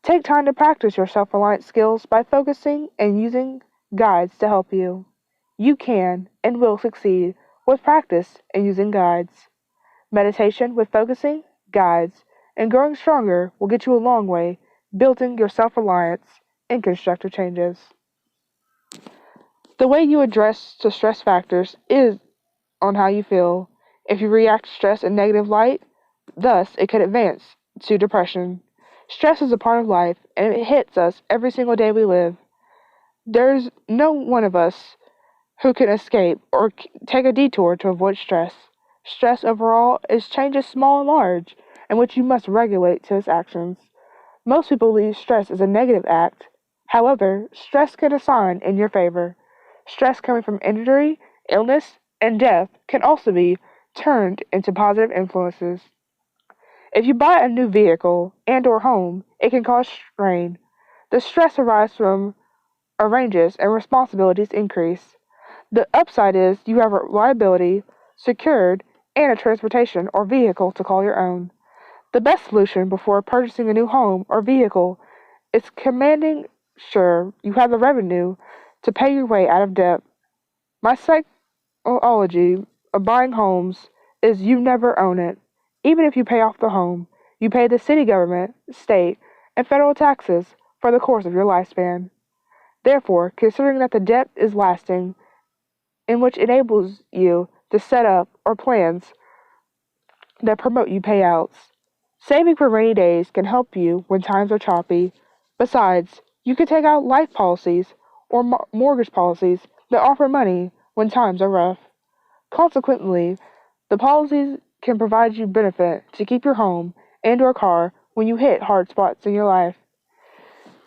Take time to practice your self-reliance skills by focusing and using guides to help you. You can and will succeed with practice and using guides. Meditation with focusing, guides, and growing stronger will get you a long way, building your self-reliance and constructive changes. The way you address the stress factors is on how you feel. If you react to stress in negative light, thus it could advance to depression. Stress is a part of life, and it hits us every single day we live. There's no one of us who can escape or take a detour to avoid stress. Stress overall is changes small and large, and which you must regulate to its actions. Most people believe stress is a negative act. However, stress can assign in your favor. Stress coming from injury, illness, and death can also be turned into positive influences. If you buy a new vehicle and or home, it can cause strain. The stress arises from arranges and responsibilities increase. The upside is you have reliability secured and a transportation or vehicle to call your own. The best solution before purchasing a new home or vehicle is commanding sure you have the revenue to pay your way out of debt. My psychology of buying homes is you never own it. Even if you pay off the home, you pay the city government, state, and federal taxes for the course of your lifespan. Therefore, considering that the debt is lasting, in which enables you to set up or plans that promote you payouts. Saving for rainy days can help you when times are choppy. Besides, you can take out life policies or mortgage policies that offer money when times are rough. Consequently, the policies can provide you benefit to keep your home and or car when you hit hard spots in your life.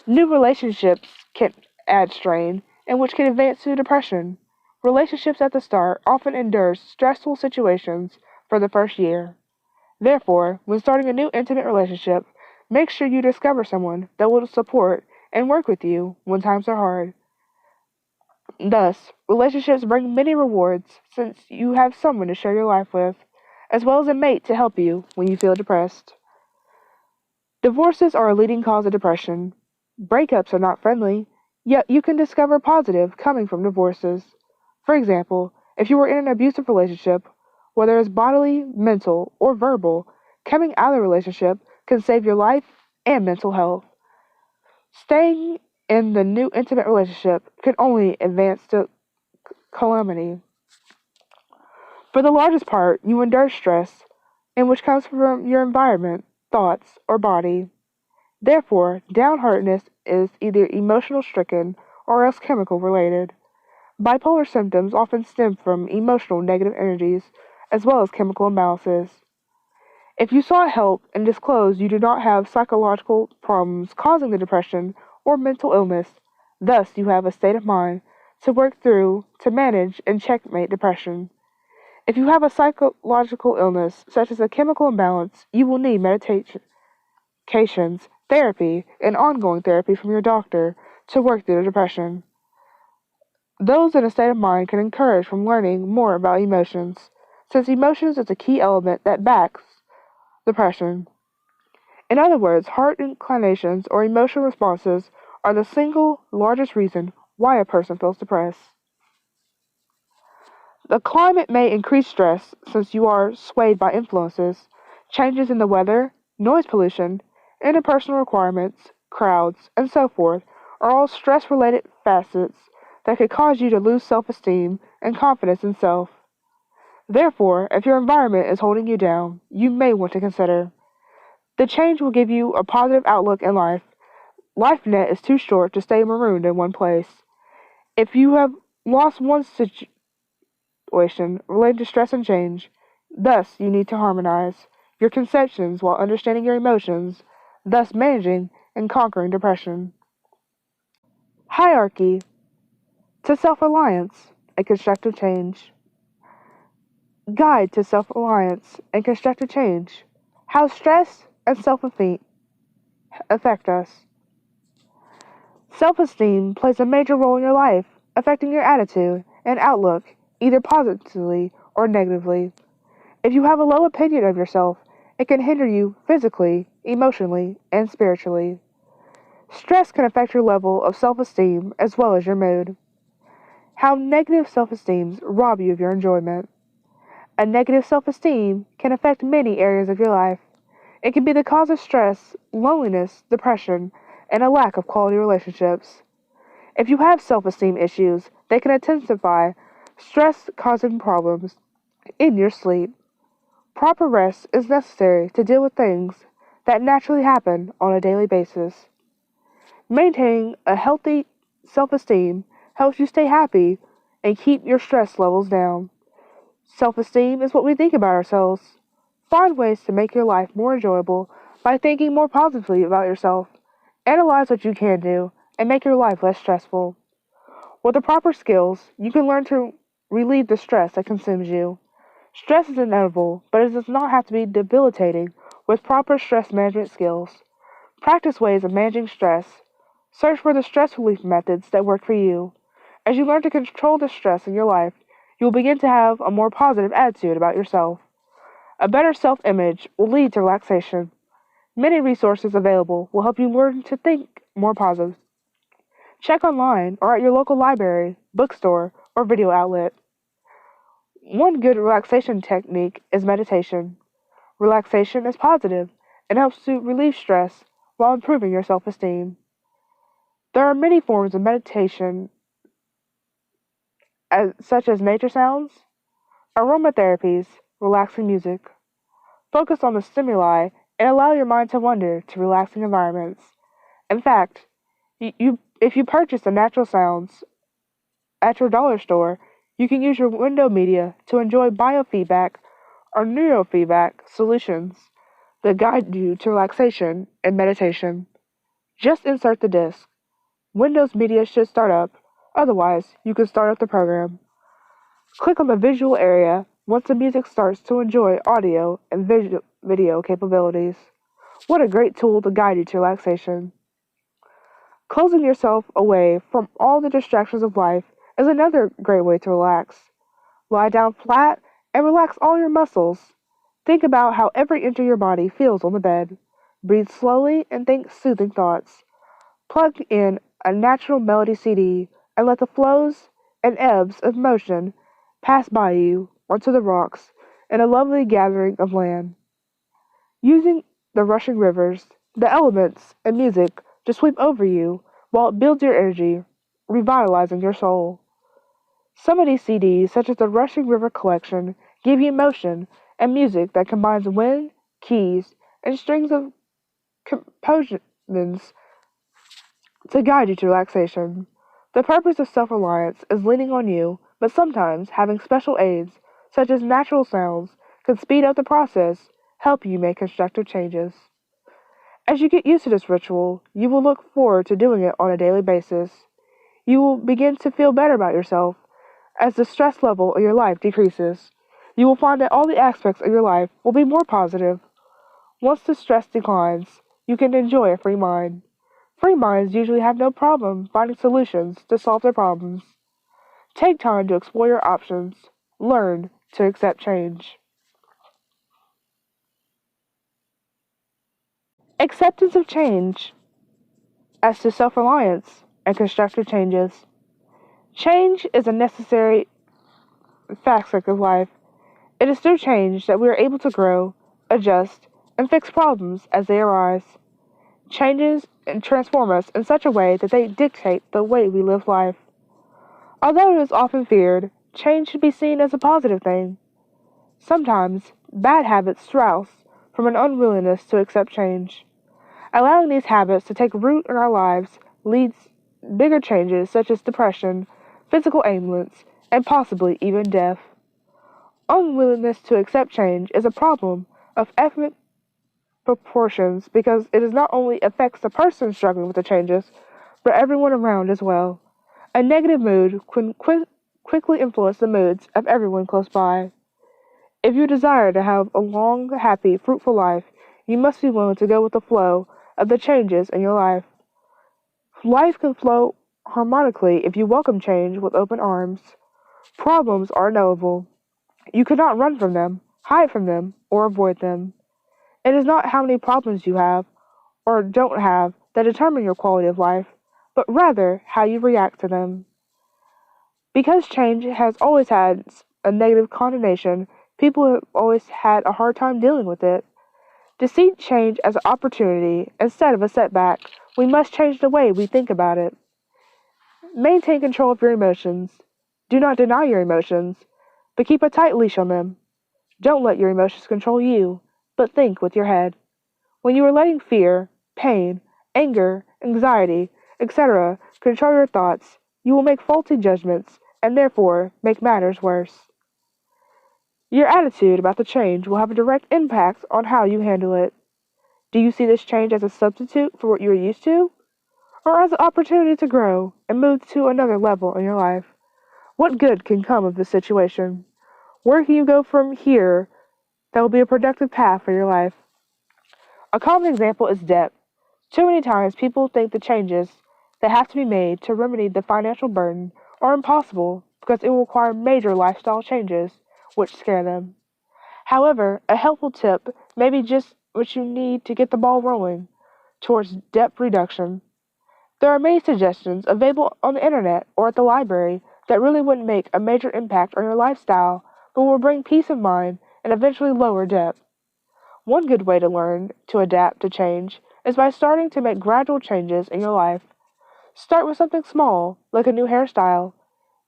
New relationships can add strain, and which can advance to depression. Relationships at the start often endure stressful situations for the first year. Therefore, when starting a new intimate relationship, make sure you discover someone that will support and work with you when times are hard. Thus, relationships bring many rewards since you have someone to share your life with, as well as a mate to help you when you feel depressed. Divorces are a leading cause of depression. Breakups are not friendly, yet you can discover positive coming from divorces. For example, if you were in an abusive relationship, whether it's bodily, mental, or verbal, coming out of the relationship can save your life and mental health. Staying in the new intimate relationship can only advance to calamity. For the largest part, you endure stress, in which comes from your environment, thoughts, or body. Therefore, downheartedness is either emotional stricken or else chemical related. Bipolar symptoms often stem from emotional negative energies as well as chemical imbalances. If you sought help and disclosed you do not have psychological problems causing the depression or mental illness, thus you have a state of mind to work through to manage and checkmate depression. If you have a psychological illness, such as a chemical imbalance, you will need medications, therapy, and ongoing therapy from your doctor to work through the depression. Those in a state of mind can encourage from learning more about emotions, since emotions is a key element that backs depression. In other words, heart inclinations or emotional responses are the single largest reason why a person feels depressed. The climate may increase stress since you are swayed by influences. Changes in the weather, noise pollution, interpersonal requirements, crowds, and so forth are all stress related facets that could cause you to lose self esteem and confidence in self. Therefore, if your environment is holding you down, you may want to consider. The change will give you a positive outlook in life. Life net is too short to stay marooned in one place. If you have lost one situation related to stress and change, thus you need to harmonize your conceptions while understanding your emotions, thus managing and conquering depression. Hierarchy to self-reliance and constructive change. Guide to self-reliance and constructive change. How stress and self-esteem affect us. Self-esteem plays a major role in your life, affecting your attitude and outlook, either positively or negatively. If you have a low opinion of yourself, it can hinder you physically, emotionally, and spiritually. Stress can affect your level of self-esteem as well as your mood. How negative self-esteem rob you of your enjoyment. A negative self-esteem can affect many areas of your life. It can be the cause of stress, loneliness, depression, and a lack of quality relationships. If you have self-esteem issues, they can intensify stress-causing problems in your sleep. Proper rest is necessary to deal with things that naturally happen on a daily basis. Maintaining a healthy self-esteem helps you stay happy and keep your stress levels down. Self-esteem is what we think about ourselves. Find ways to make your life more enjoyable by thinking more positively about yourself. Analyze what you can do and make your life less stressful. With the proper skills, you can learn to relieve the stress that consumes you. Stress is inevitable, but it does not have to be debilitating with proper stress management skills. Practice ways of managing stress. Search for the stress relief methods that work for you. As you learn to control the stress in your life, you will begin to have a more positive attitude about yourself. A better self-image will lead to relaxation. Many resources available will help you learn to think more positive. Check online or at your local library, bookstore, or video outlet. One good relaxation technique is meditation. Relaxation is positive and helps to relieve stress while improving your self-esteem. There are many forms of meditation, such as nature sounds, aromatherapies, relaxing music. Focus on the stimuli and allow your mind to wander to relaxing environments. In fact, if you purchase the natural sounds at your dollar store, you can use your window media to enjoy biofeedback are neurofeedback solutions that guide you to relaxation and meditation. Just insert the disk. Windows Media should start up, otherwise, you can start up the program. Click on the visual area once the music starts to enjoy audio and video capabilities. What a great tool to guide you to relaxation. Closing yourself away from all the distractions of life is another great way to relax. Lie down flat and relax all your muscles. Think about how every inch of your body feels on the bed. Breathe slowly and think soothing thoughts. Plug in a natural melody CD and let the flows and ebbs of motion pass by you onto the rocks in a lovely gathering of land. Using the rushing rivers, the elements, and music to sweep over you while it builds your energy, revitalizing your soul. Some of these CDs, such as the Rushing River Collection, give you motion and music that combines wind, keys, and strings of compositions to guide you to relaxation. The purpose of self-reliance is leaning on you, but sometimes having special aids, such as natural sounds, can speed up the process, help you make constructive changes. As you get used to this ritual, you will look forward to doing it on a daily basis. You will begin to feel better about yourself as the stress level of your life decreases. You will find that all the aspects of your life will be more positive. Once the stress declines, you can enjoy a free mind. Free minds usually have no problem finding solutions to solve their problems. Take time to explore your options. Learn to accept change. Acceptance of change. As to self-reliance and constructive changes. Change is a necessary facet of life. It is through change that we are able to grow, adjust, and fix problems as they arise. Changes and transform us in such a way that they dictate the way we live life. Although it is often feared, change should be seen as a positive thing. Sometimes, bad habits sprout from an unwillingness to accept change. Allowing these habits to take root in our lives leads bigger changes such as depression, physical ailments, and possibly even death. Unwillingness to accept change is a problem of epic proportions because it not only affects the person struggling with the changes, but everyone around as well. A negative mood can quickly influence the moods of everyone close by. If you desire to have a long, happy, fruitful life, you must be willing to go with the flow of the changes in your life. Life can flow harmonically if you welcome change with open arms. Problems are knowable. You cannot run from them, hide from them, or avoid them. It is not how many problems you have or don't have that determine your quality of life, but rather how you react to them. Because change has always had a negative connotation, people have always had a hard time dealing with it. To see change as an opportunity instead of a setback, we must change the way we think about it. Maintain control of your emotions. Do not deny your emotions, but keep a tight leash on them. Don't let your emotions control you, but think with your head. When you are letting fear, pain, anger, anxiety, etc., control your thoughts, you will make faulty judgments and therefore make matters worse. Your attitude about the change will have a direct impact on how you handle it. Do you see this change as a substitute for what you are used to, or as an opportunity to grow and move to another level in your life? What good can come of this situation? Where can you go from here that will be a productive path for your life? A common example is debt. Too many times people think the changes that have to be made to remedy the financial burden are impossible because it will require major lifestyle changes, which scare them. However, a helpful tip may be just what you need to get the ball rolling towards debt reduction. There are many suggestions available on the internet or at the library that really wouldn't make a major impact on your lifestyle, but will bring peace of mind and eventually lower debt. One good way to learn to adapt to change is by starting to make gradual changes in your life. Start with something small, like a new hairstyle.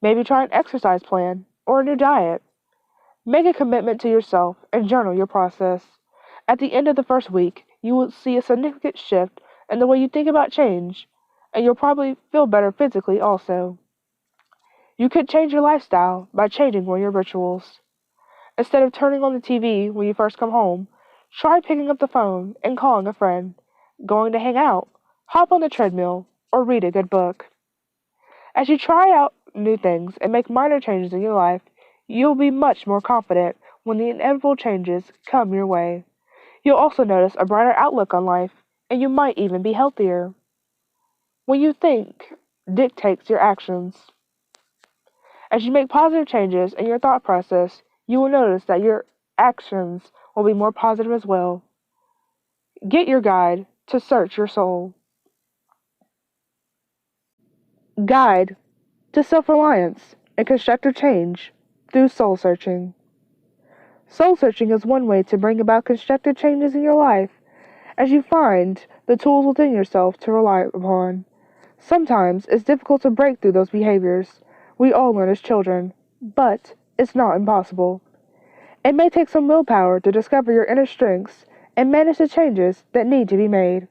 Maybe try an exercise plan or a new diet. Make a commitment to yourself and journal your process. At the end of the first week, you will see a significant shift in the way you think about change, and you'll probably feel better physically also. You could change your lifestyle by changing one of your rituals. Instead of turning on the TV when you first come home, try picking up the phone and calling a friend, going to hang out, hop on the treadmill, or read a good book. As you try out new things and make minor changes in your life, you'll be much more confident when the inevitable changes come your way. You'll also notice a brighter outlook on life, and you might even be healthier. When you think dictates your actions. As you make positive changes in your thought process, you will notice that your actions will be more positive as well. Get your guide to search your soul. Guide to self-reliance and constructive change through soul searching. Soul searching is one way to bring about constructive changes in your life as you find the tools within yourself to rely upon. Sometimes it's difficult to break through those behaviors we all learn as children, but it's not impossible. It may take some willpower to discover your inner strengths and manage the changes that need to be made.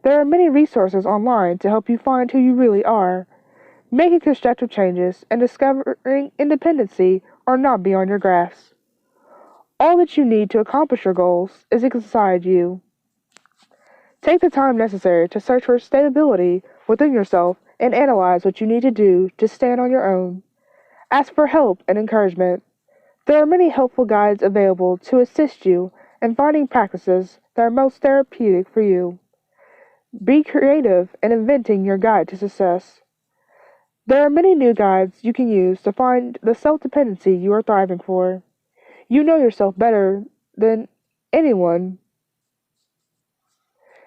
There are many resources online to help you find who you really are. Making constructive changes and discovering independency are not beyond your grasp. All that you need to accomplish your goals is inside you. Take the time necessary to search for stability within yourself and analyze what you need to do to stand on your own. Ask for help and encouragement. There are many helpful guides available to assist you in finding practices that are most therapeutic for you. Be creative in inventing your guide to success. There are many new guides you can use to find the self-dependency you are thriving for. You know yourself better than anyone,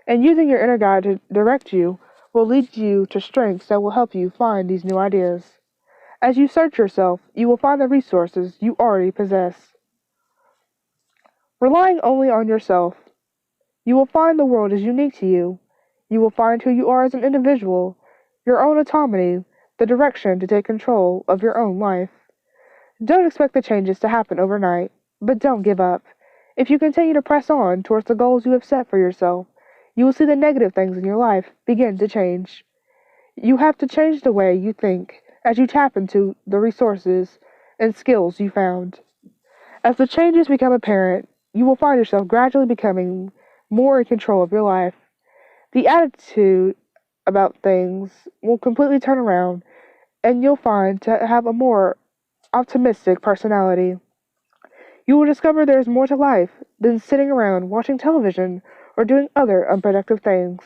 and using your inner guide to direct you will lead you to strengths that will help you find these new ideas. As you search yourself, you will find the resources you already possess. Relying only on yourself, you will find the world is unique to you. You will find who you are as an individual, your own autonomy, the direction to take control of your own life. Don't expect the changes to happen overnight, but don't give up. If you continue to press on towards the goals you have set for yourself, you will see the negative things in your life begin to change. You have to change the way you think as you tap into the resources and skills you found. As the changes become apparent, you will find yourself gradually becoming more in control of your life. The attitude about things will completely turn around, and you'll find to have a more optimistic personality. You will discover there is more to life than sitting around watching television or doing other unproductive things.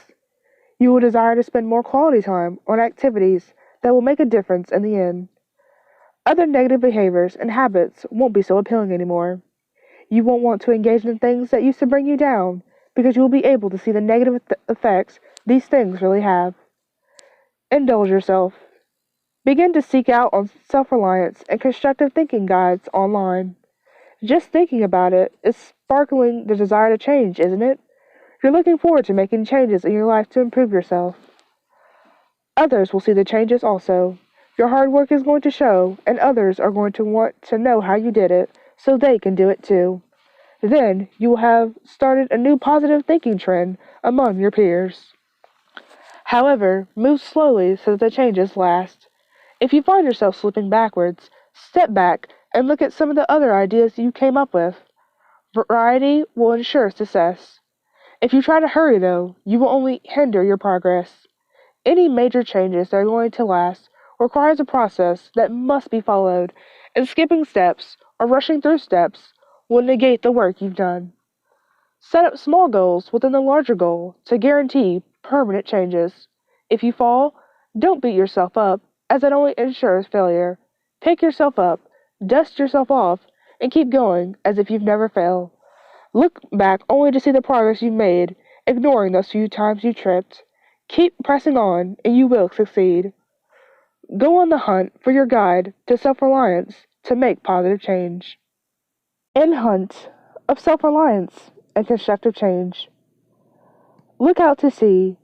You will desire to spend more quality time on activities that will make a difference in the end. Other negative behaviors and habits won't be so appealing anymore. You won't want to engage in things that used to bring you down because you will be able to see the negative effects these things really have. Indulge yourself. Begin to seek out on self-reliance and constructive thinking guides online. Just thinking about it is sparkling the desire to change, isn't it? You're looking forward to making changes in your life to improve yourself. Others will see the changes also. Your hard work is going to show, and others are going to want to know how you did it, so they can do it too. Then you will have started a new positive thinking trend among your peers. However, move slowly so that the changes last. If you find yourself slipping backwards, step back and look at some of the other ideas you came up with. Variety will ensure success. If you try to hurry, though, you will only hinder your progress. Any major changes that are going to last requires a process that must be followed, and skipping steps or rushing through steps will negate the work you've done. Set up small goals within the larger goal to guarantee permanent changes. If you fall, don't beat yourself up, as that only ensures failure. Pick yourself up, dust yourself off, and keep going as if you've never failed. Look back only to see the progress you've made, ignoring those few times you tripped. Keep pressing on, and you will succeed. Go on the hunt for your guide to self-reliance to make positive change. In hunt of self-reliance and constructive change. Look out to sea.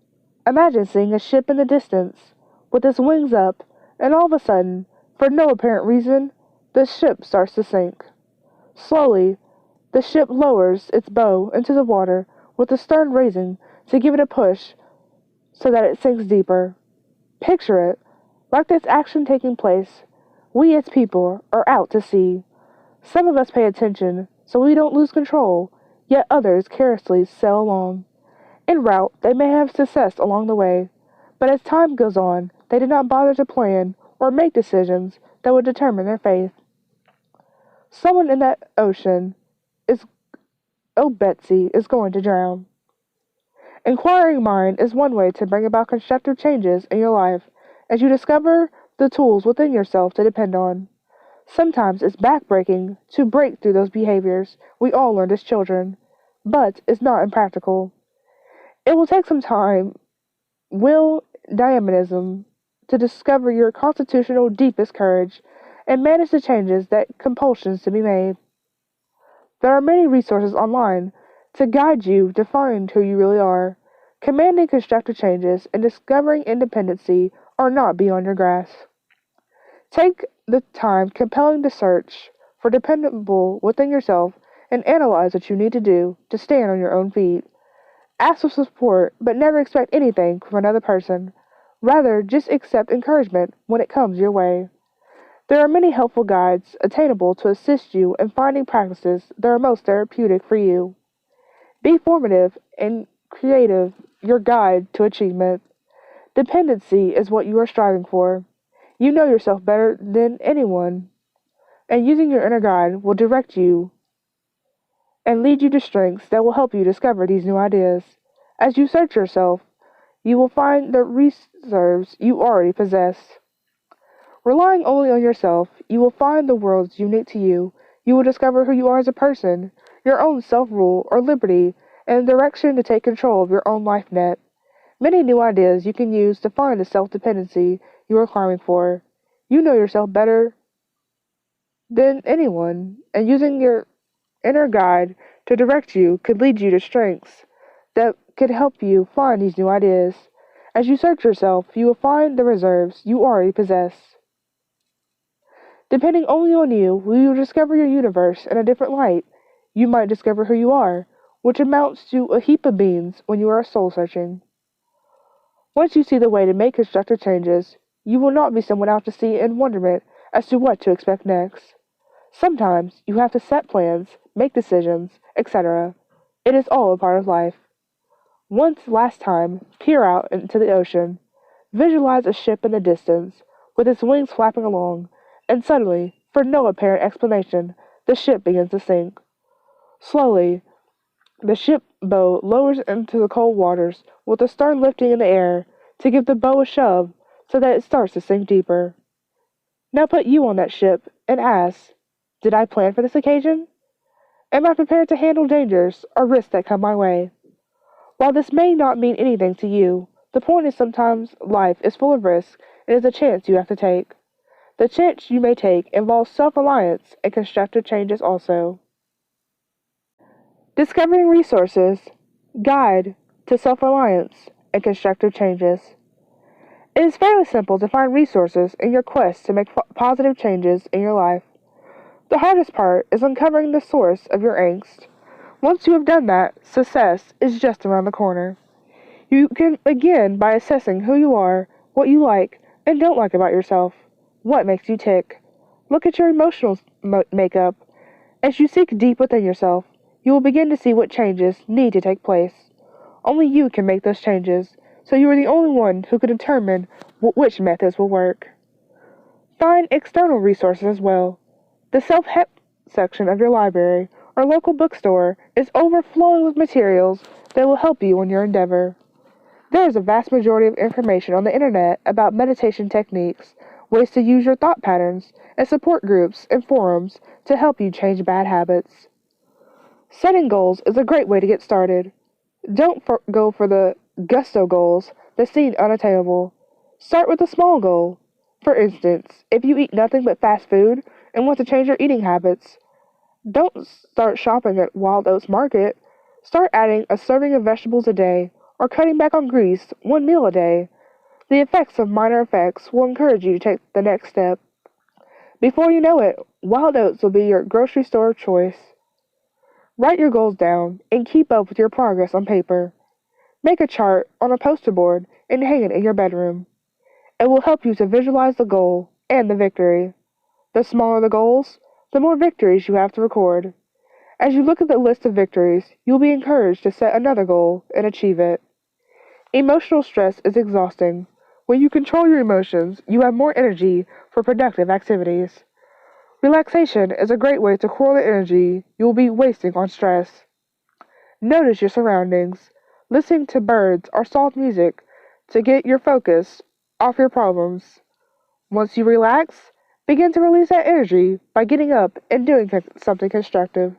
Imagine seeing a ship in the distance, with its wings up, and all of a sudden, for no apparent reason, the ship starts to sink. Slowly, the ship lowers its bow into the water with the stern raising to give it a push so that it sinks deeper. Picture it, like this action taking place, we as people are out to sea. Some of us pay attention so we don't lose control, yet others carelessly sail along. En route, they may have success along the way, but as time goes on, they did not bother to plan or make decisions that would determine their fate. Someone in that ocean is, oh Betsy, is going to drown. Inquiring mind is one way to bring about constructive changes in your life as you discover the tools within yourself to depend on. Sometimes it's backbreaking to break through those behaviors we all learned as children, but it's not impractical. It will take some time, will, dynamism, to discover your constitutional deepest courage and manage the changes that compulsions to be made. There are many resources online to guide you to find who you really are. Commanding constructive changes and discovering independency are not beyond your grasp. Take the time compelling to search for dependable within yourself and analyze what you need to do to stand on your own feet. Ask for support, but never expect anything from another person. Rather, just accept encouragement when it comes your way. There are many helpful guides attainable to assist you in finding practices that are most therapeutic for you. Be formative and creative, your guide to achievement. Dependency is what you are striving for. You know yourself better than anyone, and using your inner guide will direct you and lead you to strengths that will help you discover these new ideas. As you search yourself, you will find the reserves you already possess. Relying only on yourself, you will find the worlds unique to you. You will discover who you are as a person, your own self-rule or liberty, and the direction to take control of your own life net. Many new ideas you can use to find the self-dependency you are climbing for. You know yourself better than anyone, and using your inner guide to direct you could lead you to strengths that could help you find these new ideas. As you search yourself, you will find the reserves you already possess. Depending only on you, you will discover your universe in a different light. You might discover who you are, which amounts to a heap of beans when you are soul searching. Once you see the way to make constructive changes, you will not be someone out to sea in wonderment as to what to expect next. Sometimes you have to set plans, make decisions, etc. It is all a part of life. Once last time, peer out into the ocean. Visualize a ship in the distance, with its wings flapping along, and suddenly, for no apparent explanation, the ship begins to sink. Slowly, the ship bow lowers into the cold waters, with the stern lifting in the air to give the bow a shove so that it starts to sink deeper. Now put you on that ship and ask, did I plan for this occasion? Am I prepared to handle dangers or risks that come my way? While this may not mean anything to you, the point is sometimes life is full of risks and is a chance you have to take. The chance you may take involves self-reliance and constructive changes also. Discovering resources, guide to self-reliance and constructive changes. It is fairly simple to find resources in your quest to make positive changes in your life. The hardest part is uncovering the source of your angst. Once you have done that, success is just around the corner. You can begin by assessing who you are, what you like and don't like about yourself, what makes you tick. Look at your emotional makeup. As you seek deep within yourself, you will begin to see what changes need to take place. Only you can make those changes, so you are the only one who can determine which methods will work. Find external resources as well. The self-help section of your library or local bookstore is overflowing with materials that will help you in your endeavor. There is a vast majority of information on the internet about meditation techniques, ways to use your thought patterns, and support groups and forums to help you change bad habits. Setting goals is a great way to get started. Don't go for the gusto goals that seem unattainable. Start with a small goal. For instance, if you eat nothing but fast food and want to change your eating habits, don't start shopping at Wild Oats Market. Start adding a serving of vegetables a day or cutting back on grease 1 meal a day. The effects of minor effects will encourage you to take the next step. Before you know it, Wild Oats will be your grocery store of choice. Write your goals down and keep up with your progress on paper. Make a chart on a poster board and hang it in your bedroom. It will help you to visualize the goal and the victory. The smaller the goals, the more victories you have to record. As you look at the list of victories, you'll be encouraged to set another goal and achieve it. Emotional stress is exhausting. When you control your emotions, you have more energy for productive activities. Relaxation is a great way to cool the energy you will be wasting on stress. Notice your surroundings. Listening to birds or soft music to get your focus off your problems. Once you relax, begin to release that energy by getting up and doing something constructive.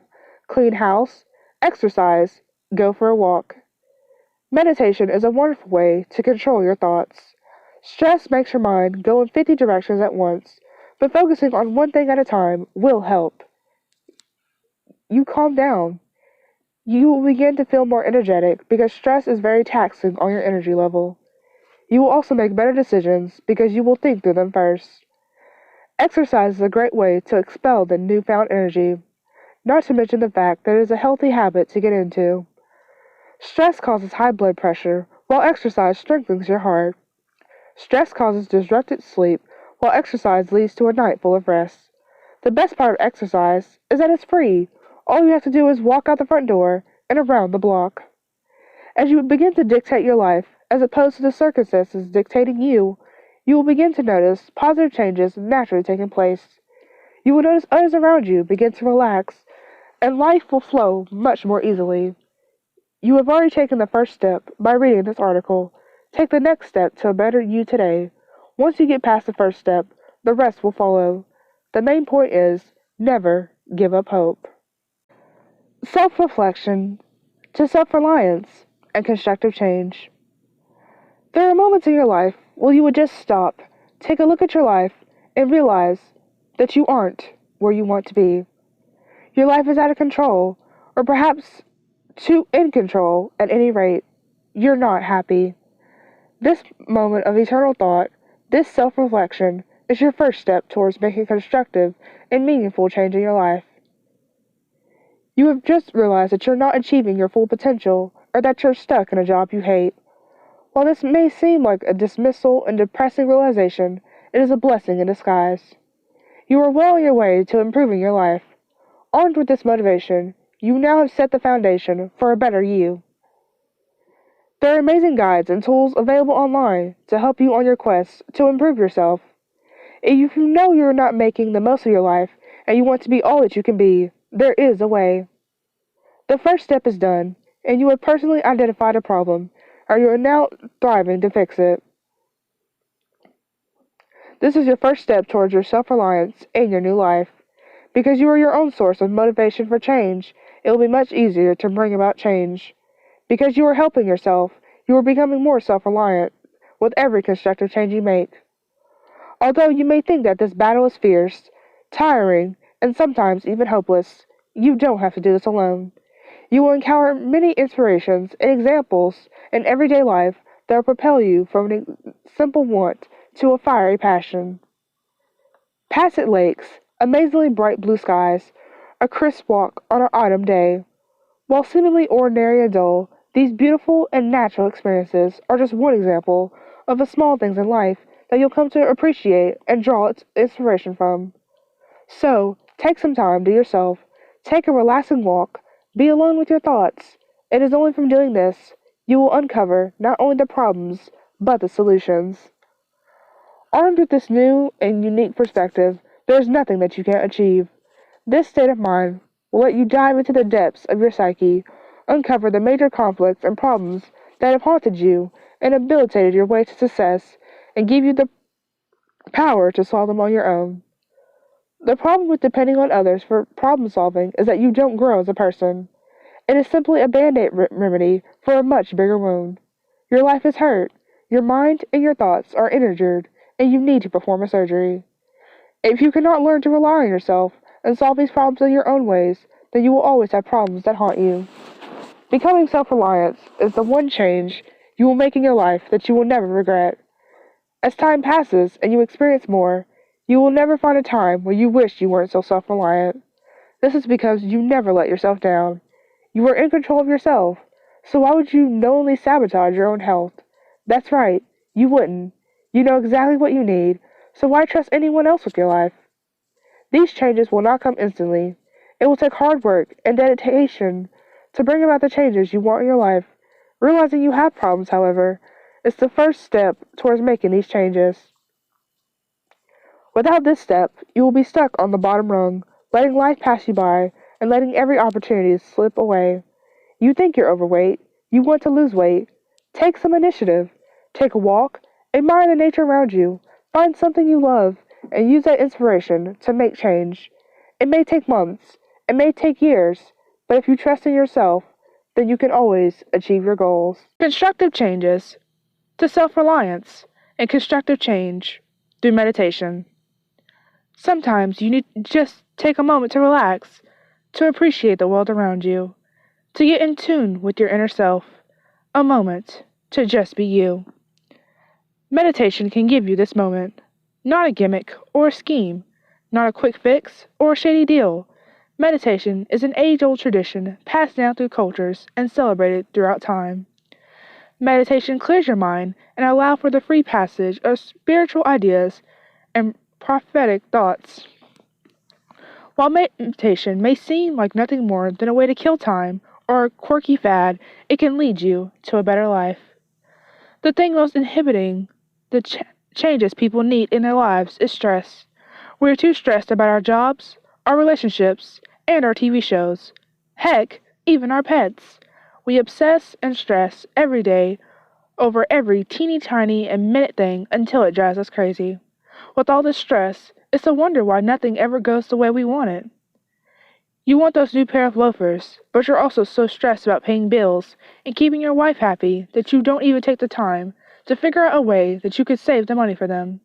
Clean house, exercise, go for a walk. Meditation is a wonderful way to control your thoughts. Stress makes your mind go in 50 directions at once, but focusing on one thing at a time will help. You calm down. You will begin to feel more energetic because stress is very taxing on your energy level. You will also make better decisions because you will think through them first. Exercise is a great way to expel the newfound energy, not to mention the fact that it is a healthy habit to get into. Stress causes high blood pressure, while exercise strengthens your heart. Stress causes disrupted sleep, while exercise leads to a night full of rest. The best part of exercise is that it's free. All you have to do is walk out the front door and around the block. As you begin to dictate your life, as opposed to the circumstances dictating you, you will begin to notice positive changes naturally taking place. You will notice others around you begin to relax, and life will flow much more easily. You have already taken the first step by reading this article. Take the next step to a better you today. Once you get past the first step, the rest will follow. The main point is never give up hope. Self-reflection to self-reliance and constructive change. There are moments in your life where you would just stop, take a look at your life, and realize that you aren't where you want to be. Your life is out of control, or perhaps too in control at any rate. You're not happy. This moment of eternal thought, this self-reflection, is your first step towards making constructive and meaningful change in your life. You have just realized that you're not achieving your full potential, or that you're stuck in a job you hate. While this may seem like a dismissal and depressing realization, it is a blessing in disguise. You are well on your way to improving your life. Armed with this motivation, you now have set the foundation for a better you. There are amazing guides and tools available online to help you on your quest to improve yourself. If you know you're not making the most of your life and you want to be all that you can be, there is a way. The first step is done, and you have personally identified a problem, or you are now striving to fix it. This is your first step towards your self-reliance and your new life. Because you are your own source of motivation for change, it will be much easier to bring about change. Because you are helping yourself, you are becoming more self-reliant with every constructive change you make. Although you may think that this battle is fierce, tiring, and sometimes even hopeless, you don't have to do this alone. You will encounter many inspirations and examples in everyday life that will propel you from a simple want to a fiery passion. Placid lakes, amazingly bright blue skies, a crisp walk on an autumn day. While seemingly ordinary and dull, these beautiful and natural experiences are just one example of the small things in life that you'll come to appreciate and draw its inspiration from. So, take some time to yourself, take a relaxing walk, be alone with your thoughts. It is only from doing this you will uncover not only the problems, but the solutions. Armed with this new and unique perspective, there is nothing that you can't achieve. This state of mind will let you dive into the depths of your psyche, uncover the major conflicts and problems that have haunted you and debilitated your way to success, and give you the power to solve them on your own. The problem with depending on others for problem solving is that you don't grow as a person. It is simply a band-aid remedy for a much bigger wound. Your life is hurt, your mind and your thoughts are injured, and you need to perform a surgery. If you cannot learn to rely on yourself and solve these problems in your own ways, then you will always have problems that haunt you. Becoming self-reliant is the one change you will make in your life that you will never regret. As time passes and you experience more, you will never find a time where you wish you weren't so self-reliant. This is because you never let yourself down. You are in control of yourself, so why would you knowingly sabotage your own health? That's right, you wouldn't. You know exactly what you need, so why trust anyone else with your life? These changes will not come instantly. It will take hard work and dedication to bring about the changes you want in your life. Realizing you have problems, however, is the first step towards making these changes. Without this step, you will be stuck on the bottom rung, letting life pass you by and letting every opportunity slip away. You think you're overweight, you want to lose weight. Take some initiative. Take a walk, admire the nature around you, find something you love, and use that inspiration to make change. It may take months, it may take years, but if you trust in yourself, then you can always achieve your goals. Constructive changes to self-reliance and constructive change through meditation. Sometimes you need to just take a moment to relax, to appreciate the world around you, to get in tune with your inner self, a moment to just be you. Meditation can give you this moment, not a gimmick or a scheme, not a quick fix or a shady deal. Meditation is an age-old tradition passed down through cultures and celebrated throughout time. Meditation clears your mind and allows for the free passage of spiritual ideas and prophetic thoughts. While meditation may seem like nothing more than a way to kill time or a quirky fad, it can lead you to a better life. The thing most inhibiting the changes people need in their lives is stress. We are too stressed about our jobs, our relationships, and our TV shows. Heck, even our pets. We obsess and stress every day over every teeny tiny and minute thing until it drives us crazy. With all this stress, it's a wonder why nothing ever goes the way we want it. You want those new pair of loafers, but you're also so stressed about paying bills and keeping your wife happy that you don't even take the time to figure out a way that you could save the money for them.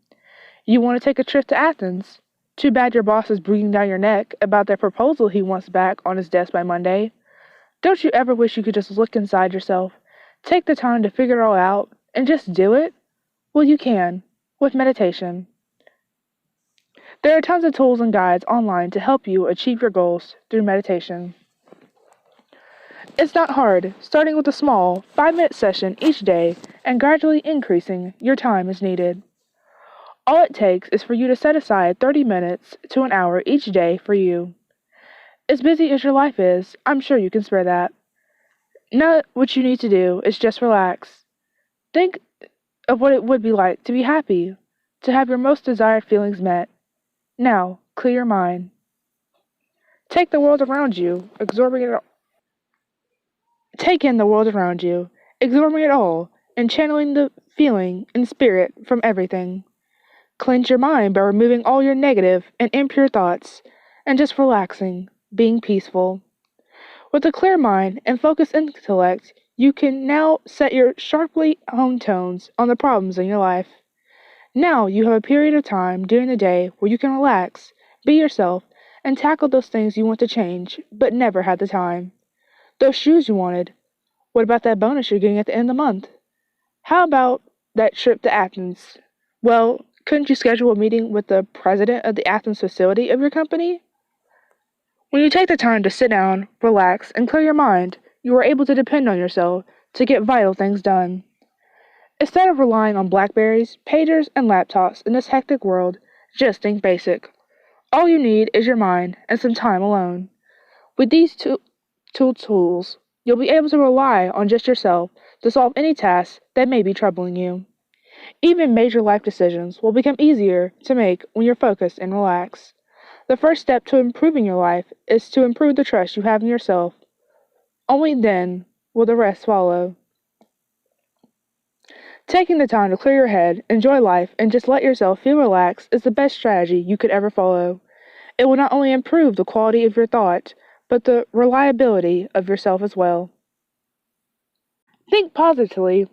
You want to take a trip to Athens. Too bad your boss is breathing down your neck about that proposal he wants back on his desk by Monday. Don't you ever wish you could just look inside yourself, take the time to figure it all out, and just do it? Well, you can, with meditation. There are tons of tools and guides online to help you achieve your goals through meditation. It's not hard, starting with a small 5-minute session each day and gradually increasing your time as needed. All it takes is for you to set aside 30 minutes to an hour each day for you. As busy as your life is, I'm sure you can spare that. Now what you need to do is just relax. Think of what it would be like to be happy, to have your most desired feelings met. Now, clear your mind. Take the world around you, absorbing it all. Take in the world around you, absorbing it all, and channeling the feeling and spirit from everything. Cleanse your mind by removing all your negative and impure thoughts, and just relaxing, being peaceful. With a clear mind and focused intellect, you can now set your sharply honed tones on the problems in your life. Now you have a period of time during the day where you can relax, be yourself, and tackle those things you want to change, but never had the time. Those shoes you wanted. What about that bonus you're getting at the end of the month? How about that trip to Athens? Well, couldn't you schedule a meeting with the president of the Athens facility of your company? When you take the time to sit down, relax, and clear your mind, you are able to depend on yourself to get vital things done. Instead of relying on Blackberries, pagers, and laptops in this hectic world, just think basic. All you need is your mind and some time alone. With these two tools, you'll be able to rely on just yourself to solve any task that may be troubling you. Even major life decisions will become easier to make when you're focused and relaxed. The first step to improving your life is to improve the trust you have in yourself. Only then will the rest follow. Taking the time to clear your head, enjoy life, and just let yourself feel relaxed is the best strategy you could ever follow. It will not only improve the quality of your thought, but the reliability of yourself as well. Think positively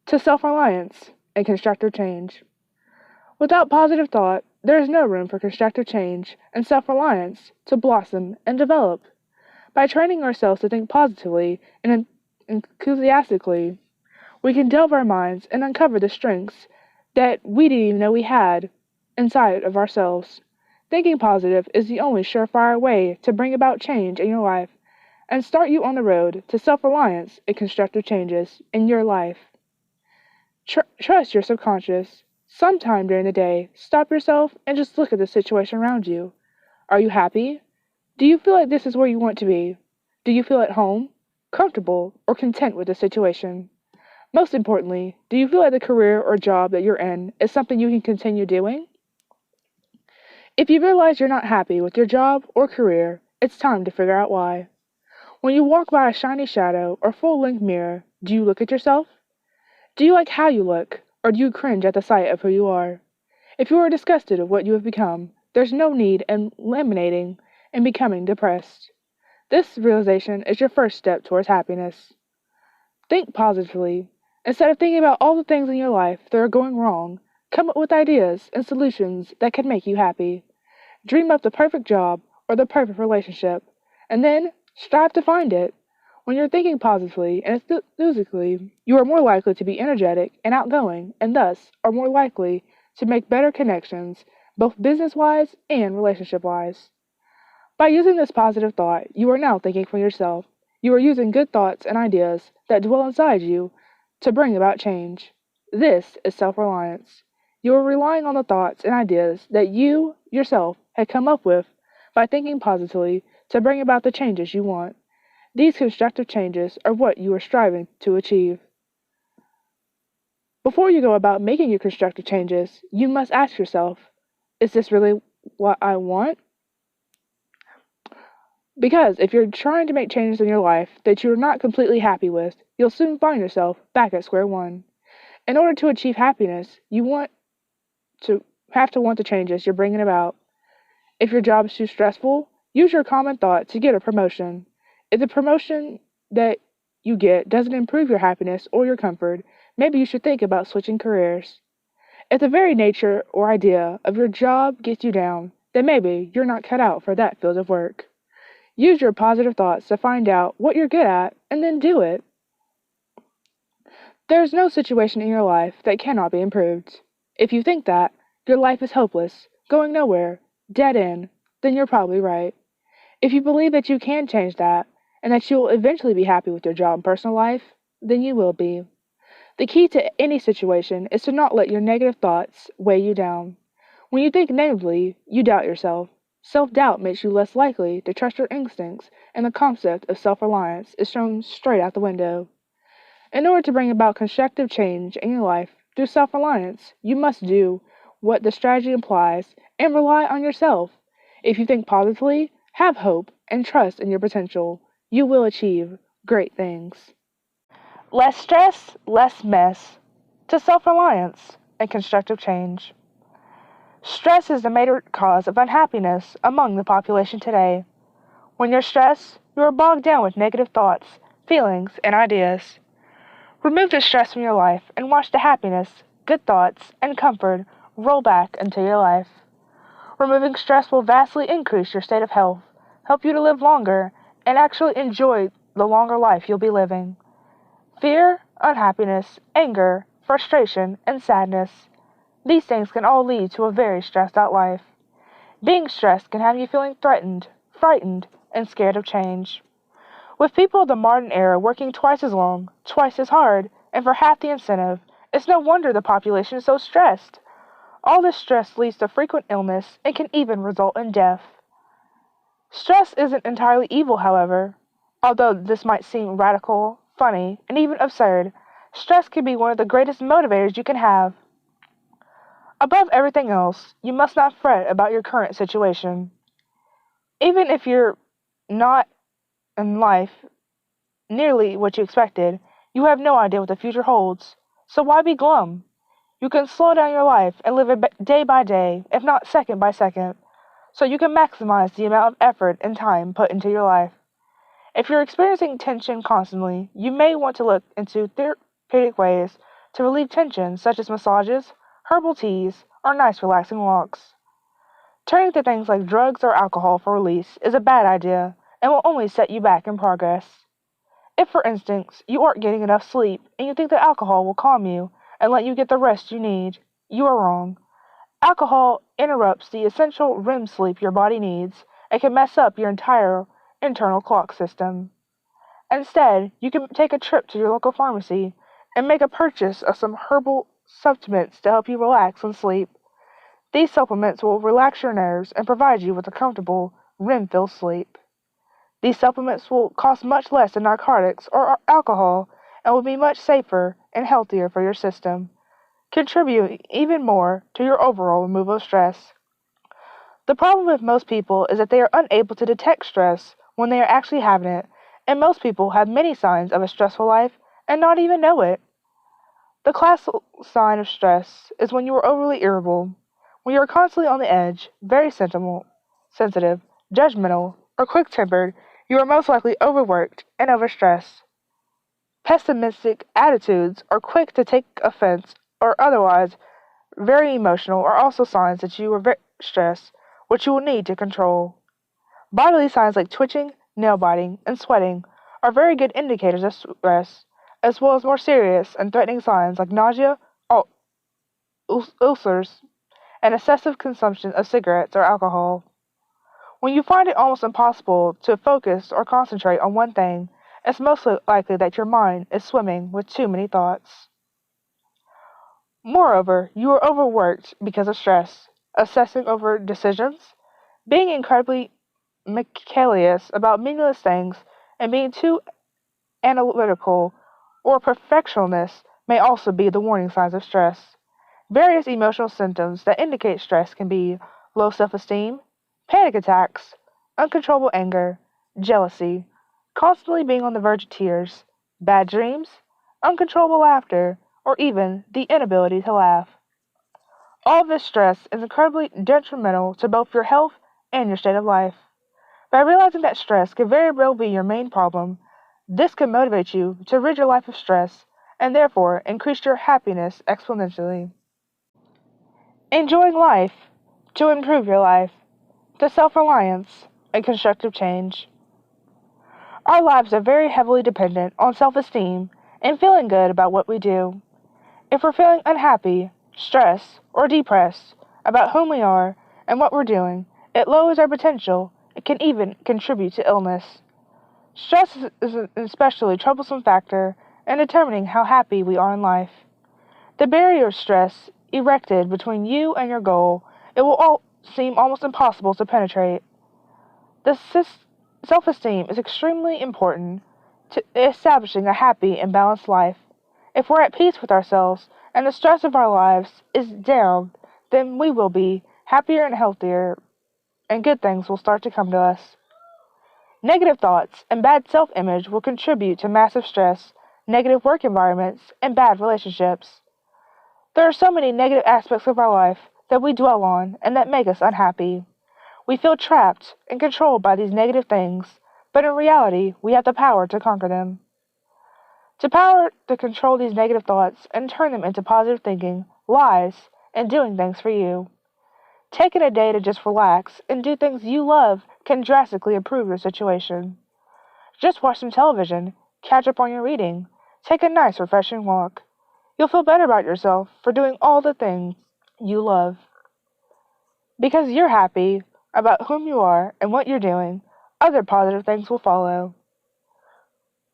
to self-reliance and constructive change. Without positive thought, there is no room for constructive change and self-reliance to blossom and develop. By training ourselves to think positively and enthusiastically, we can delve our minds and uncover the strengths that we didn't even know we had inside of ourselves. Thinking positive is the only surefire way to bring about change in your life and start you on the road to self-reliance and constructive changes in your life. Trust your subconscious. Sometime during the day, stop yourself and just look at the situation around you. Are you happy? Do you feel like this is where you want to be? Do you feel at home, comfortable, or content with the situation? Most importantly, do you feel like the career or job that you're in is something you can continue doing? If you realize you're not happy with your job or career, it's time to figure out why. When you walk by a shiny shadow or full-length mirror, do you look at yourself? Do you like how you look, or do you cringe at the sight of who you are? If you are disgusted of what you have become, there's no need in eliminating and becoming depressed. This realization is your first step towards happiness. Think positively. Instead of thinking about all the things in your life that are going wrong, come up with ideas and solutions that can make you happy. Dream up the perfect job or the perfect relationship, and then strive to find it. When you're thinking positively and enthusiastically, you are more likely to be energetic and outgoing, and thus are more likely to make better connections, both business-wise and relationship-wise. By using this positive thought, you are now thinking for yourself. You are using good thoughts and ideas that dwell inside you to bring about change. This is self-reliance. You are relying on the thoughts and ideas that you, yourself, had come up with by thinking positively to bring about the changes you want. These constructive changes are what you are striving to achieve. Before you go about making your constructive changes, you must ask yourself, is this really what I want? Because if you're trying to make changes in your life that you're not completely happy with, you'll soon find yourself back at square one. In order to achieve happiness, you have to want the changes you're bringing about. If your job is too stressful, use your common thought to get a promotion. If the promotion that you get doesn't improve your happiness or your comfort, maybe you should think about switching careers. If the very nature or idea of your job gets you down, then maybe you're not cut out for that field of work. Use your positive thoughts to find out what you're good at and then do it. There is no situation in your life that cannot be improved. If you think that your life is hopeless, going nowhere, dead end, then you're probably right. If you believe that you can change that and that you will eventually be happy with your job and personal life, then you will be. The key to any situation is to not let your negative thoughts weigh you down. When you think negatively, you doubt yourself. Self-doubt makes you less likely to trust your instincts, and the concept of self-reliance is thrown straight out the window. In order to bring about constructive change in your life through self-reliance, you must do what the strategy implies and rely on yourself. If you think positively, have hope, and trust in your potential, you will achieve great things. Less stress, less mess. To self-reliance and constructive change. Stress is the major cause of unhappiness among the population today. When you're stressed, you are bogged down with negative thoughts, feelings, and ideas. Remove the stress from your life and watch the happiness, good thoughts, and comfort roll back into your life. Removing stress will vastly increase your state of health, help you to live longer, and actually enjoy the longer life you'll be living. Fear, unhappiness, anger, frustration, and sadness. These things can all lead to a very stressed out life. Being stressed can have you feeling threatened, frightened, and scared of change. With people of the modern era working twice as long, twice as hard, and for half the incentive, it's no wonder the population is so stressed. All this stress leads to frequent illness and can even result in death. Stress isn't entirely evil, however. Although this might seem radical, funny, and even absurd, stress can be one of the greatest motivators you can have. Above everything else, you must not fret about your current situation. Even if you're not in life nearly what you expected, you have no idea what the future holds. So why be glum? You can slow down your life and live it day by day, if not second by second, so you can maximize the amount of effort and time put into your life. If you're experiencing tension constantly, you may want to look into therapeutic ways to relieve tension, such as massages, herbal teas, or nice relaxing walks. Turning to things like drugs or alcohol for release is a bad idea and will only set you back in progress. If, for instance, you aren't getting enough sleep and you think that alcohol will calm you and let you get the rest you need, you are wrong. Alcohol interrupts the essential REM sleep your body needs and can mess up your entire internal clock system. Instead, you can take a trip to your local pharmacy and make a purchase of some herbal supplements to help you relax and sleep. These supplements will relax your nerves and provide you with a comfortable, REM-filled sleep. These supplements will cost much less than narcotics or alcohol and will be much safer and healthier for your system, contributing even more to your overall removal of stress. The problem with most people is that they are unable to detect stress when they are actually having it, and most people have many signs of a stressful life and not even know it. The classic sign of stress is when you are overly irritable, when you are constantly on the edge, very sensitive, judgmental, or quick-tempered. You are most likely overworked and overstressed. Pessimistic attitudes or quick to take offense or otherwise very emotional are also signs that you are very stressed, which you will need to control. Bodily signs like twitching, nail biting, and sweating are very good indicators of stress, as well as more serious and threatening signs like nausea, ulcers, and excessive consumption of cigarettes or alcohol. When you find it almost impossible to focus or concentrate on one thing, it's most likely that your mind is swimming with too many thoughts. Moreover, you are overworked because of stress, obsessing over decisions, being incredibly meticulous about meaningless things, and being too analytical or perfectionist may also be the warning signs of stress. Various emotional symptoms that indicate stress can be low self-esteem, panic attacks, uncontrollable anger, jealousy, constantly being on the verge of tears, bad dreams, uncontrollable laughter, or even the inability to laugh. All this stress is incredibly detrimental to both your health and your state of life. By realizing that stress can very well be your main problem, this can motivate you to rid your life of stress and therefore increase your happiness exponentially. Enjoying life to improve your life, to self-reliance and constructive change. Our lives are very heavily dependent on self-esteem and feeling good about what we do. If we're feeling unhappy, stressed, or depressed about whom we are and what we're doing, it lowers our potential. It can even contribute to illness. Stress is an especially troublesome factor in determining how happy we are in life. The barrier of stress erected between you and your goal, it will all seem almost impossible to penetrate. The self-esteem is extremely important to establishing a happy and balanced life. If we're at peace with ourselves and the stress of our lives is down, then we will be happier and healthier, and good things will start to come to us. Negative thoughts and bad self-image will contribute to massive stress, negative work environments, and bad relationships. There are so many negative aspects of our life that we dwell on and that make us unhappy. We feel trapped and controlled by these negative things, but in reality, we have the power to conquer them. To power to control these negative thoughts and turn them into positive thinking lies in doing things for you. Taking a day to just relax and do things you love can drastically improve your situation. Just watch some television, catch up on your reading, take a nice refreshing walk. You'll feel better about yourself for doing all the things you love. Because you're happy about whom you are and what you're doing, other positive things will follow.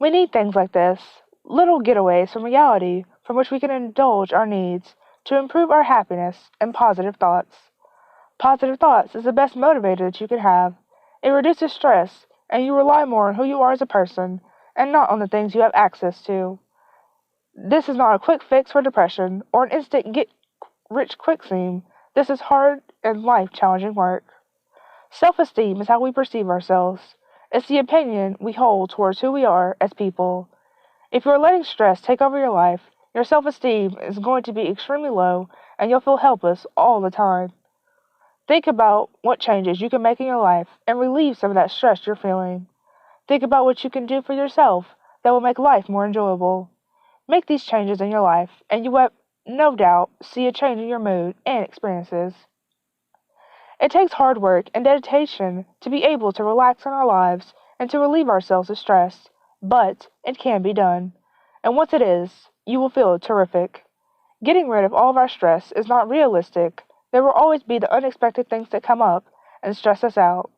We need things like this, little getaways from reality from which we can indulge our needs to improve our happiness and positive thoughts. Positive thoughts is the best motivator that you can have. It reduces stress, and you rely more on who you are as a person and not on the things you have access to. This is not a quick fix for depression or an instant get-rich-quick scheme. This is hard and life-challenging work. Self-esteem is how we perceive ourselves. It's the opinion we hold towards who we are as people. If you are letting stress take over your life, your self-esteem is going to be extremely low and you'll feel helpless all the time. Think about what changes you can make in your life and relieve some of that stress you're feeling. Think about what you can do for yourself that will make life more enjoyable. Make these changes in your life, and you will no doubt see a change in your mood and experiences. It takes hard work and dedication to be able to relax in our lives and to relieve ourselves of stress, but it can be done. And once it is, you will feel terrific. Getting rid of all of our stress is not realistic. There will always be the unexpected things that come up and stress us out.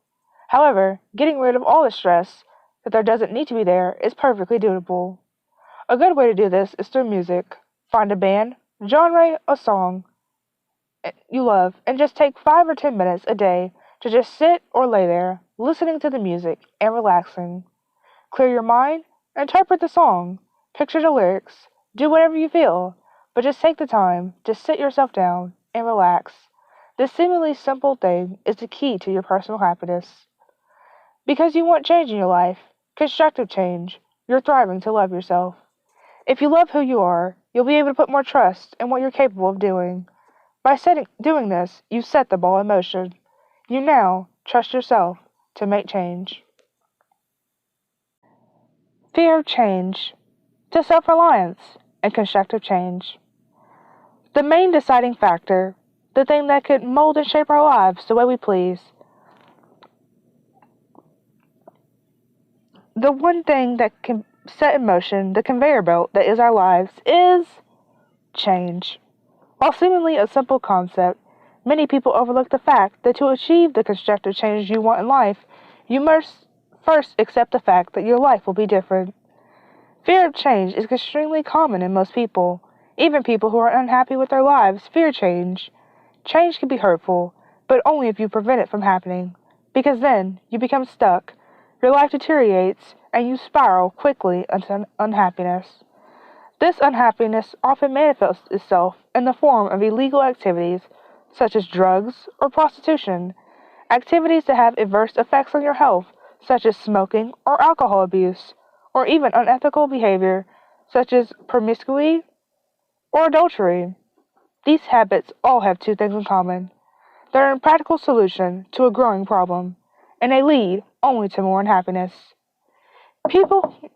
However, getting rid of all the stress that there doesn't need to be there is perfectly doable. A good way to do this is through music. Find a band, genre, a song, you love and just take 5 or 10 minutes a day to just sit or lay there, listening to the music and relaxing. Clear your mind, interpret the song, picture the lyrics, do whatever you feel, but just take the time to sit yourself down and relax. This seemingly simple thing is the key to your personal happiness. Because you want change in your life, constructive change, you're thriving to love yourself. If you love who you are, you'll be able to put more trust in what you're capable of doing. By doing this, you set the ball in motion. You now trust yourself to make change. Fear of change to self-reliance and constructive change. The main deciding factor, the thing that could mold and shape our lives the way we please, the one thing that can set in motion the conveyor belt that is our lives is change. While seemingly a simple concept, many people overlook the fact that to achieve the constructive change you want in life, you must first accept the fact that your life will be different. Fear of change is extremely common in most people. Even people who are unhappy with their lives fear change. Change can be hurtful, but only if you prevent it from happening, because then you become stuck, your life deteriorates, and you spiral quickly into unhappiness. This unhappiness often manifests itself in the form of illegal activities such as drugs or prostitution, activities that have adverse effects on your health such as smoking or alcohol abuse, or even unethical behavior such as promiscuity or adultery. These habits all have two things in common. They're a practical solution to a growing problem, and they lead only to more unhappiness. People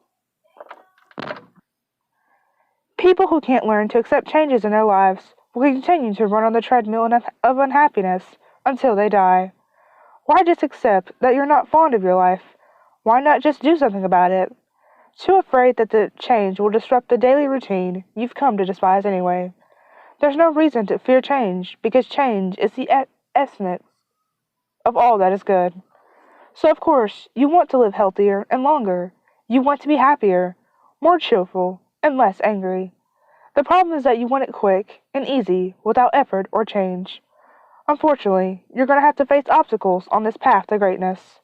People who can't learn to accept changes in their lives will continue to run on the treadmill of unhappiness until they die. Why just accept that you're not fond of your life? Why not just do something about it? Too afraid that the change will disrupt the daily routine you've come to despise anyway. There's no reason to fear change because change is the essence of all that is good. So, of course, you want to live healthier and longer. You want to be happier, more cheerful, and less angry. The problem is that you want it quick and easy without effort or change. Unfortunately, you're going to have to face obstacles on this path to greatness.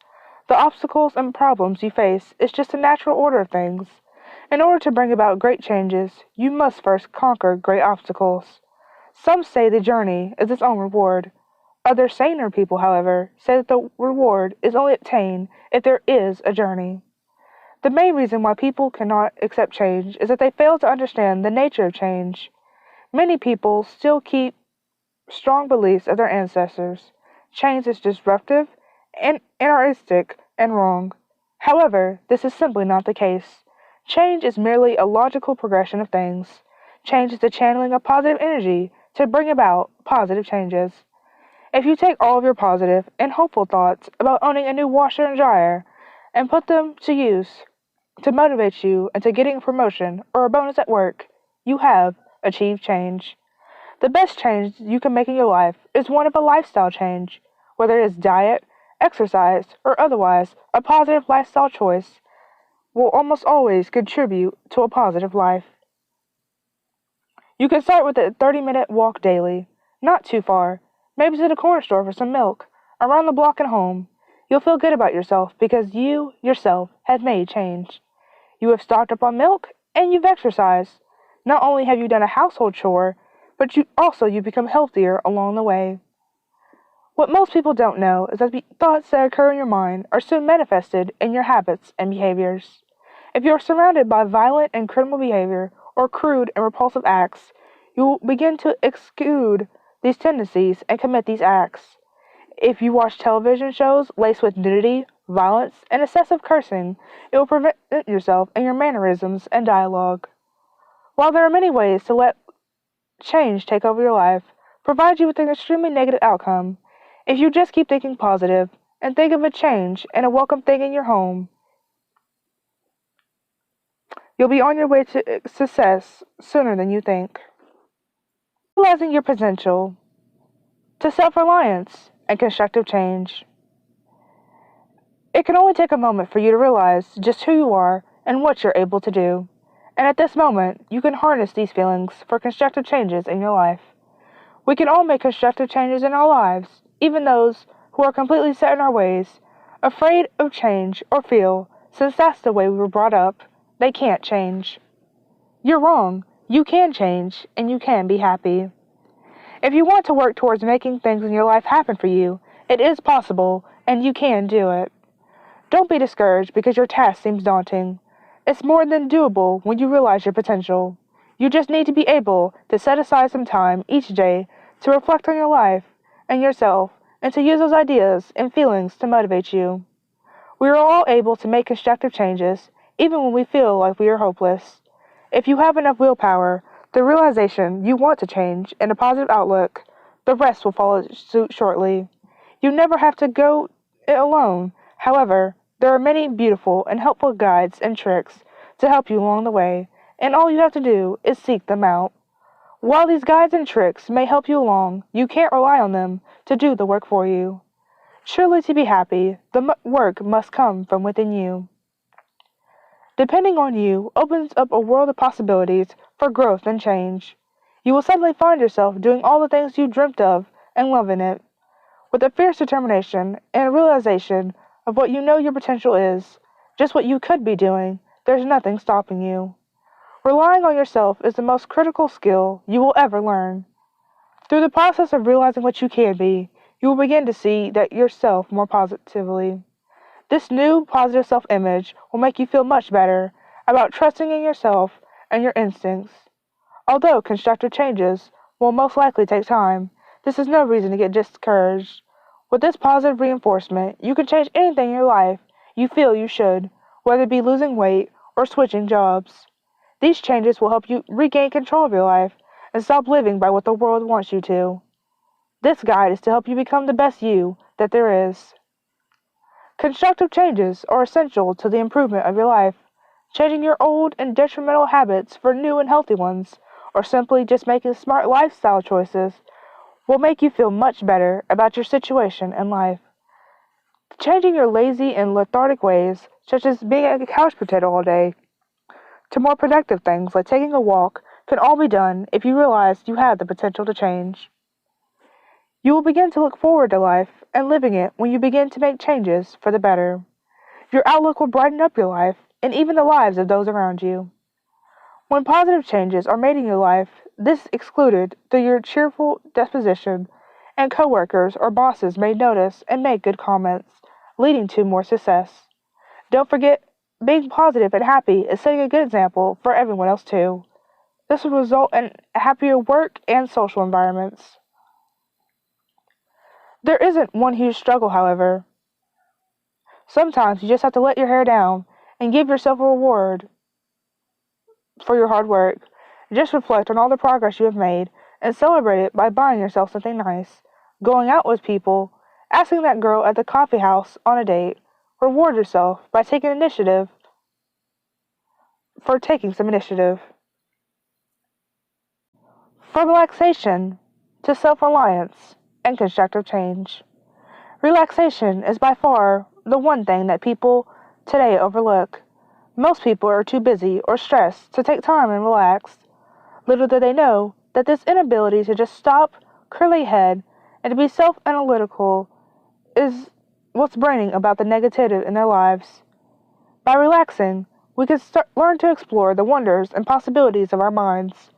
The obstacles and problems you face is just a natural order of things. In order to bring about great changes, you must first conquer great obstacles. Some say the journey is its own reward. Other saner people, however, say that the reward is only obtained if there is a journey. The main reason why people cannot accept change is that they fail to understand the nature of change. Many people still keep strong beliefs of their ancestors. Change is disruptive and anarchistic and wrong. However, this is simply not the case. Change is merely a logical progression of things. Change is the channeling of positive energy to bring about positive changes. If you take all of your positive and hopeful thoughts about owning a new washer and dryer and put them to use to motivate you into getting a promotion or a bonus at work, you have achieved change. The best change you can make in your life is one of a lifestyle change, whether it is diet, exercise, or otherwise. A positive lifestyle choice will almost always contribute to a positive life. You can start with a 30-minute walk daily, not too far, maybe to the corner store for some milk, around the block and home. You'll feel good about yourself because you, yourself, have made change. You have stocked up on milk and you've exercised. Not only have you done a household chore, but you become healthier along the way. What most people don't know is that the thoughts that occur in your mind are soon manifested in your habits and behaviors. If you are surrounded by violent and criminal behavior or crude and repulsive acts, you will begin to exude these tendencies and commit these acts. If you watch television shows laced with nudity, violence, and excessive cursing, it will prevent yourself in your mannerisms and dialogue. While there are many ways to let change take over your life, provide you with an extremely negative outcome, if you just keep thinking positive and think of a change and a welcome thing in your home, you'll be on your way to success sooner than you think. Realizing your potential to self-reliance and constructive change. It can only take a moment for you to realize just who you are and what you're able to do. And at this moment, you can harness these feelings for constructive changes in your life. We can all make constructive changes in our lives, even those who are completely set in our ways, afraid of change or feel, since that's the way we were brought up, they can't change. You're wrong. You can change, and you can be happy. If you want to work towards making things in your life happen for you, it is possible, and you can do it. Don't be discouraged because your task seems daunting. It's more than doable when you realize your potential. You just need to be able to set aside some time each day to reflect on your life and yourself and to use those ideas and feelings to motivate you. We are all able to make constructive changes, even when we feel like we are hopeless. If you have enough willpower, the realization you want to change, and a positive outlook, the rest will follow suit shortly. You never have to go it alone. However, there are many beautiful and helpful guides and tricks to help you along the way, and all you have to do is seek them out. While these guides and tricks may help you along, you can't rely on them to do the work for you. Surely to be happy, the work must come from within you. Depending on you opens up a world of possibilities for growth and change. You will suddenly find yourself doing all the things you dreamt of and loving it. With a fierce determination and a realization of what you know your potential is, just what you could be doing, there's nothing stopping you. Relying on yourself is the most critical skill you will ever learn. Through the process of realizing what you can be, you will begin to see that yourself more positively. This new positive self-image will make you feel much better about trusting in yourself and your instincts. Although constructive changes will most likely take time, this is no reason to get discouraged. With this positive reinforcement, you can change anything in your life you feel you should, whether it be losing weight or switching jobs. These changes will help you regain control of your life and stop living by what the world wants you to. This guide is to help you become the best you that there is. Constructive changes are essential to the improvement of your life. Changing your old and detrimental habits for new and healthy ones, or simply just making smart lifestyle choices, will make you feel much better about your situation in life. Changing your lazy and lethargic ways, such as being a couch potato all day, to more productive things like taking a walk, can all be done if you realize you have the potential to change. You will begin to look forward to life and living it when you begin to make changes for the better. Your outlook will brighten up your life and even the lives of those around you. When positive changes are made in your life, this excluded through your cheerful disposition, and coworkers or bosses may notice and make good comments, leading to more success. Don't forget, being positive and happy is setting a good example for everyone else too. This will result in happier work and social environments. There isn't one huge struggle, however. Sometimes you just have to let your hair down and give yourself a reward for your hard work. Just reflect on all the progress you have made and celebrate it by buying yourself something nice, going out with people, asking that girl at the coffee house on a date. Reward yourself by taking some initiative. From relaxation to self-reliance and constructive change. Relaxation is by far the one thing that people today overlook. Most people are too busy or stressed to take time and relax. Little do they know that this inability to just stop, curly head, and to be self-analytical is what's bringing about the negativity in their lives. By relaxing, we can learn to explore the wonders and possibilities of our minds.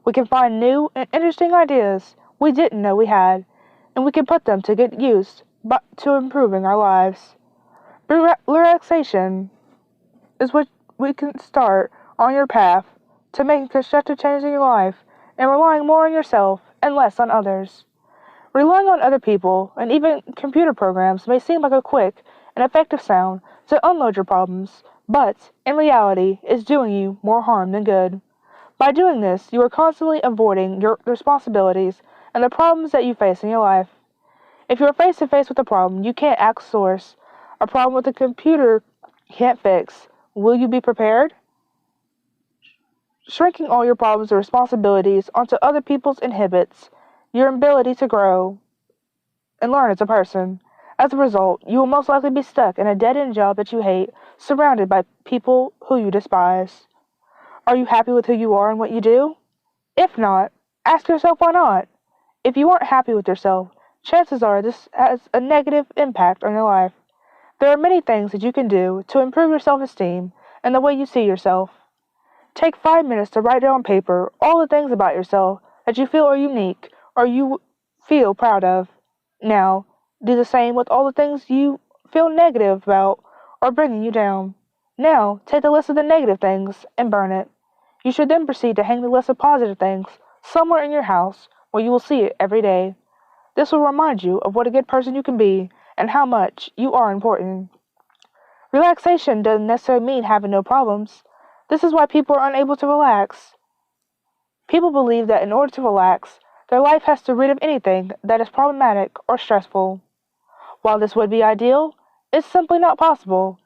We can find new and interesting ideas we didn't know we had, and we can put them to good use to improving our lives. Relaxation is what we can start on your path to making constructive changes in your life and relying more on yourself and less on others. Relying on other people and even computer programs may seem like a quick and effective sound to unload your problems, but in reality is doing you more harm than good. By doing this, you are constantly avoiding your responsibilities and the problems that you face in your life. If you are face to face with a problem you can't outsource, a problem with a computer can't fix, will you be prepared? Shrinking all your problems or responsibilities onto other people's inhibits your ability to grow and learn as a person. As a result, you will most likely be stuck in a dead-end job that you hate, surrounded by people who you despise. Are you happy with who you are and what you do? If not, ask yourself why not. If you aren't happy with yourself, chances are this has a negative impact on your life. There are many things that you can do to improve your self-esteem and the way you see yourself. Take 5 minutes to write down on paper all the things about yourself that you feel are unique or you feel proud of. Now, do the same with all the things you feel negative about or bringing you down. Now, take the list of the negative things and burn it. You should then proceed to hang the list of positive things somewhere in your house where you will see it every day. This will remind you of what a good person you can be and how much you are important. Relaxation doesn't necessarily mean having no problems. This is why people are unable to relax. People believe that in order to relax, their life has to rid of anything that is problematic or stressful. While this would be ideal, it's simply not possible.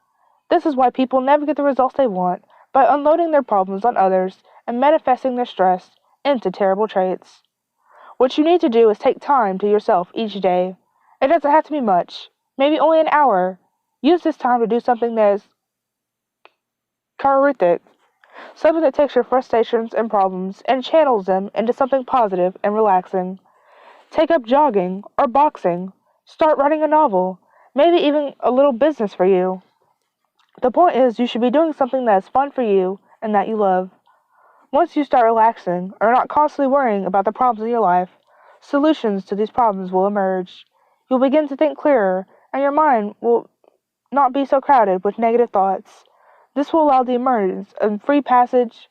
This is why people never get the results they want by unloading their problems on others and manifesting their stress into terrible traits. What you need to do is take time to yourself each day. It doesn't have to be much, maybe only an hour. Use this time to do something that is cathartic, something that takes your frustrations and problems and channels them into something positive and relaxing. Take up jogging or boxing. Start writing a novel, maybe even a little business for you. The point is, you should be doing something that is fun for you and that you love. Once you start relaxing or not constantly worrying about the problems in your life, solutions to these problems will emerge. You'll begin to think clearer, and your mind will not be so crowded with negative thoughts. This will allow the emergence and free passage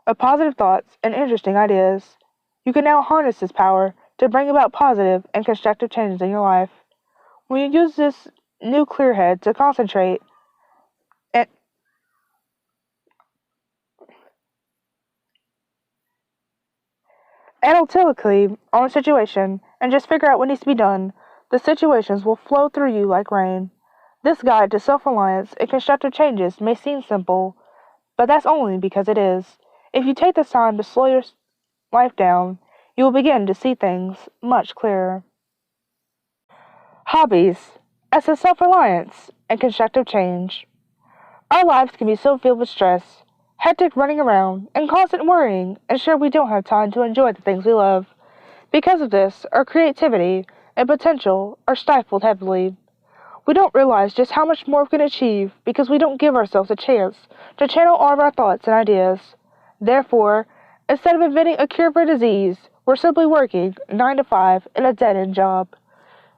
of positive thoughts and interesting ideas. You can now harness this power to bring about positive and constructive changes in your life. When you use this new clear head to concentrate and analytically on a situation and just figure out what needs to be done, the situations will flow through you like rain. This guide to self-reliance and constructive changes may seem simple, but that's only because it is. If you take this time to slow your life down, you will begin to see things much clearer. Hobbies as a self-reliance and constructive change. Our lives can be so filled with stress, hectic running around, and constant worrying, and sure we don't have time to enjoy the things we love. Because of this, our creativity and potential are stifled heavily. We don't realize just how much more we can achieve because we don't give ourselves a chance to channel all of our thoughts and ideas. Therefore, instead of inventing a cure for a disease, we're simply working 9 to 5 in a dead-end job.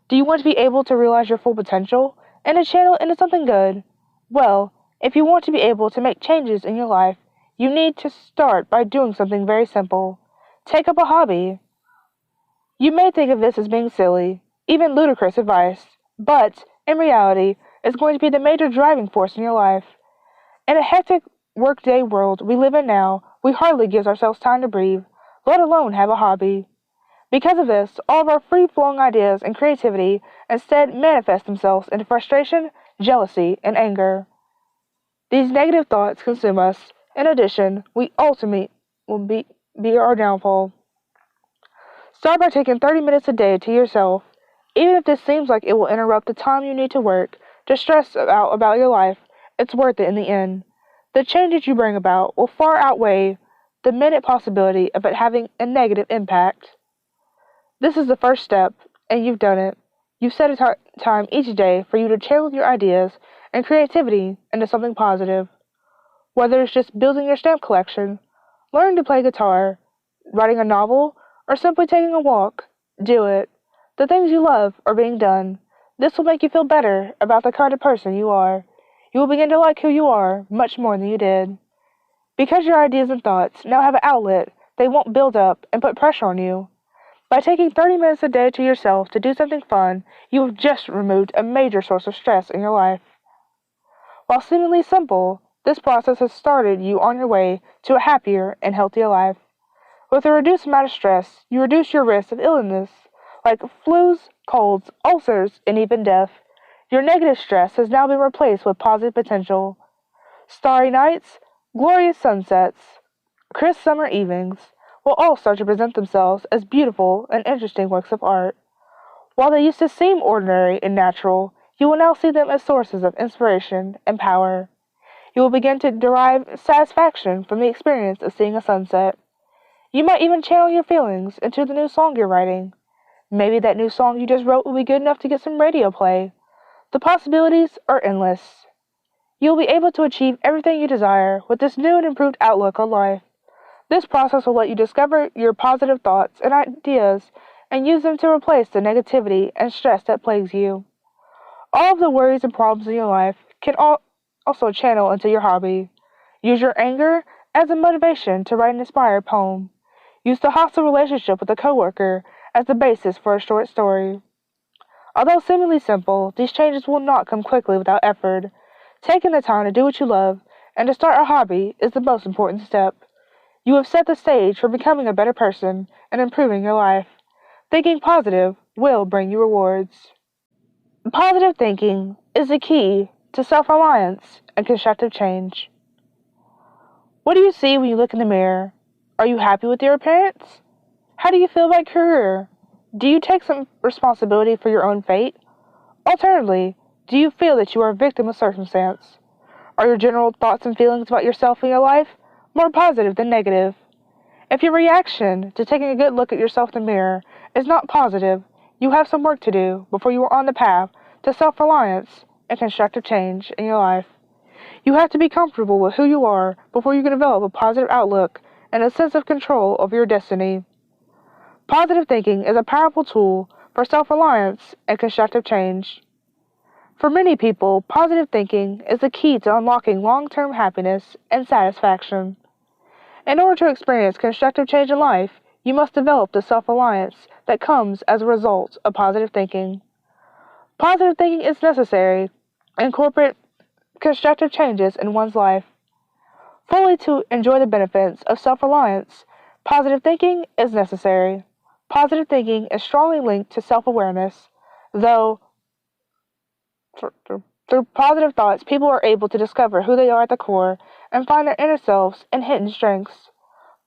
Do you want to be able to realize your full potential and to channel it into something good? Well, if you want to be able to make changes in your life, you need to start by doing something very simple. Take up a hobby. You may think of this as being silly, even ludicrous advice, but in reality, it's going to be the major driving force in your life. In a hectic workday world we live in now, we hardly give ourselves time to breathe, let alone have a hobby. Because of this, all of our free-flowing ideas and creativity instead manifest themselves into frustration, jealousy, and anger. These negative thoughts consume us. In addition, we ultimately will be our downfall. Start by taking 30 minutes a day to yourself. Even if this seems like it will interrupt the time you need to work, to stress about your life, it's worth it in the end. The changes you bring about will far outweigh the minute possibility of it having a negative impact. This is the first step, and you've done it. You've set a time each day for you to channel your ideas and creativity into something positive. Whether it's just building your stamp collection, learning to play guitar, writing a novel, or simply taking a walk, do it. The things you love are being done. This will make you feel better about the kind of person you are. You will begin to like who you are much more than you did. Because your ideas and thoughts now have an outlet, they won't build up and put pressure on you. By taking 30 minutes a day to yourself to do something fun, you have just removed a major source of stress in your life. While seemingly simple, this process has started you on your way to a happier and healthier life. With a reduced amount of stress, you reduce your risk of illness, like flus, colds, ulcers, and even death. Your negative stress has now been replaced with positive potential. Starry nights, glorious sunsets, crisp summer evenings will all start to present themselves as beautiful and interesting works of art. While they used to seem ordinary and natural, you will now see them as sources of inspiration and power. You will begin to derive satisfaction from the experience of seeing a sunset. You might even channel your feelings into the new song you're writing. Maybe that new song you just wrote will be good enough to get some radio play. The possibilities are endless. You'll be able to achieve everything you desire with this new and improved outlook on life. This process will let you discover your positive thoughts and ideas and use them to replace the negativity and stress that plagues you. All of the worries and problems in your life can also channel into your hobby. Use your anger as a motivation to write an inspired poem. Use the hostile relationship with a coworker as the basis for a short story. Although seemingly simple, these changes will not come quickly without effort. Taking the time to do what you love and to start a hobby is the most important step. You have set the stage for becoming a better person and improving your life. Thinking positive will bring you rewards. Positive thinking is the key to self-reliance and constructive change. What do you see when you look in the mirror? Are you happy with your appearance? How do you feel about your career? Do you take some responsibility for your own fate? Alternatively, do you feel that you are a victim of circumstance? Are your general thoughts and feelings about yourself and your life more positive than negative? If your reaction to taking a good look at yourself in the mirror is not positive, you have some work to do before you are on the path to self-reliance and constructive change in your life. You have to be comfortable with who you are before you can develop a positive outlook and a sense of control over your destiny. Positive thinking is a powerful tool for self-reliance and constructive change. For many people, positive thinking is the key to unlocking long-term happiness and satisfaction. In order to experience constructive change in life, you must develop the self-reliance that comes as a result of positive thinking. Positive thinking is necessary to incorporate constructive changes in one's life. Fully to enjoy the benefits of self-reliance, positive thinking is necessary. Positive thinking is strongly linked to self-awareness, though through positive thoughts, people are able to discover who they are at the core and find their inner selves and hidden strengths.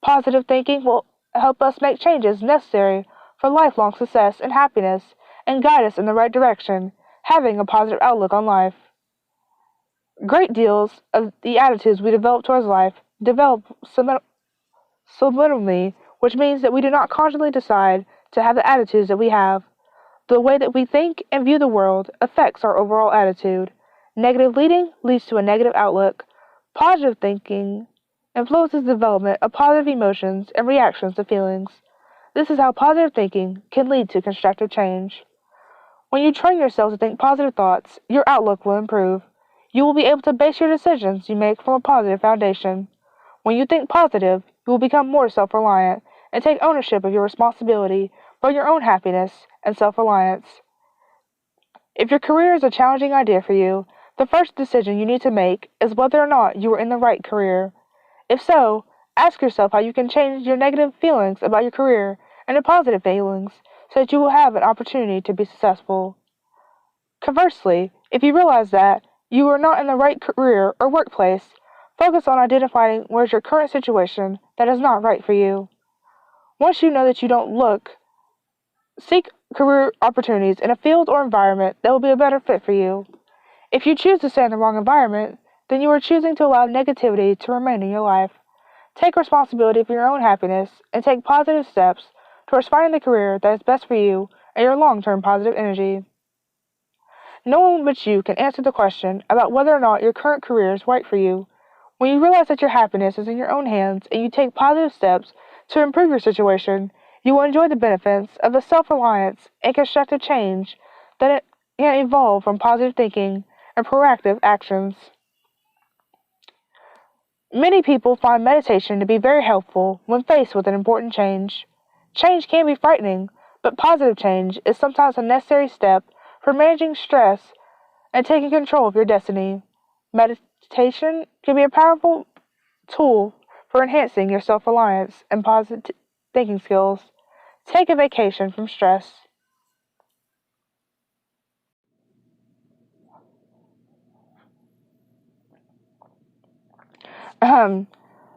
Positive thinking will help us make changes necessary for lifelong success and happiness and guide us in the right direction, having a positive outlook on life. Great deals of the attitudes we develop towards life develop subliminally, which means that we do not consciously decide to have the attitudes that we have. The way that we think and view the world affects our overall attitude. Negative leading leads to a negative outlook. Positive thinking influences the development of positive emotions and reactions to feelings. This is how positive thinking can lead to constructive change. When you train yourself to think positive thoughts, your outlook will improve. You will be able to base your decisions you make from a positive foundation. When you think positive, you will become more self-reliant and take ownership of your responsibility for your own happiness and self-reliance. If your career is a challenging idea for you, the first decision you need to make is whether or not you are in the right career. If so, ask yourself how you can change your negative feelings about your career into positive feelings so that you will have an opportunity to be successful. Conversely, if you realize that you are not in the right career or workplace, focus on identifying where is your current situation that is not right for you. Once you know that you don't seek career opportunities in a field or environment that will be a better fit for you. If you choose to stay in the wrong environment, then you are choosing to allow negativity to remain in your life. Take responsibility for your own happiness and take positive steps towards finding the career that is best for you and your long-term positive energy. No one but you can answer the question about whether or not your current career is right for you. When you realize that your happiness is in your own hands and you take positive steps to improve your situation, you will enjoy the benefits of the self-reliance and constructive change that can evolve from positive thinking and proactive actions. Many people find meditation to be very helpful when faced with an important change. Change can be frightening, but positive change is sometimes a necessary step for managing stress and taking control of your destiny. Meditation can be a powerful tool for enhancing your self-reliance and positive thinking skills. Take a vacation from stress.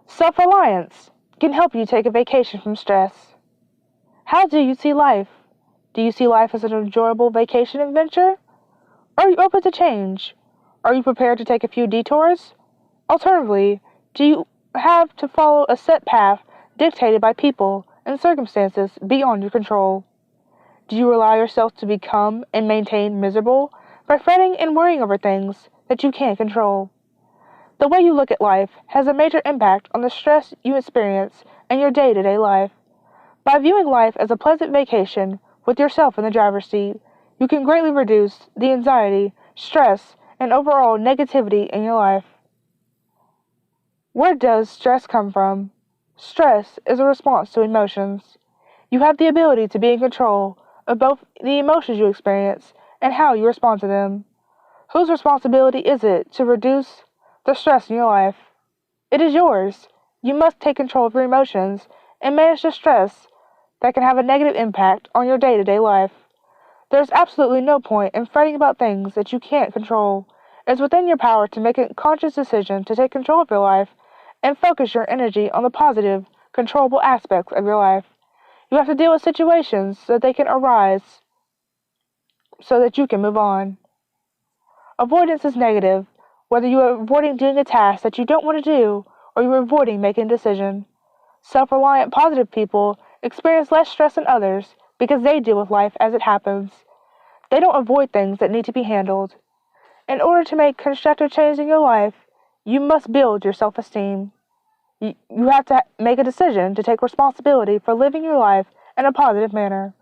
Self-reliance can help you take a vacation from stress. How do you see life? Do you see life as an enjoyable vacation adventure? Are you open to change? Are you prepared to take a few detours? Alternatively, do you have to follow a set path dictated by people and circumstances beyond your control? Do you allow yourself to become and maintain miserable by fretting and worrying over things that you can't control? The way you look at life has a major impact on the stress you experience in your day-to-day life. By viewing life as a pleasant vacation with yourself in the driver's seat, you can greatly reduce the anxiety, stress, and overall negativity in your life. Where does stress come from? Stress is a response to emotions. You have the ability to be in control of both the emotions you experience and how you respond to them. Whose responsibility is it to reduce the stress in your life? It is yours. You must take control of your emotions and manage the stress that can have a negative impact on your day-to-day life. There's absolutely no point in fretting about things that you can't control. It's within your power to make a conscious decision to take control of your life and focus your energy on the positive, controllable aspects of your life. You have to deal with situations so that they can arise so that you can move on. Avoidance is negative, whether you are avoiding doing a task that you don't want to do or you're avoiding making a decision. Self-reliant, positive people experience less stress than others because they deal with life as it happens. They don't avoid things that need to be handled. In order to make constructive change in your life, you must build your self-esteem. You have to make a decision to take responsibility for living your life in a positive manner.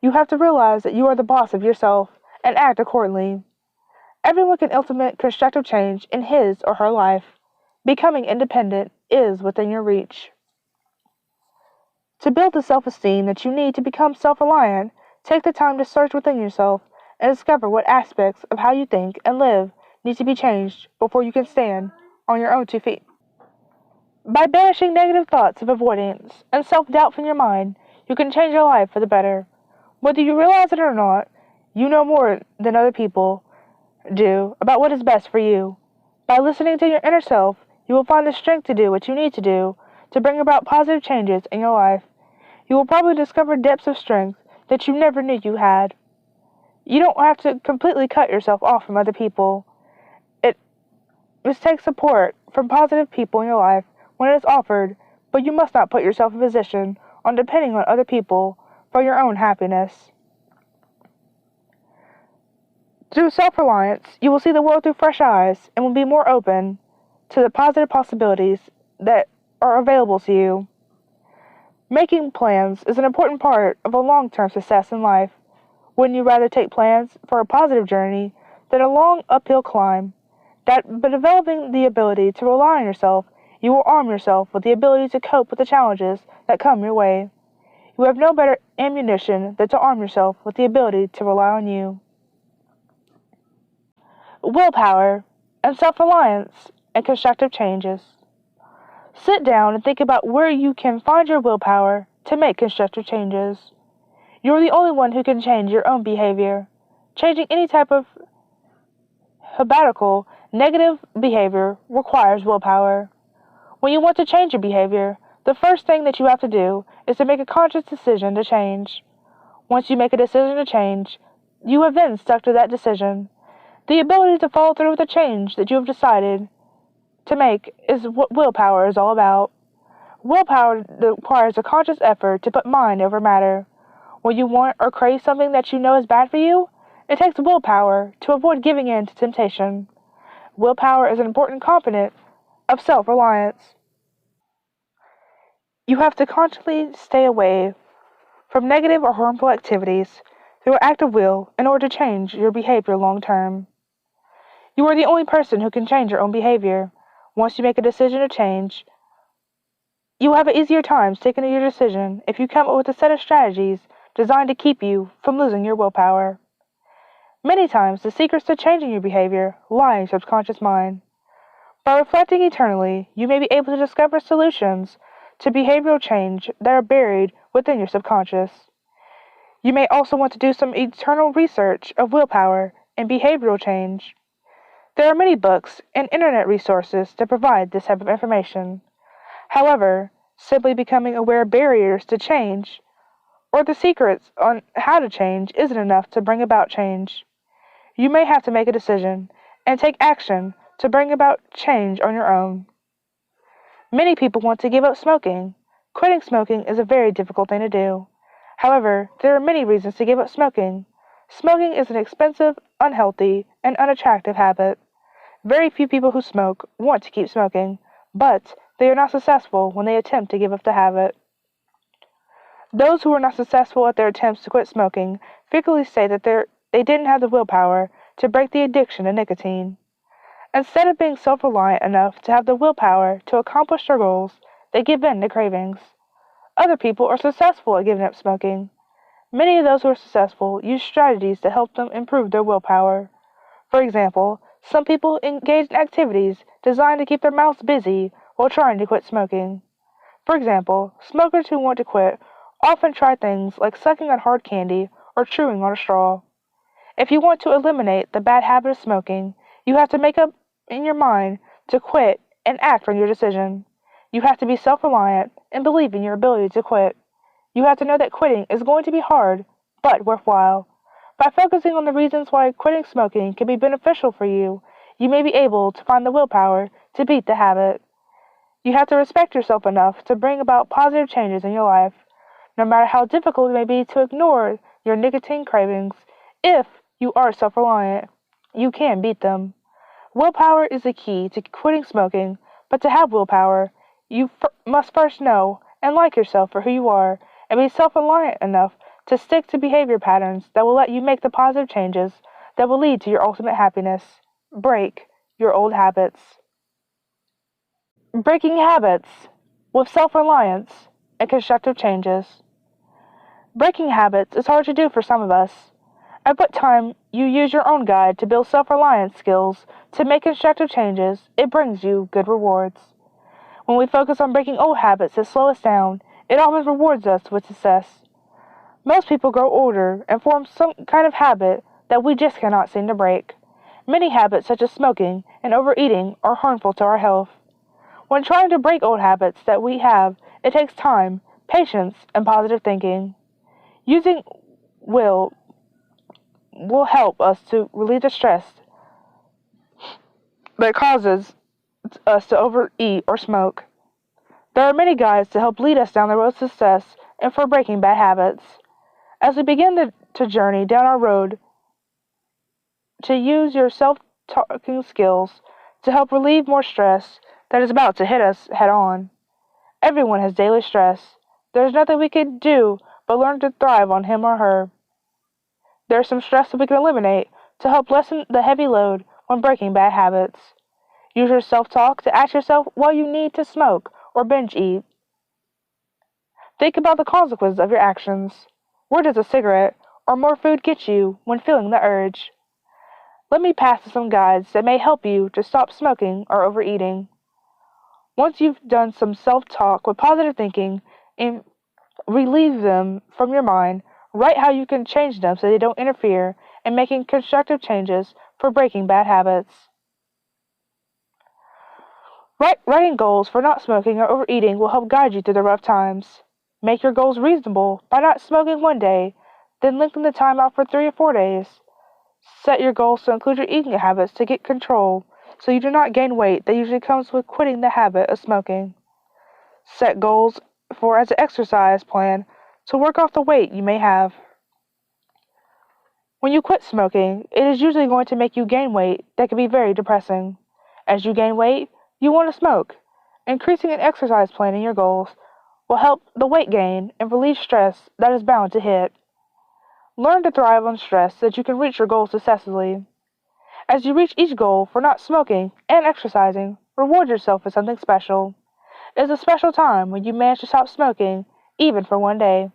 You have to realize that you are the boss of yourself and act accordingly. Everyone can implement constructive change in his or her life. Becoming independent is within your reach. To build the self-esteem that you need to become self-reliant, take the time to search within yourself and discover what aspects of how you think and live need to be changed before you can stand on your own 2 feet. By banishing negative thoughts of avoidance and self-doubt from your mind, you can change your life for the better. Whether you realize it or not, you know more than other people do about what is best for you. By listening to your inner self, you will find the strength to do what you need to do to bring about positive changes in your life. You will probably discover depths of strength that you never knew you had. You don't have to completely cut yourself off from other people. It must take support from positive people in your life when it is offered, but you must not put yourself in a position on depending on other people for your own happiness. Through self-reliance, you will see the world through fresh eyes and will be more open to the positive possibilities that are available to you. Making plans is an important part of a long-term success in life. Wouldn't you rather take plans for a positive journey than a long uphill climb? By developing the ability to rely on yourself, you will arm yourself with the ability to cope with the challenges that come your way. You have no better ammunition than to arm yourself with the ability to rely on you. Willpower and self-reliance and constructive changes. Sit down and think about where you can find your willpower to make constructive changes. You are the only one who can change your own behavior. Changing any type of habitual negative behavior requires willpower. When you want to change your behavior, the first thing that you have to do is to make a conscious decision to change. Once you make a decision to change, you have then stuck to that decision. The ability to follow through with a change that you have decided to make is what willpower is all about. Willpower requires a conscious effort to put mind over matter. When you want or crave something that you know is bad for you, it takes willpower to avoid giving in to temptation. Willpower is an important component of self-reliance. You have to consciously stay away from negative or harmful activities through an act of will in order to change your behavior long term. You are the only person who can change your own behavior. Once you make a decision to change, you will have an easier time sticking to your decision if you come up with a set of strategies designed to keep you from losing your willpower. Many times, the secrets to changing your behavior lie in your subconscious mind. By reflecting eternally, you may be able to discover solutions to behavioral change that are buried within your subconscious. You may also want to do some internal research of willpower and behavioral change. There are many books and internet resources to provide this type of information. However, simply becoming aware of barriers to change or the secrets on how to change isn't enough to bring about change. You may have to make a decision and take action to bring about change on your own. Many people want to give up smoking. Quitting smoking is a very difficult thing to do. However, there are many reasons to give up smoking. Smoking is an expensive, unhealthy, and unattractive habit. Very few people who smoke want to keep smoking, but they are not successful when they attempt to give up the habit. Those who are not successful at their attempts to quit smoking frequently say that they didn't have the willpower to break the addiction to nicotine. Instead of being self-reliant enough to have the willpower to accomplish their goals, they give in to cravings. Other people are successful at giving up smoking. Many of those who are successful use strategies to help them improve their willpower. For example, some people engage in activities designed to keep their mouths busy while trying to quit smoking. For example, smokers who want to quit often try things like sucking on hard candy or chewing on a straw. If you want to eliminate the bad habit of smoking, you have to make up in your mind to quit and act on your decision. You have to be self-reliant and believe in your ability to quit. You have to know that quitting is going to be hard, but worthwhile. By focusing on the reasons why quitting smoking can be beneficial for you, you may be able to find the willpower to beat the habit. You have to respect yourself enough to bring about positive changes in your life. No matter how difficult it may be to ignore your nicotine cravings, if you are self-reliant, you can beat them. Willpower is the key to quitting smoking, but to have willpower, you must first know and like yourself for who you are, and be self-reliant enough to stick to behavior patterns that will let you make the positive changes that will lead to your ultimate happiness. Break your old habits. Breaking habits with self-reliance and constructive changes. Breaking habits is hard to do for some of us. At what time you use your own guide to build self-reliance skills to make constructive changes, it brings you good rewards. When we focus on breaking old habits that slow us down, it often rewards us with success. Most people grow older and form some kind of habit that we just cannot seem to break. Many habits, such as smoking and overeating, are harmful to our health. When trying to break old habits that we have, it takes time, patience, and positive thinking. Using will help us to relieve the stress that causes us to overeat or smoke. There are many guides to help lead us down the road to success and for breaking bad habits. As we begin to journey down our road, to use your self-talking skills to help relieve more stress that is about to hit us head on. Everyone has daily stress. There is nothing we can do but learn to thrive on him or her. There is some stress that we can eliminate to help lessen the heavy load when breaking bad habits. Use your self-talk to ask yourself why you need to smoke or binge eat. Think about the consequences of your actions. Where does a cigarette or more food get you when feeling the urge? Let me pass to some guides that may help you to stop smoking or overeating. Once you've done some self-talk with positive thinking and relieve them from your mind, write how you can change them so they don't interfere in making constructive changes for breaking bad habits. Writing goals for not smoking or overeating will help guide you through the rough times. Make your goals reasonable by not smoking one day, then lengthen the time out for 3 or 4 days. Set your goals to include your eating habits to get control so you do not gain weight that usually comes with quitting the habit of smoking. Set goals for as an exercise plan to work off the weight you may have. When you quit smoking, it is usually going to make you gain weight that can be very depressing. As you gain weight, you want to smoke. Increasing an exercise plan in your goals will help the weight gain and relieve stress that is bound to hit. Learn to thrive on stress so that you can reach your goals successfully. As you reach each goal for not smoking and exercising, reward yourself with something special. It is a special time when you manage to stop smoking, even for one day.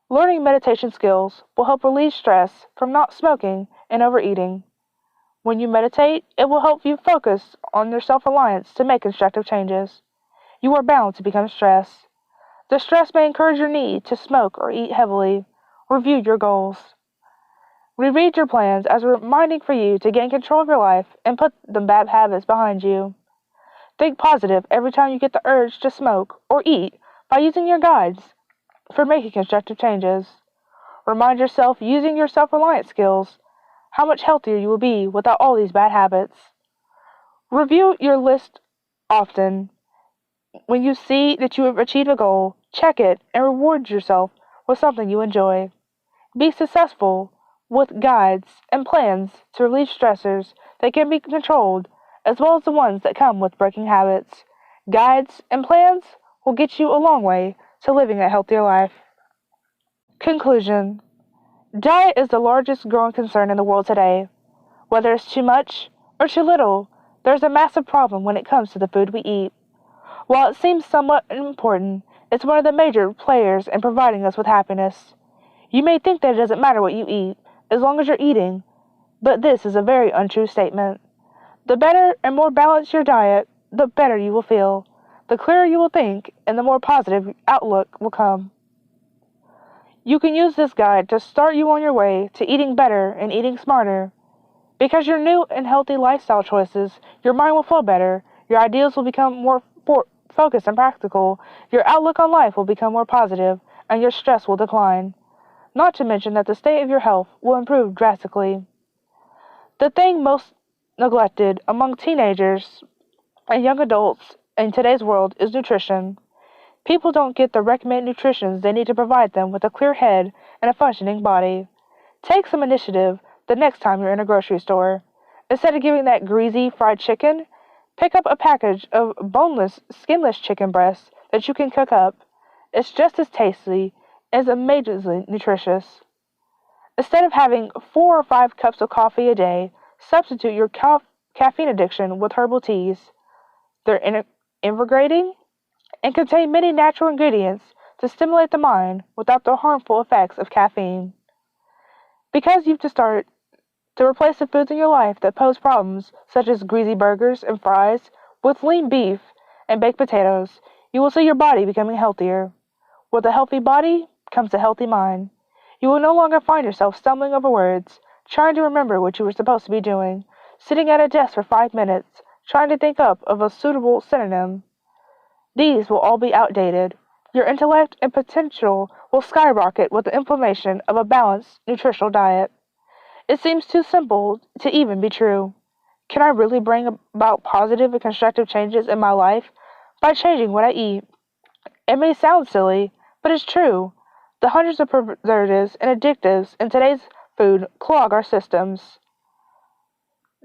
Learning meditation skills will help relieve stress from not smoking and overeating. When you meditate, it will help you focus on your self-reliance to make constructive changes. You are bound to become stressed. The stress may encourage your need to smoke or eat heavily. Review your goals. Reread your plans as a reminding for you to gain control of your life and put the bad habits behind you. Think positive every time you get the urge to smoke or eat by using your guides for making constructive changes. Remind yourself using your self-reliance skills how much healthier you will be without all these bad habits. Review your list often. When you see that you have achieved a goal, check it and reward yourself with something you enjoy. Be successful with guides and plans to relieve stressors that can be controlled, as well as the ones that come with breaking habits. Guides and plans will get you a long way to living a healthier life. Conclusion. Diet is the largest growing concern in the world today. Whether it's too much or too little, there's a massive problem when it comes to the food we eat. While it seems somewhat important, it's one of the major players in providing us with happiness. You may think that it doesn't matter what you eat, as long as you're eating, but this is a very untrue statement. The better and more balanced your diet, the better you will feel, the clearer you will think, and the more positive outlook will come. You can use this guide to start you on your way to eating better and eating smarter. Because your new and healthy lifestyle choices, your mind will flow better, your ideas will become more focused and practical, your outlook on life will become more positive, and your stress will decline. Not to mention that the state of your health will improve drastically. The thing most neglected among teenagers and young adults in today's world is nutrition. People don't get the recommended nutrition they need to provide them with a clear head and a functioning body. Take some initiative the next time you're in a grocery store. Instead of getting that greasy fried chicken, pick up a package of boneless, skinless chicken breasts that you can cook up. It's just as tasty and amazingly nutritious. Instead of having 4 or 5 cups of coffee a day, substitute your caffeine addiction with herbal teas. They're invigorating and contain many natural ingredients to stimulate the mind without the harmful effects of caffeine. Because you've started to replace the foods in your life that pose problems, such as greasy burgers and fries, with lean beef and baked potatoes, you will see your body becoming healthier. With a healthy body comes a healthy mind. You will no longer find yourself stumbling over words, trying to remember what you were supposed to be doing, sitting at a desk for 5 minutes, trying to think up of a suitable synonym. These will all be outdated. Your intellect and potential will skyrocket with the implementation of a balanced, nutritional diet. It seems too simple to even be true. Can I really bring about positive and constructive changes in my life by changing what I eat? It may sound silly, but it's true. The hundreds of preservatives and additives in today's food clog our systems.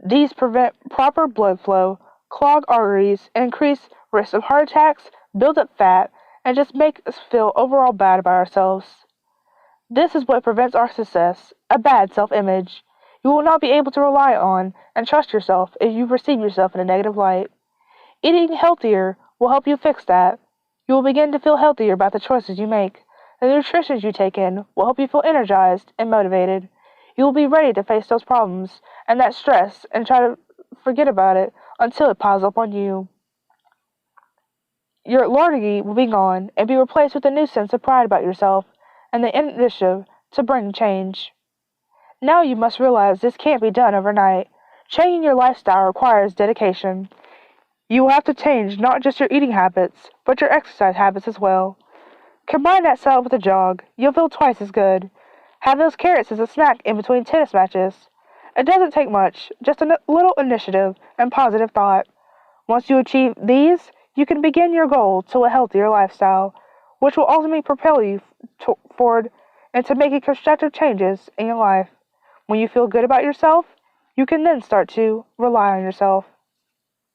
These prevent proper blood flow, clog arteries, and increase risk of heart attacks, build up fat, and just make us feel overall bad about ourselves. This is what prevents our success, a bad self-image. You will not be able to rely on and trust yourself if you perceive yourself in a negative light. Eating healthier will help you fix that. You will begin to feel healthier about the choices you make. The nutrition you take in will help you feel energized and motivated. You will be ready to face those problems and that stress and try to forget about it until it piles up on you. Your lethargy will be gone and be replaced with a new sense of pride about yourself and the initiative to bring change. Now you must realize this can't be done overnight. Changing your lifestyle requires dedication. You will have to change not just your eating habits, but your exercise habits as well. Combine that salad with a jog. You'll feel twice as good. Have those carrots as a snack in between tennis matches. It doesn't take much, just a little initiative and positive thought. Once you achieve these, you can begin your goal to a healthier lifestyle, which will ultimately propel you forward into making constructive changes in your life. When you feel good about yourself, you can then start to rely on yourself.